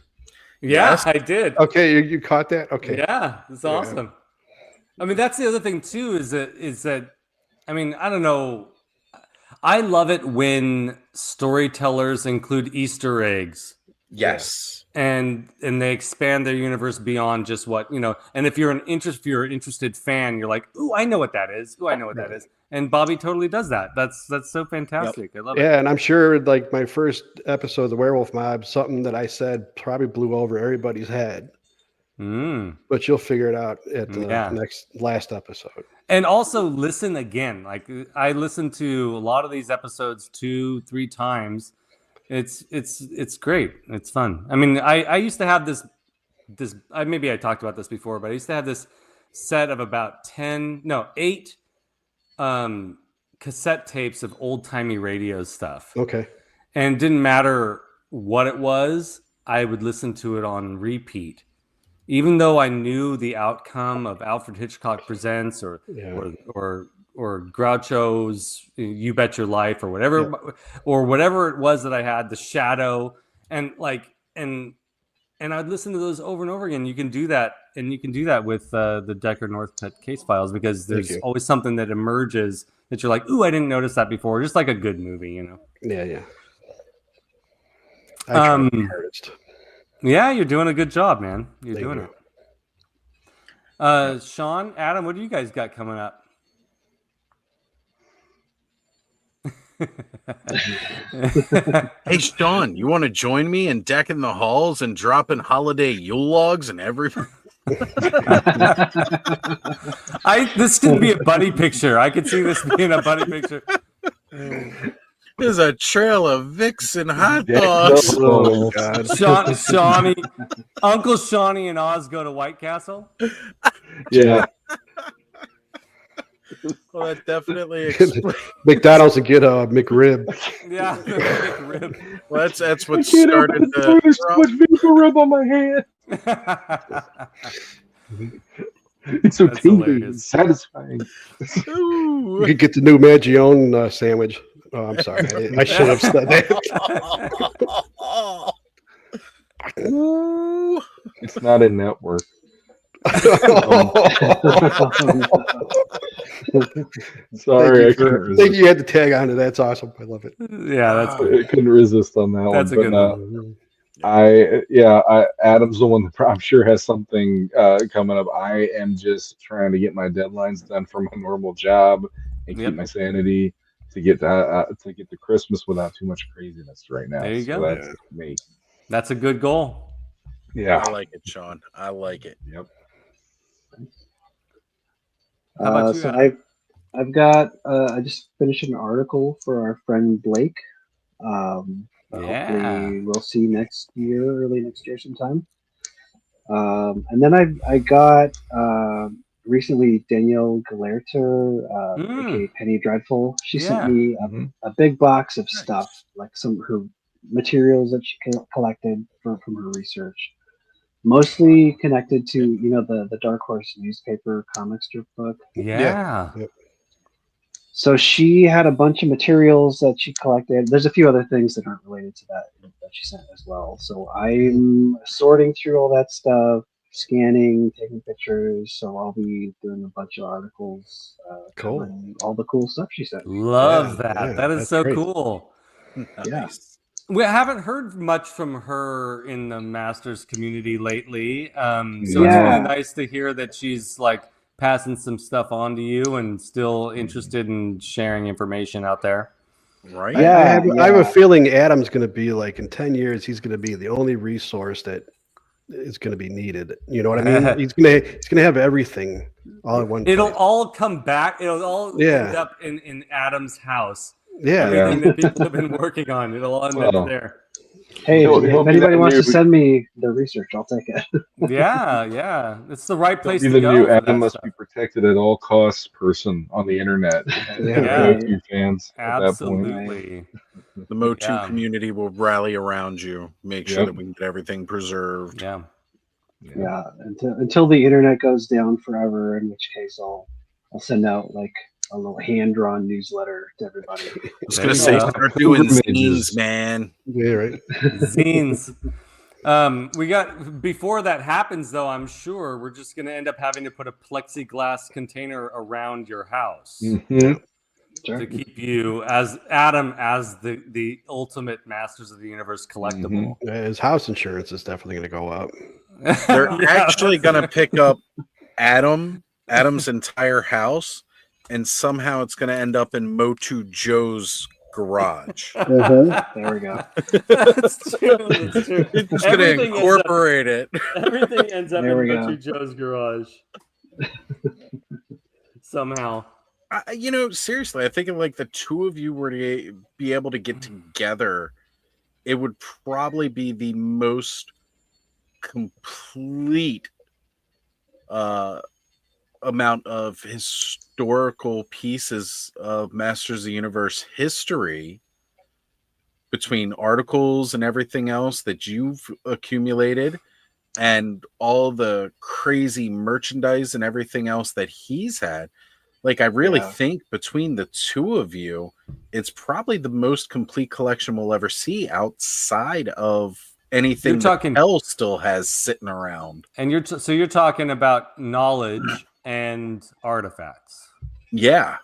Yes, I did. Okay, you caught that? Okay. Yeah, it's awesome. I mean, that's the other thing too. Is that I mean, I don't know. I love it when storytellers include Easter eggs. Yes. And they expand their universe beyond just what, and if you're an interested fan, you're like, ooh, I know what that is. Ooh, I know what that is. And Bobby totally does that. That's so fantastic. Yep. I love it. Yeah, and I'm sure like my first episode of the Werewolf Mob, something that I said probably blew over everybody's head. But you'll figure it out at the last episode. And also listen again. Like I listened to a lot of these episodes 2-3 times. It's great. It's fun. I mean, I used to have this maybe I talked about this before, but I used to have this set of about 8 cassette tapes of old-timey radio stuff. Okay. And it didn't matter what it was, I would listen to it on repeat. Even though I knew the outcome of Alfred Hitchcock Presents or Groucho's You Bet Your Life or whatever it was that I had, The Shadow, and I'd listen to those over and over again. You can do that, and you can do that with the Decker Northcutt case files because there's always something that emerges that you're like, ooh, I didn't notice that before. Just like a good movie, Yeah. Yeah, you're doing a good job, man. You're doing it. Sean, Adam, what do you guys got coming up? Hey, Sean, you want to join me in decking the halls and dropping holiday Yule logs and everything? This could be a buddy picture. I could see this being a buddy picture. There's a trail of Vixen hot dogs. Oh, God. Shawnee, Uncle Shawnee and Oz go to White Castle. Yeah. Well, that definitely explains. McDonald's and get a McRib. Yeah, McRib. Well, that's what I can't started open the door. There's too much vehicle rub on my hand. It's so That's tingly hilarious. and satisfying. You could get the new Maggione sandwich. Oh, I'm sorry. I should have said that. Ooh. It's not in network. Sorry, I couldn't Thank resist. you had to tag onto that. That's awesome. I love it. Yeah, that's I couldn't resist on that that's a one. good But one. Adam's the one that I'm sure has something coming up. I am just trying to get my deadlines done for my normal job and Yep. keep my sanity to get to Christmas without too much craziness right now. There you So go. that's me. That's a good goal. Yeah. I like it, Sean. I like it. Yep. How about you, So Adam? I've got I just finished an article for our friend Blake. Hopefully we'll see early next year sometime. And then I got recently Danielle Galerter, aka Penny Dreadful. She sent me a big box of stuff, like some of her materials that she collected from her research. Mostly connected to the Dark Horse newspaper comic strip book. Yeah. Yep. So she had a bunch of materials that she collected. There's a few other things that aren't related to that she sent as well. So I'm sorting through all that stuff, scanning, taking pictures. So I'll be doing a bunch of articles, Cool. covering all the cool stuff she sent me. Love Yeah, that. yeah, That is that's so great. cool. Nice. We haven't heard much from her in the Masters community lately. So it's Yeah. really nice to hear that she's like passing some stuff on to you and still interested in sharing information out there. Right? Yeah. I have a feeling Adam's going to be like in 10 years, he's going to be the only resource that is going to be needed. You know what I mean? He's going to have everything all in one It'll place. all come back. It'll all end up in Adam's house. Yeah. Everything that people have been working on, it'll all end up there. Hey, He'll if be anybody that wants to new- send me the research, I'll take it. Yeah. It's the right place Be to the go. new for Adam that must stuff. be protected at all costs person on the internet. Yeah. Go-to fans at that point. Absolutely. The Motu Yeah. community will rally around you, make sure that we can get everything preserved. Yeah. Yeah, until the internet goes down forever, in which case I'll send out like a little hand-drawn newsletter to everybody. I was There going to you say, go. start doing Pilgrimages. zines, man. Yeah, right. Zines. We got before that happens though, I'm sure we're just gonna end up having to put a plexiglass container around your house Mhm. Sure. to keep you as Adam as the ultimate Masters of the Universe collectible. His house insurance is definitely going to go up. They're Yeah, actually that's- going to pick up Adam's entire house, and somehow it's going to end up in Motu Joe's garage. There we go. That's true. That's true. It's just going to Everything ends up- incorporate it. Everything ends up There in we Motu go. Joe's garage somehow. Seriously, I think if like the two of you were to be able to get together, it would probably be the most complete amount of historical pieces of Masters of the Universe history between articles and everything else that you've accumulated and all the crazy merchandise and everything else that he's had. Like, I really think between the two of you, it's probably the most complete collection we'll ever see outside of anything that Hell still has sitting around. And you're talking about knowledge and artifacts. Yeah.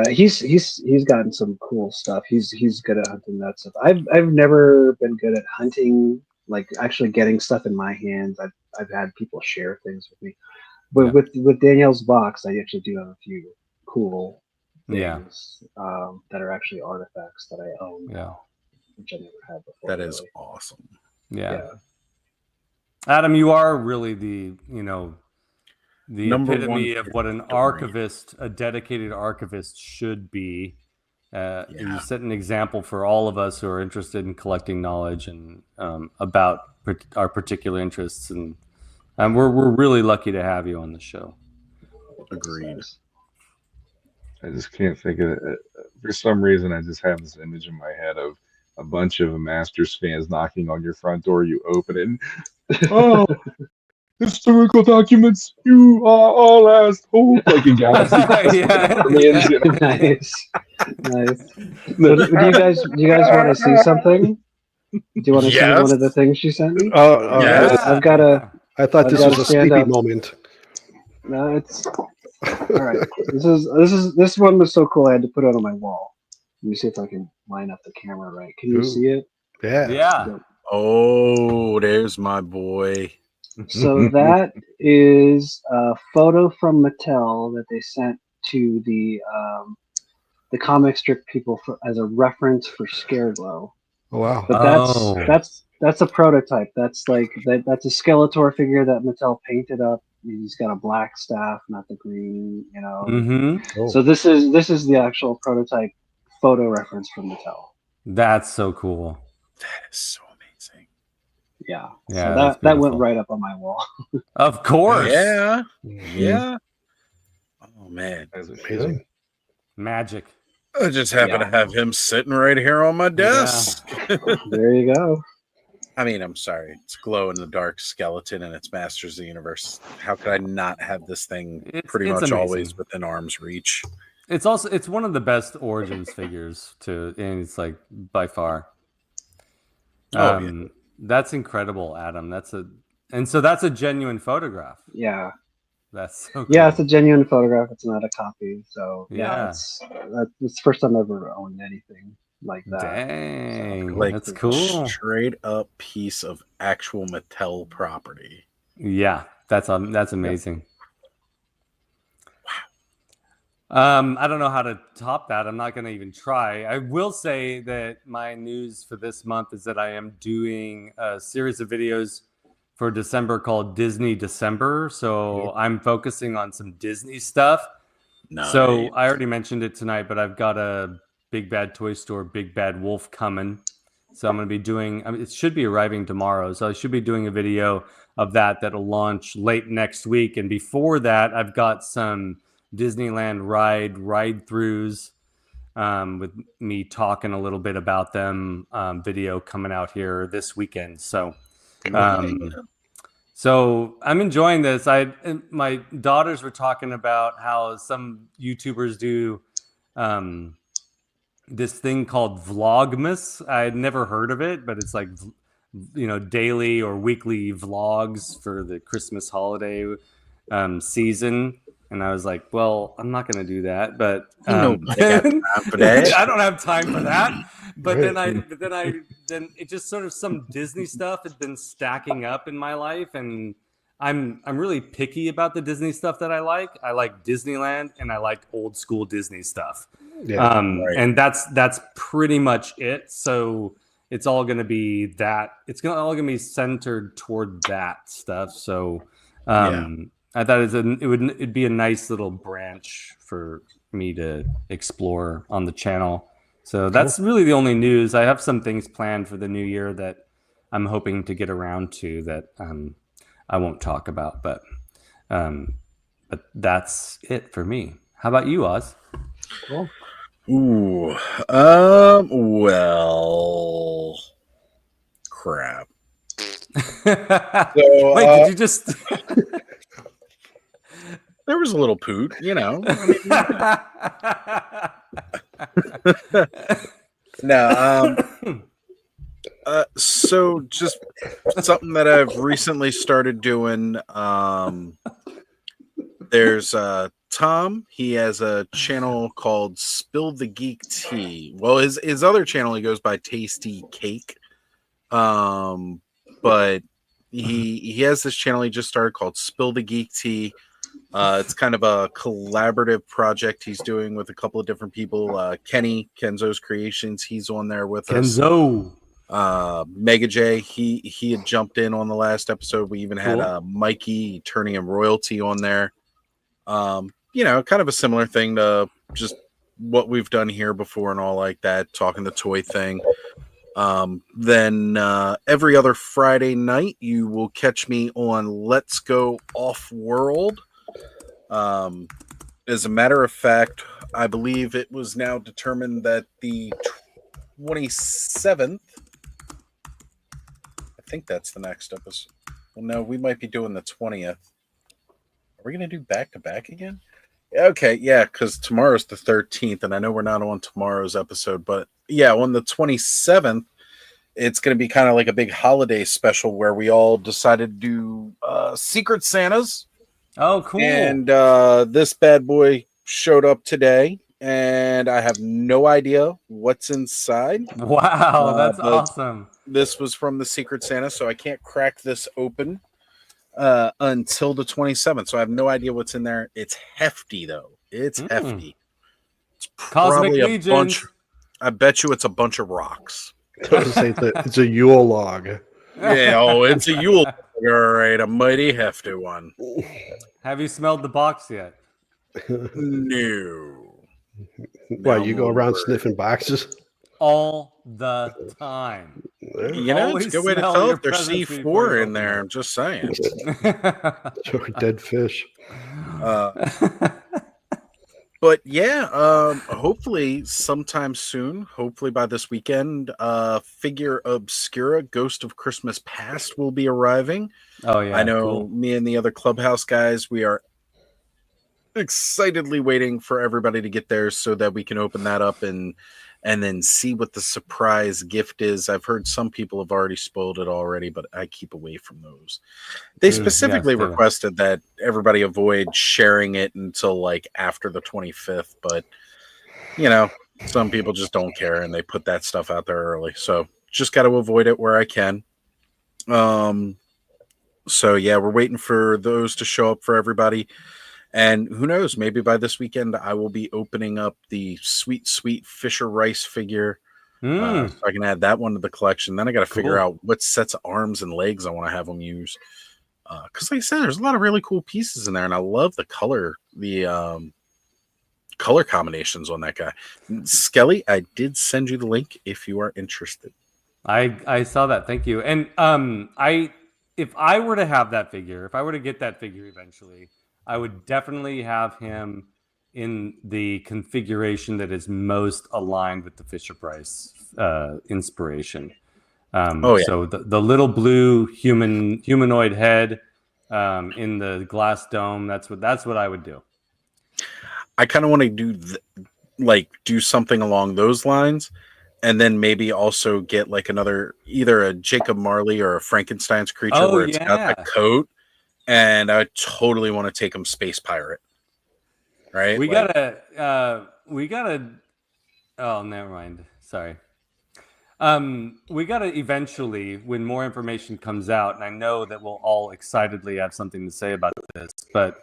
He's gotten some cool stuff. He's good at hunting that stuff. I've never been good at hunting, like actually getting stuff in my hands. I've had people share things with me. But with Danielle's box, I actually do have a few cool things that are actually artifacts that I own. Yeah. Which I never had before. That is awesome. Yeah. Adam, you are really the Number epitome one of what an archivist, a dedicated archivist should be. You set an example for all of us who are interested in collecting knowledge and about our particular interests, and we're really lucky to have you on the show. Agreed. I just can't think of it. For some reason, I just have this image in my head of a bunch of Masters fans knocking on your front door. You open it, and, oh, historical documents. You are our last hope. Like in Galaxy Quest, Yeah, aliens, you know? Nice, nice. So, do you guys want to see something? Do you want to see one of the Yes. things she sent me? Oh, Yes. yes. I've got a. I thought I've this got was to a stand sleepy up. moment. No, it's all right. This one was so cool. I had to put it on my wall. Let me see if I can line up the camera right. Can you Ooh. see it? Yeah. yeah. Yep. Oh, there's my boy. So that is a photo from Mattel that they sent to the comic strip people as a reference for Scareglow. Oh, wow. But Oh. that's a prototype. That's like that's a Skeletor figure that Mattel painted up. He's got a black staff, not the green. You know. Mm-hmm. So this is the actual prototype photo reference from Mattel. That's so cool. That is so amazing. Yeah. Yeah, So that's that went beautiful. right up on my wall. Of course. Yeah. Yeah. Oh man. As it Amazing. should. Magic. I just happen to have him sitting right here on my desk. There you go. I mean, I'm sorry. It's glow in the dark skeleton and it's Masters of the Universe. How could I not have this thing It's pretty much amazing. always within arm's reach? It's one of the best Origins figures and it's like by far. Yeah. That's incredible, Adam. That's a genuine photograph. Yeah. That's so cool. Yeah, it's a genuine photograph. It's not a copy. So Yeah. it's the first time I've ever owned anything like that. Dang, So, Like that's cool. straight up piece of actual Mattel property. Yeah, that's amazing. Wow. I don't know how to top that. I'm not going to even try. I will say that my news for this month is that I am doing a series of videos for December called Disney December. So I'm focusing on some Disney stuff. Nice. So I already mentioned it tonight, but I've got a Big Bad Toy Store, Big Bad Wolf coming. So I'm going to be doing, it should be arriving tomorrow. So I should be doing a video of that'll launch late next week. And before that, I've got some Disneyland ride-throughs with me talking a little bit about them, video coming out here this weekend. So so I'm enjoying this. My daughters were talking about how some YouTubers do this thing called Vlogmas. I had never heard of it, but it's like, daily or weekly vlogs for the Christmas holiday season. And I was like, well, I'm not going to do that, but Nobody got time for that. I don't have time for that. But Right. then it just sort of some Disney stuff had been stacking up in my life, and I'm really picky about the Disney stuff that I like. I like Disneyland and I like old school Disney stuff. Yeah. Right. And that's pretty much it. So it's all going to be that. It's all going to be centered toward that stuff. So I thought it'd be a nice little branch for me to explore on the channel. So that's really the only news. I have some things planned for the new year that I'm hoping to get around to that I won't talk about, but that's it for me. How about you, Oz? Cool. Ooh. Well, crap. Wait, did you just? There was a little poot, No. So just something that I've recently started doing. There's Tom. He has a channel called Spill the Geek Tea. Well, his other channel he goes by Tasty Cake. But he has this channel he just started called Spill the Geek Tea. It's kind of a collaborative project he's doing with a couple of different people. Kenzo's Creations, he's on there with us. Mega J, he had jumped in on the last episode. We even had Mikey Eternium Royalty on there. Kind of a similar thing to just what we've done here before and all like that, talking the toy thing. Then every other Friday night, you will catch me on Let's Go Off World. As a matter of fact, I believe it was now determined that the 27th, I think that's the next episode. Well, no, we might be doing the 20th. Are we going to do back-to-back again? Okay, yeah, because tomorrow's the 13th, and I know we're not on tomorrow's episode, but yeah, on the 27th, it's going to be kind of like a big holiday special where we all decided to do Secret Santas. Oh, cool. And this bad boy showed up today, and I have no idea what's inside. Wow, that's but awesome. This was from the Secret Santa, so I can't crack this open until the 27th. So I have no idea what's in there. It's hefty, though. It's hefty. It's Cosmic probably a Legions. bunch. I bet you it's a bunch of rocks. It's a Yule log. Yeah, it's a Yule. All right, a mighty hefty one. Have you smelled the box yet? No. Why, you go around sniffing boxes? All the time. You know, it's a good way to Smell tell your if there's presents before C4 you in open there. it. I'm just saying. Dead fish. But yeah, hopefully sometime soon, hopefully by this weekend, Figure Obscura, Ghost of Christmas Past will be arriving. Oh, yeah. I know cool. me and the other Clubhouse guys, we are excitedly waiting for everybody to get there so that we can open that up and then see what the surprise gift is. I've heard some people have already spoiled it already, but I keep away from those. They specifically yes, requested that everybody avoid sharing it until like after the 25th, but you know, some people just don't care and they put that stuff out there early. So just got to avoid it where I can. So yeah, we're waiting for those to show up for everybody. And who knows, maybe by this weekend, I will be opening up the sweet Fisher Rice figure. So I can add that one to the collection. Then I got to figure out what sets of arms and legs I want to have them use. Because like I said, there's a lot of really cool pieces in there. And I love the color combinations on that guy. Skelly, I did send you the link if you are interested. I saw that. Thank you. And if I were to have that figure, if I were to get that figure eventually, I would definitely have him in the configuration that is most aligned with the Fisher Price inspiration. So the little blue humanoid head in the glass dome. That's what I would do. I kind of want to do something along those lines, and then maybe also get like either a Jacob Marley or a Frankenstein's creature where it's got the coat. And I totally want to take him space pirate. Right? We gotta. Oh, never mind. Sorry. We gotta eventually, when more information comes out, and I know that we'll all excitedly have something to say about this, but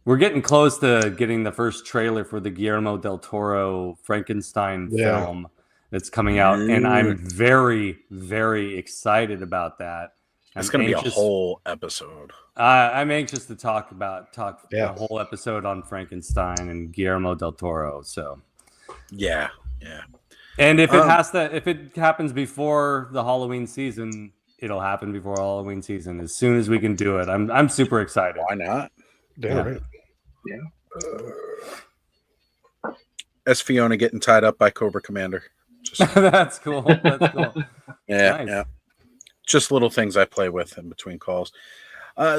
we're getting close to getting the first trailer for the Guillermo del Toro Frankenstein film that's coming out, and I'm very, very excited about that. It's going to be a whole episode. I'm anxious to talk a whole episode on Frankenstein and Guillermo del Toro. So, yeah. And if it happens before the Halloween season, it'll happen before Halloween season. As soon as we can do it, I'm super excited. Why not? Right. Yeah. As Fiona getting tied up by Cobra Commander. That's cool. That's cool. Yeah. Just little things I play with in between calls.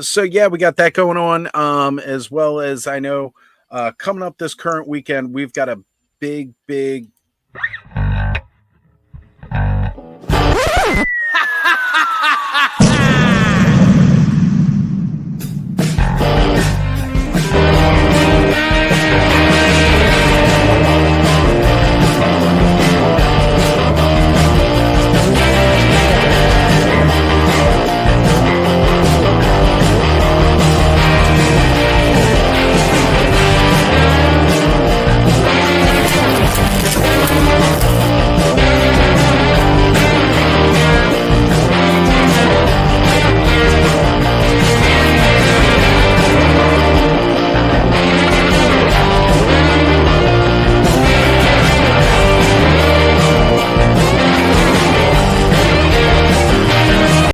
So yeah, we got that going on. As well as I know coming up this current weekend, we've got a big